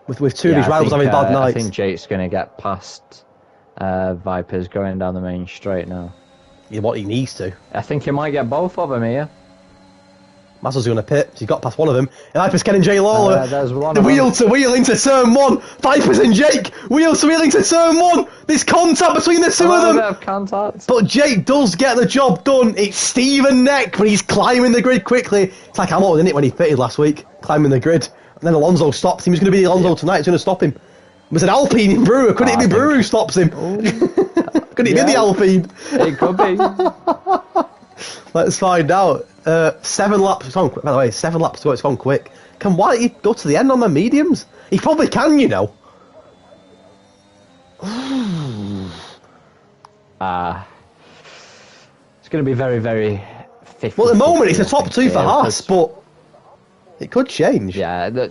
With 2 of his rivals having bad nights. I think Jake's going to get past Vipers going down the main straight now. Yeah, what he needs to. I think he might get both of them here. Mazel's going to pit. He's got past one of them. And Vipers Ken and Jay Lawler. The wheel to wheel into turn 1. Vipers and Jake. Wheel to wheel into turn 1. There's contact between the 2 of them. A bit of contact. But Jake does get the job done. It's Steven neck, but he's climbing the grid quickly. It's like Hamilton, didn't it, when he pitted last week? Climbing the grid. And then Alonso stops him. He's going to be Alonso tonight. He's going to stop him. It was an Alpine in Brewer. Could it be Brewer who stops him? Could it be the Alpine? It could be. Let's find out. 7 laps. It's on quick, by the way. 7 laps to go. It's gone quick. Can Whitey go to the end on the mediums? He probably can, you know. It's going to be very, very 50. Well, at the moment, it's a top 2 for Haas, but it could change. Yeah.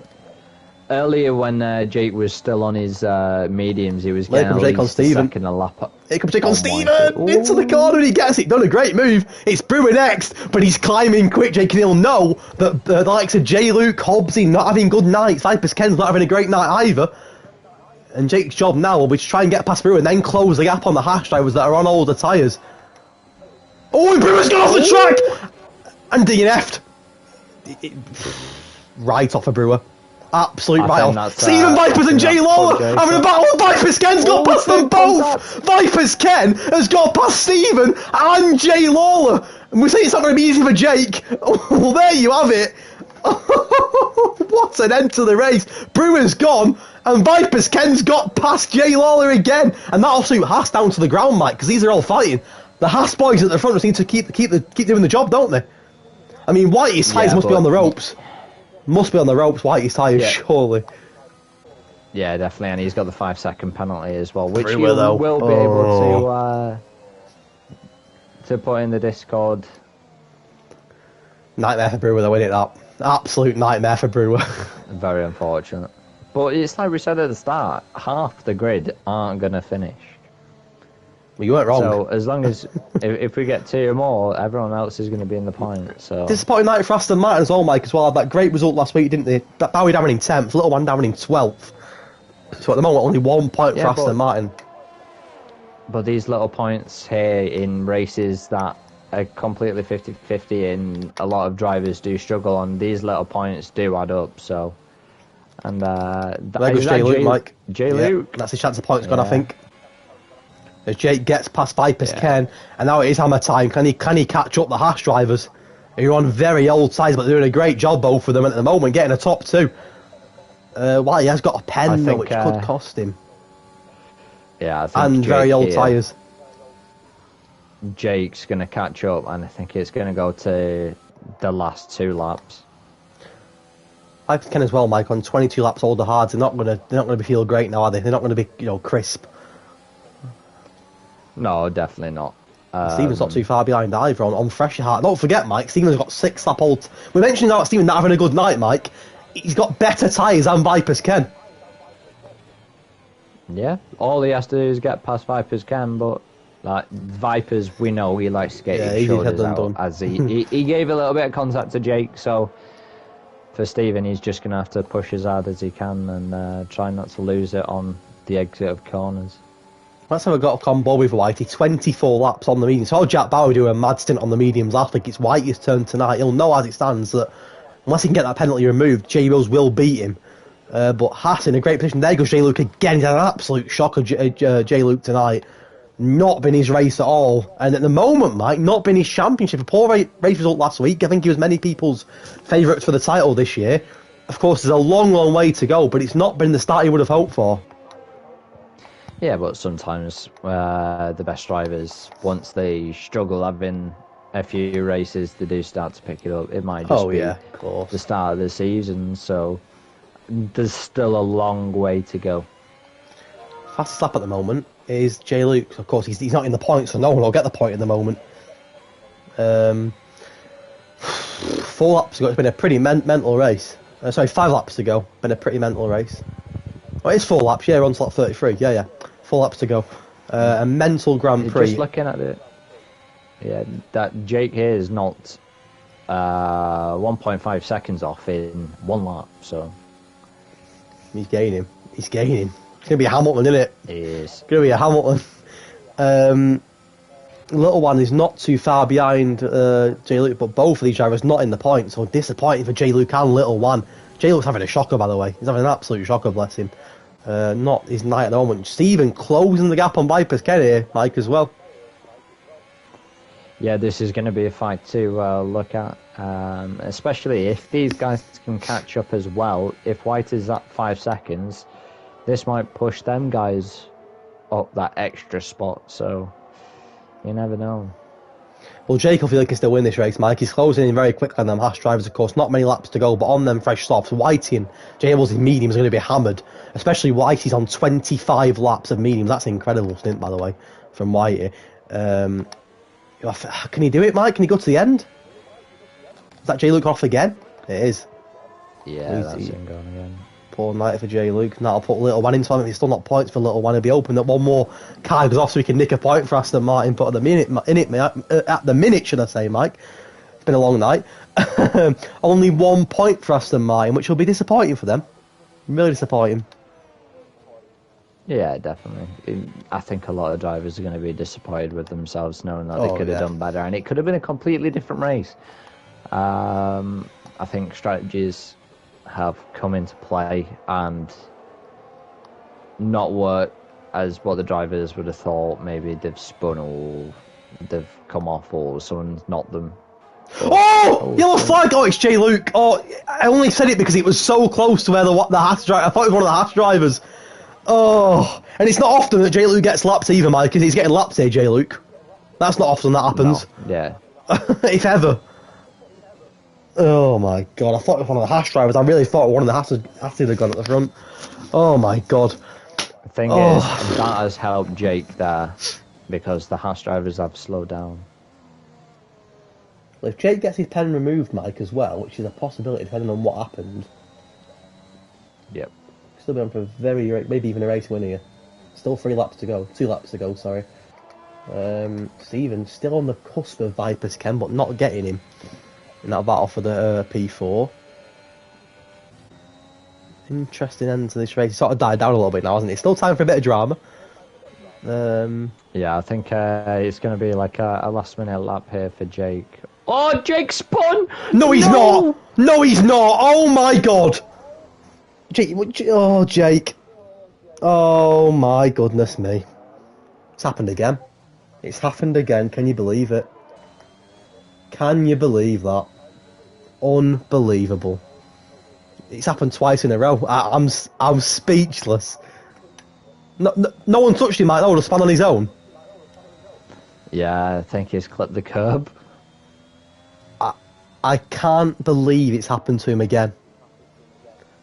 Earlier, when Jake was still on his mediums, he was getting at least a second a lap up. Here comes Jake on Steven! Into the corner and he gets it. Done a great move. It's Brewer next, but he's climbing quick, Jake, and he'll know that the likes of J. Luke, Hobbsy not having good nights. Vipers Ken's not having a great night either. And Jake's job now will be to try and get past Brewer and then close the gap on the Hash drivers that are on older tyres. Oh, and Brewer's gone off the track! And DNF'd. Right off of Brewer. Absolute right off. Steven Vipers and Jay Lawler having a battle. Vipers Ken's got past them both. Vipers Ken has got past Steven and Jay Lawler. And we say it's not going to be easy for Jake. Well, there you have it. What an end to the race. Brewer's gone, and Viper's Ken's got past Jay Lawler again. And that'll suit Haas down to the ground, Mike, because these are all fighting. The Haas boys at the front just need to keep doing the job, don't they? I mean, Whitey's tyres must be on the ropes. Must be on the ropes, Whitey's tyres, surely. Yeah, definitely, and he's got the 5-second penalty as well, which Brewer, you will be able to put in the Discord. Nightmare for Brewer, though, isn't it, that? Absolute nightmare for Brewer. Very unfortunate. But it's like we said at the start, half the grid aren't going to finish. Well, you weren't wrong. So as long as, if we get 2 more, everyone else is going to be in the point. So disappointing night for Aston Martin as well, Mike, as well. Had that great result last week, didn't they? That Bowie down in 10th, Little One down in 12th. So at the moment, only 1 point for Aston Martin. But these little points here in races that are completely 50-50 and a lot of drivers do struggle on, these little points do add up. So, and there goes Jay Luke, Mike. Jay Luke. That's his chance of points gone, I think. As Jake gets past Viper's Ken, and now it is hammer time. Can he catch up the Haas drivers? Who are on very old sides, but they're doing a great job, both of them at the moment, getting a top 2. Well, he has got a pen, though, which could cost him. Yeah, I think and Jake very old tyres. Jake's going to catch up, and I think it's going to go to the last 2 laps. Viper's Ken as well, Mike, on 22 laps older hards. They're not going to be feel great now, are they? They're not going to be, crisp. No, definitely not. Stephen's not too far behind either on fresher hard. Don't forget, Mike, Stephen's got 6 lap old. We mentioned now Stephen not having a good night, Mike. He's got better tyres than Viper's Ken. Yeah, all he has to do is get past Viper's Ken, but like Viper's, we know he likes to get his shoulders out. As he gave a little bit of contact to Jake, so for Stephen, he's just going to have to push as hard as he can and try not to lose it on the exit of corners. Let's have a got a combo with Whitey. 24 laps on the medium. So Jack Bauer do a mad stint on the mediums last week. It's Whitey's turn tonight. He'll know as it stands that unless he can get that penalty removed, Jay Wills will beat him. But Haas in a great position. There goes Jay Luke again. He's had an absolute shock of Jay Luke tonight. Not been his race at all. And at the moment, Mike, not been his championship. A poor race result last week. I think he was many people's favourites for the title this year. Of course, there's a long, long way to go, but it's not been the start he would have hoped for. Yeah, but sometimes the best drivers, once they struggle having a few races, they do start to pick it up. It might just be the start of the season, so there's still a long way to go. Fastest lap at the moment is Jay Luke. Of course, he's not in the points, so no one will get the point at the moment. 4 laps ago, it's been a pretty mental race. 5 laps to go, been a pretty mental race. Oh, it's 4 laps, yeah, we're on to lap 33, yeah. 4 laps to go. A mental Grand Prix. Just looking at it, yeah, that Jake here is not 1.5 seconds off in 1 lap, so... He's gaining. It's going to be a Hamilton, isn't it? It is. It's going to be a Hamilton. Little One is not too far behind Jay Luke, but both of these drivers not in the points, so disappointing for Jay Luke and Little One. Jay Luke's having a shocker, by the way. He's having an absolute shocker, bless him. Not his night at the moment. Stephen closing the gap on Viper's Ken here, Mike, as well. Yeah, this is going to be a fight to look at, especially if these guys can catch up as well. If White is at 5 seconds, this might push them guys up that extra spot, so you never know. Well, Jake will feel like he can still win this race, Mike. He's closing in very quickly on them Haas drivers, of course. Not many laps to go, but on them fresh softs, Whitey and Jay Wills in mediums are going to be hammered. Especially Whitey's on 25 laps of mediums. That's an incredible stint, by the way, from Whitey. Can he do it, Mike? Can he go to the end? Is that Jay Luke off again? It is. Yeah, that's him going again. Poor night for Jay Luke. And that'll put Little One into him. If he's still not points for Little One, he'll be hoping that one more car goes off so he can nick a point for Aston Martin. But at the minute, should I say, Mike? It's been a long night. Only 1 point for Aston Martin, which will be disappointing for them. Really disappointing. Yeah, definitely. I think a lot of drivers are going to be disappointed with themselves, knowing that they could have done better, and it could have been a completely different race. I think strategies have come into play and not worked as what the drivers would have thought. Maybe they've spun they've come off or someone's knocked them. Oh! Yellow flag! Oh, it's Jay Luke. Oh, I only said it because it was so close to where the Haas driver. I thought it was one of the Haas drivers. Oh, and it's not often that Jay Luke gets lapped either, Mike, because he's getting lapped here, Jay Luke. That's not often that happens. No. Yeah. If ever. Oh my god, I thought it was one of the Haas drivers. I really thought one of the Haas had gone at the front. Oh my god. The thing is, that has helped Jake there because the Haas drivers have slowed down. Well, if Jake gets his pen removed, Mike, as well, which is a possibility depending on what happened. Yep. Still be on for maybe even a race win here. Still 2 laps to go, sorry. Steven still on the cusp of Viper's Ken, but not getting him in that battle for the P4. Interesting end to this race. It sort of died down a little bit now, hasn't it? Still time for a bit of drama. Yeah, I think it's going to be like a last-minute lap here for Jake. Oh, Jake spun! No, he's not! No, he's not! Oh my god! Jake, oh, Jake. Oh my goodness me. It's happened again. It's happened again. Can you believe it? Can you believe that? Unbelievable. It's happened twice in a row. I'm speechless. No one touched him, Mike. No one spun on his own. Yeah, I think he's clipped the curb. I can't believe it's happened to him again.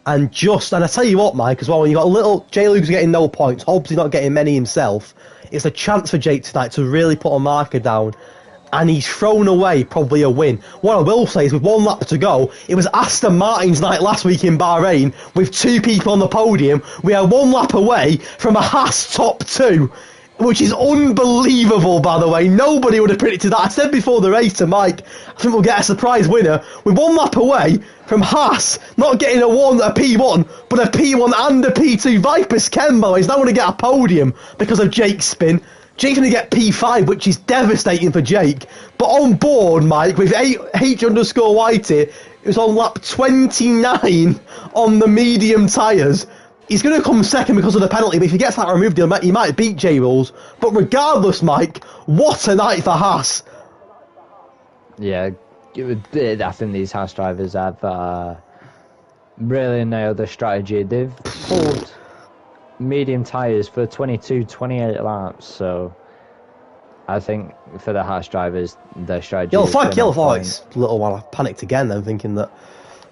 And I tell you what, Mike, as well, when you've got Jay Luke's getting no points, Hobbs not getting many himself, it's a chance for Jake tonight to really put a marker down. And he's thrown away probably a win. What I will say is, with 1 lap to go, it was Aston Martin's night last week in Bahrain with 2 people on the podium. We are 1 lap away from a Haas top 2, which is unbelievable, by the way. Nobody would have predicted that. I said before the race to Mike, I think we'll get a surprise winner. We're 1 lap away from Haas not getting a P1, but a P1 and a P2. Viper's Kembo is now going to get a podium because of Jake's spin. Jake's going to get P5, which is devastating for Jake. But on board, Mike, with H_Whitey, it was on lap 29 on the medium tyres. He's going to come second because of the penalty, but if he gets that removed, he might beat J-Rules. But regardless, Mike, what a night for Haas. Yeah, I think these Haas drivers have really nailed their strategy. They've pulled medium tyres for 28 laps, so I think for the Haas drivers, their strategy Yellow flag, it's a little while. I panicked again then, thinking that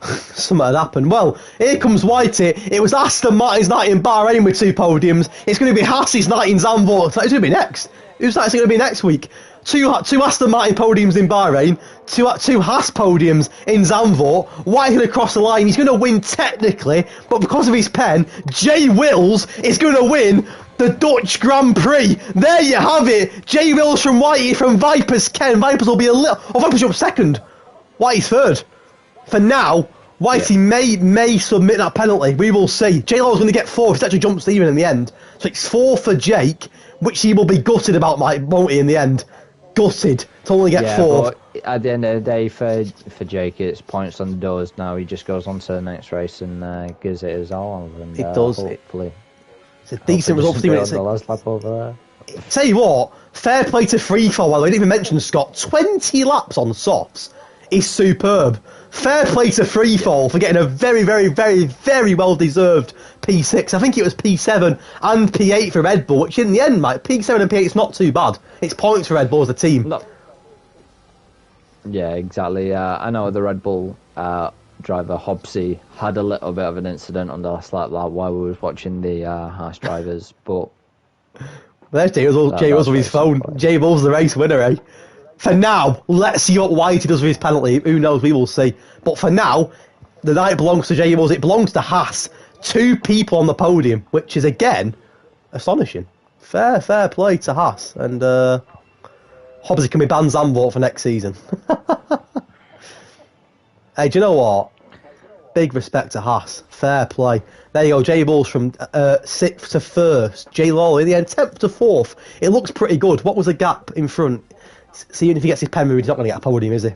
something had happened. Well, here comes Whitey. It was Aston Martin's night in Bahrain with 2 podiums. It's going to be Haas's night in Zandvoort. It's going to be next. Who's that? It's going to be next week. Two Aston Martin podiums in Bahrain, two Haas podiums in Zandvoort. White's going to cross the line. He's going to win technically, but because of his pen, Jay Wills is going to win the Dutch Grand Prix. There you have it. Jay Wills from Whitey from Vipers Ken. Vipers will be Vipers up second. Whitey's third. For now, Whitey may submit that penalty. We will see. J Law's going to get 4 if he actually jumps Steven in the end. So it's 4 for Jake, which he will be gutted about, Mike, won't he, in the end? Gutted to only get 4. But at the end of the day, for Jake, it's points on the doors now. He just goes on to the next race and gives it his all. And, it does. Hopefully. It's a decent result for Steven. The last lap over there. Tell you what, fair play to Freefall. Well, I didn't even mention Scott. 20 laps on softs is superb. Fair play to Freefall for getting a very, very, very, very well-deserved P6. I think it was P7 and P8 for Red Bull, which in the end, Mike, P7 and P8 is not too bad. It's points for Red Bull as a team. No. Yeah, exactly. I know the Red Bull driver, Hobbsy, had a little bit of an incident on the last lap while we was watching the Haas drivers, but... There's Jay Wills with his phone. Jay Wills the race winner, eh? For now, let's see what Whitey does with his penalty. Who knows? We will see. But for now, the night belongs to Jay Wills. It belongs to Haas. 2 people on the podium, which is, again, astonishing. Fair play to Haas. And Hobbsy can be banned Zandvoort for next season. Hey, do you know what? Big respect to Haas. Fair play. There you go. Jay Wills from 6th to 1st. Jay Lawley in the end, 10th to 4th. It looks pretty good. What was the gap in front? See, if he gets his pen moved, he's not going to get a podium, is he?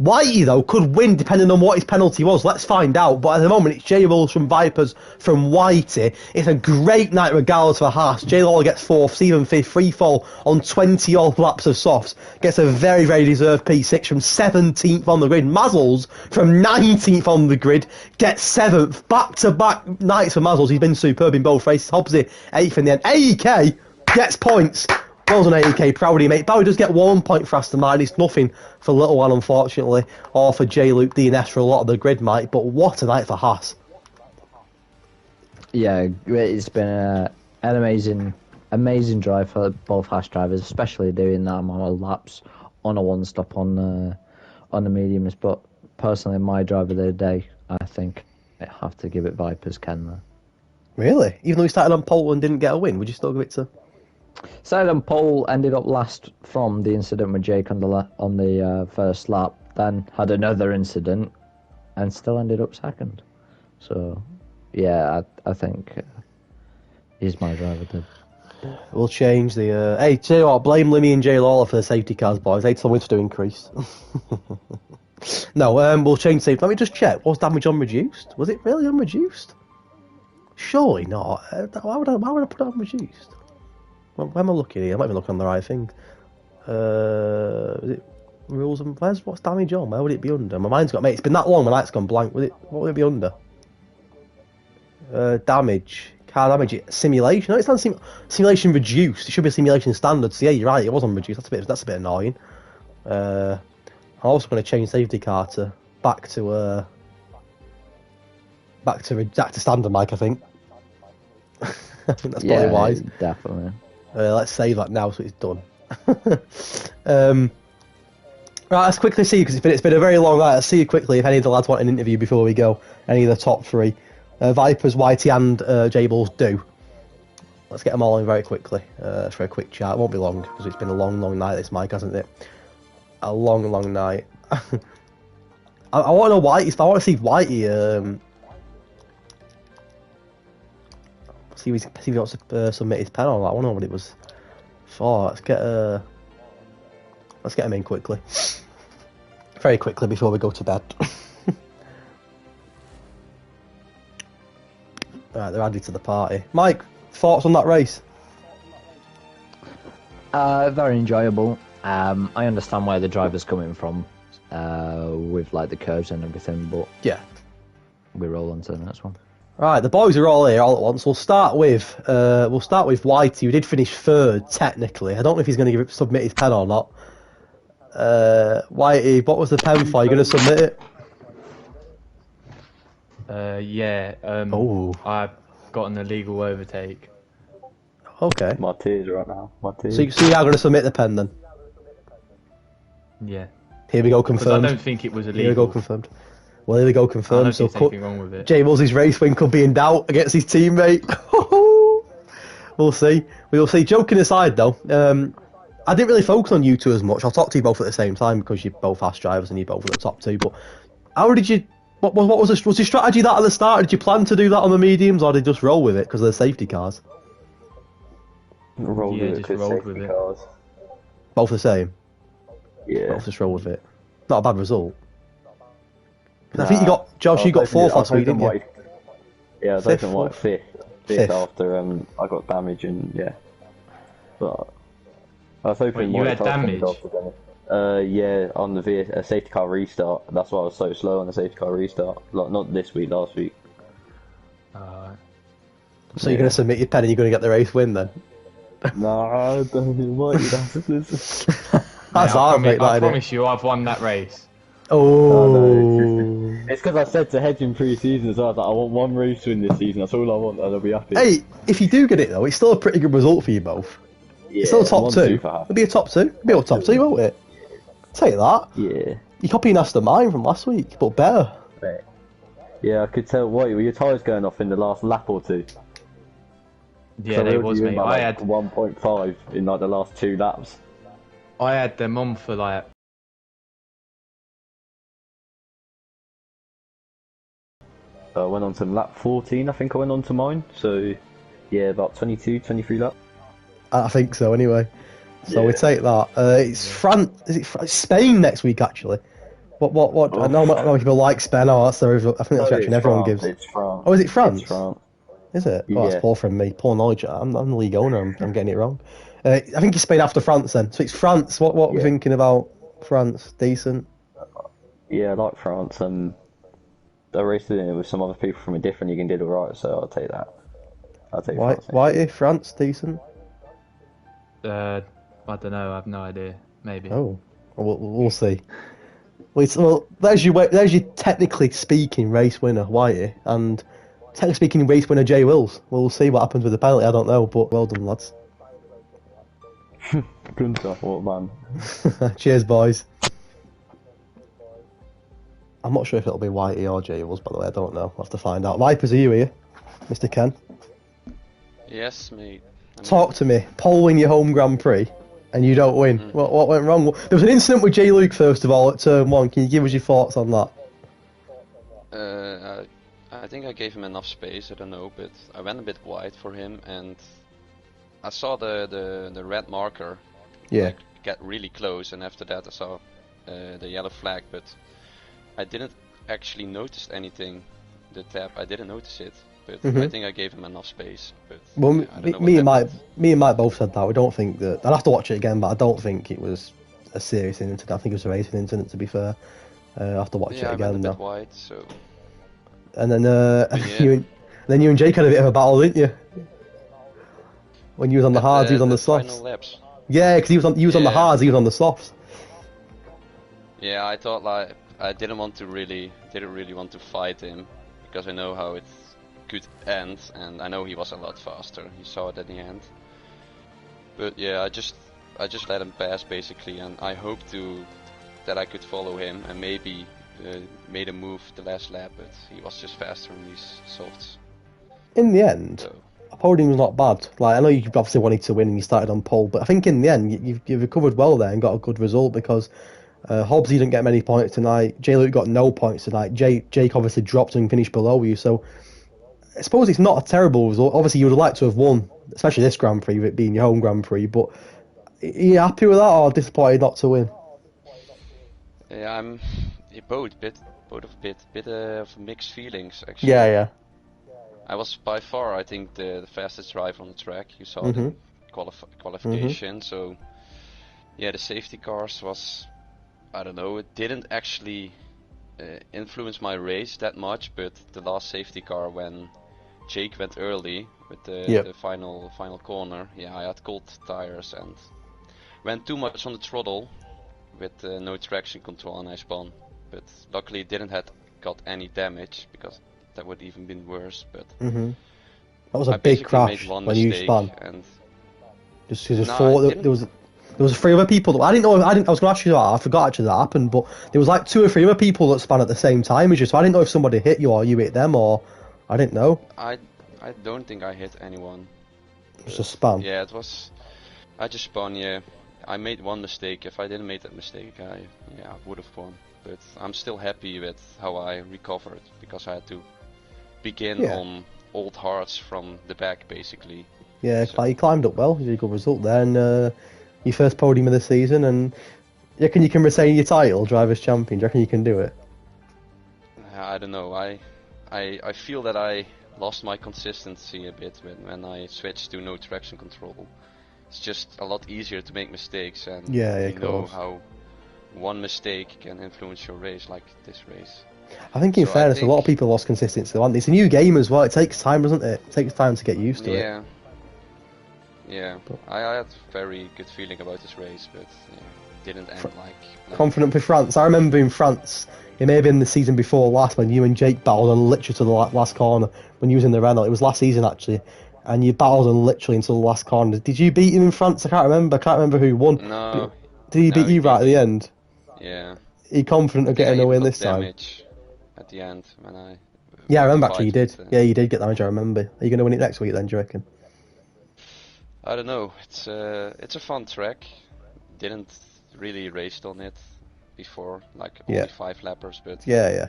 Whitey, though, could win depending on what his penalty was. Let's find out. But at the moment, it's J Rolls from Vipers from Whitey. It's a great night regardless for Haas. J Lawler gets 4th, Stephen 5th, free fall on 20 odd laps of softs. Gets a very, very deserved P6 from 17th on the grid. Mazzles from 19th on the grid gets 7th. Back-to-back nights for Mazzles. He's been superb in both races. Hobbsy 8th in the end. AEK gets points. Well done, AEK. Proud of you, mate. Barry does get 1 point for Aston Martin. It's nothing for Little One, unfortunately, or for J-Luke DNS for a lot of the grid, mate. But what a night for Haas. Yeah, it's been an amazing drive for both Haas drivers, especially doing that amount of laps on a one-stop on the mediums. But personally, my driver of the day, I think I have to give it Vipers Ken there. Really? Even though he started on pole and didn't get a win, would you still give it to... Started on pole, ended up last from the incident with Jake on the first lap, then had another incident, and still ended up second. So, yeah, I think he's my driver too. We'll change the... Hey, tell you what, blame Limmy and Jay Lawler for the safety cars, boys. 8 kilometres to increase. No, we'll change safety. Let me just check. Was damage unreduced? Was it really unreduced? Surely not. Why would I put it unreduced? Well, where am I looking here? I might be looking on the right thing. Is it rules and what's damage on? Where would it be under? My mind's got mate. It's been that long. My night's gone blank. What would it be under? Damage, car damage, simulation. No, it's not simulation reduced. It should be simulation standard. So yeah, you're right. It was on reduced. That's a bit annoying. I'm also going to change safety car to back to standard, Mike. I think. I think that's probably wise. Definitely. Let's save that now so it's done. Right, let's quickly see, because it's been a very long night. Let's see quickly if any of the lads want an interview before we go. Any of the top three. Vipers, Whitey and J-Balls do. Let's get them all in very quickly for a quick chat. It won't be long, because it's been a long, long night, this Mike, hasn't it? A long, long night. I want to know Whitey. I want to see Whitey... See if he wants to submit his pen on that. I wonder what it was for. Let's get him in quickly. Very quickly before we go to bed. Right, they're added to the party. Mike, thoughts on that race? Very enjoyable. I understand where the driver's coming from with like the curves and everything, but yeah, we roll on to the next one. Right, the boys are all here all at once. We'll start with Whitey, who did finish third technically. I don't know if he's going to submit his pen or not. Whitey, what was the pen for? Are you going to submit it? Yeah. I've got an illegal overtake. Okay. My tears right now. So you are going to submit the pen then? Yeah. Here we go, confirmed. I don't think it was illegal. Here we go, confirmed. Well, here we go, confirmed. I don't think there's anything wrong with it. Jay Will's race win could be in doubt against his teammate. We'll see. We'll see. Joking aside, though, I didn't really focus on you two as much. I'll talk to you both at the same time because you're both fast drivers and you're both at the top two. But how did you? What was your strategy that at the start? Did you plan to do that on the mediums, or did you just roll with it because of the safety cars? Rolled with it. Cars. Both the same. Yeah. Both just roll with it. Not a bad result. I think you got Josh. You got fourth last week, didn't you? Yeah, I was hoping like fifth after I got damage and yeah. But I was hoping you had damage. Yeah, on the safety car restart. That's why I was so slow on the safety car restart. Like not this week, last week. So you're going to submit your pen and you're going to get the race win then? Nah, don't invite you. That's hard, mate. I promise you, I've won that race. Oh. It's because I said to Hedge in pre-season as well, I want one race win this season. That's all I want, and I'll be happy. Hey, if you do get it though, it's still a pretty good result for you both. Yeah, it's still a top two. It'll be a top two. It'll be a top two, won't it? Take that. Yeah. You're copying Aston Martin from last week, but better. Right. Yeah, I could tell. Were your tyres going off in the last lap or two? Yeah, they was, mate. I had 1.5 in like the last 2 laps. I had them on for like. I went on to lap 14, I think I went on to mine. So, yeah, about 22, 23 laps. I think so, anyway. So we take that. It's France. Is it Spain next week? Actually, What? I know not many people like Spain. Oh, that's I think that's the reaction everyone gives. It's France. Oh, is it France? It's France. Is it? Yeah. Oh, that's poor from me. Poor knowledge. I'm the league owner. I'm getting it wrong. I think it's Spain after France then. So it's France. What are we thinking about France? Decent. Yeah, I like France. I raced in it with some other people from a different league and did alright, so I'll take that. I'll take France. Why France decent? I don't know. I have no idea. Maybe. Oh, we'll see. Well, there's your technically speaking race winner, Whitey, and technically speaking race winner Jay Wills. We'll see what happens with the penalty. I don't know, but well done, lads. Good stuff, what man. Cheers, boys. I'm not sure if it'll be Whitey or Jay Wills, by the way. I don't know. I'll have to find out. Vipers, are you here, Mr. Ken? Yes, mate. Talk to me. Pole win your home Grand Prix, and you don't win. What went wrong? There was an incident with Jay Luke, first of all, at turn 1. Can you give us your thoughts on that? I think I gave him enough space, I don't know, but I went a bit wide for him, and I saw the red marker like, get really close, and after that I saw the yellow flag, but I didn't actually notice anything, the tap, I didn't notice it, but I think I gave him enough space. But well, me and happened. Mike both said that. We don't think that. I'll have to watch it again, but I don't think it was a serious incident. I think it was a racing incident, to be fair. I'll have to watch it again I went a now. bit wide, so... And then you and Jake had a bit of a battle, didn't you? When you was on the hards, he was on the softs. Final laps. Yeah, because he was on the hards, he was on the softs. Yeah, I thought like I didn't really want to fight him because I know how it could end, and I know he was a lot faster. You saw it at the end. But yeah, I just let him pass basically, and I hoped that I could follow him and maybe made a move the last lap, but he was just faster on these softs. In the end, a podium was not bad. Like, I know you obviously wanted to win and you started on pole, but I think in the end you've recovered well there and got a good result because Hobbs didn't get many points tonight. Jay Luke got no points tonight. Jake obviously dropped and finished below you, so I suppose it's not a terrible result. Obviously you would have liked to have won, especially this Grand Prix, with it being your home Grand Prix, but are you happy with that or disappointed not to win? Yeah, I'm both of mixed feelings actually. Yeah. I was by far, I think, the fastest driver on the track. You saw the qualification, so yeah, the safety cars was, I don't know, it didn't actually influence my race that much, but the last safety car when Jake went early with the final corner, yeah, I had cold tires and went too much on the throttle with no traction control, and I spun. But luckily it didn't got any damage because that would even been worse. But that was a big crash when you spun. And just because there was 3 other people. I didn't know. I was going to ask you that. I forgot actually that happened. But there was like 2 or 3 other people that spun at the same time as you. So I didn't know if somebody hit you or you hit them, or I didn't know. I don't think I hit anyone. It was just spun. Yeah, it was. I just spun. Yeah, I made one mistake. If I didn't make that mistake, I would have won. But I'm still happy with how I recovered because I had to begin on old hards from the back basically. Yeah, so you climbed up well. You did a good result there, and your first podium of the season. And you reckon you can retain your title, Drivers' Champion? Do you reckon you can do it? I don't know. I feel that I lost my consistency a bit when I switched to no traction control. It's just a lot easier to make mistakes, and you know how one mistake can influence your race, like this race. I think in fairness, a lot of people lost consistency. It's a new game as well. It takes time, doesn't it? It takes time to get used to it. Yeah. I had a very good feeling about this race, but didn't end like... Confident with France. I remember in France, it may have been the season before last, when you and Jake battled on literally to the last corner, when you was in the Renault. It was last season, actually. And you battled on literally until the last corner. Did you beat him in France? I can't remember who won. No. Did he beat you right at the end? Yeah. Are you confident of getting a win this time? At the end when I... Yeah, I remember actually you did. Yeah, you did get damage, I remember. Are you going to win it next week then, do you reckon? I don't know. It's a fun track. Didn't really raced on it before, like only 5 lappers, but yeah,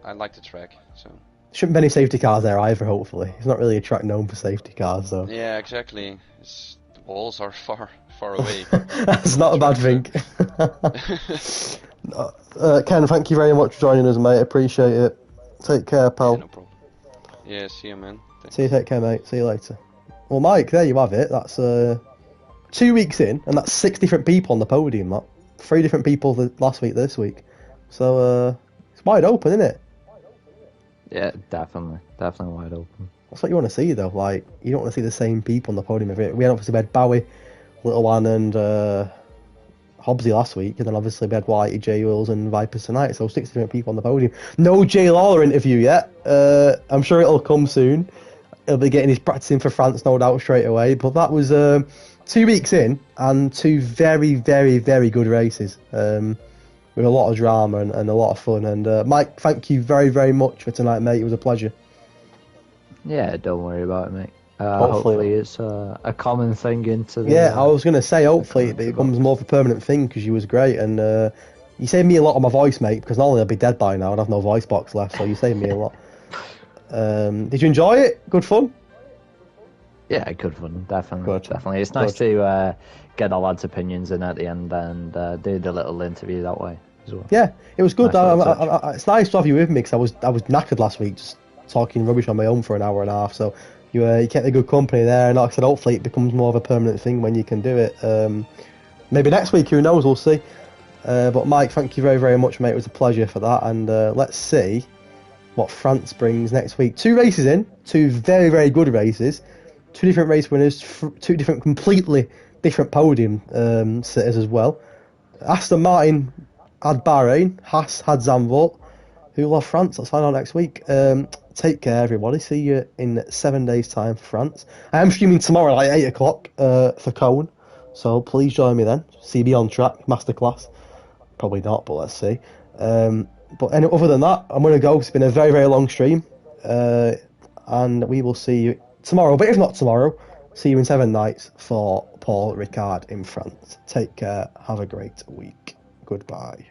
I like the track, so... Shouldn't be any safety cars there either, hopefully. It's not really a track known for safety cars, though. Yeah, exactly. The walls are far away. That's not a bad thing. Ken, thank you very much for joining us, mate. Appreciate it. Take care, pal. Yeah, no problem. Yeah, see you, man. Thanks. See you, take care, mate. See you later. Well, Mike, there you have it. That's 2 weeks in, and that's 6 different people on the podium. That 3 different people last week, this week. So it's wide open, isn't it? Yeah, definitely wide open. That's what you want to see, though. Like, you don't want to see the same people on the podium every. We had obviously had Bowie, Little One, and Hobbsy last week, and then obviously we had Whitey, J. Wills, and Vipers tonight. So 6 different people on the podium. No Jay Lawler interview yet. I'm sure it'll come soon. He'll be getting his practicing for France, no doubt, straight away. But that was 2 weeks in, and 2 very, very, very good races. With a lot of drama and a lot of fun. And Mike, thank you very, very much for tonight, mate. It was a pleasure. Yeah, don't worry about it, mate. Hopefully it's a common thing into the... Yeah, I was going to say, hopefully it becomes more of a permanent thing, because you was great. And you saved me a lot on my voice, mate, because not only I'll be dead by now, I'd have no voice box left, so you saved me a lot. Did you enjoy it? Good fun? Yeah, good fun, definitely. Good. Definitely. It's nice to get the lads' opinions in at the end and do the little interview that way as well. Yeah, it was good. Nice It's nice to have you with me, because I was knackered last week, just talking rubbish on my own for an hour and a half. So you kept a good company there, and like I said, hopefully it becomes more of a permanent thing when you can do it. Maybe next week, who knows? We'll see. But Mike, thank you very, very much, mate. It was a pleasure for that, and let's see what France brings next week. 2 races in, 2 very, very good races, 2 different race winners, 2 different, completely different podium sitters as well. Aston Martin had Bahrain, Haas had Zandvoort. Who will have France? Let's find out next week. Take care, everybody. See you in 7 days' time for France. I am streaming tomorrow at 8 o'clock for Cone, so please join me then. CB on track, masterclass. Probably not, but let's see. But other than that, I'm going to go. It's been a very, very long stream. And we will see you tomorrow. But if not tomorrow, see you in 7 nights for Paul Ricard in France. Take care. Have a great week. Goodbye.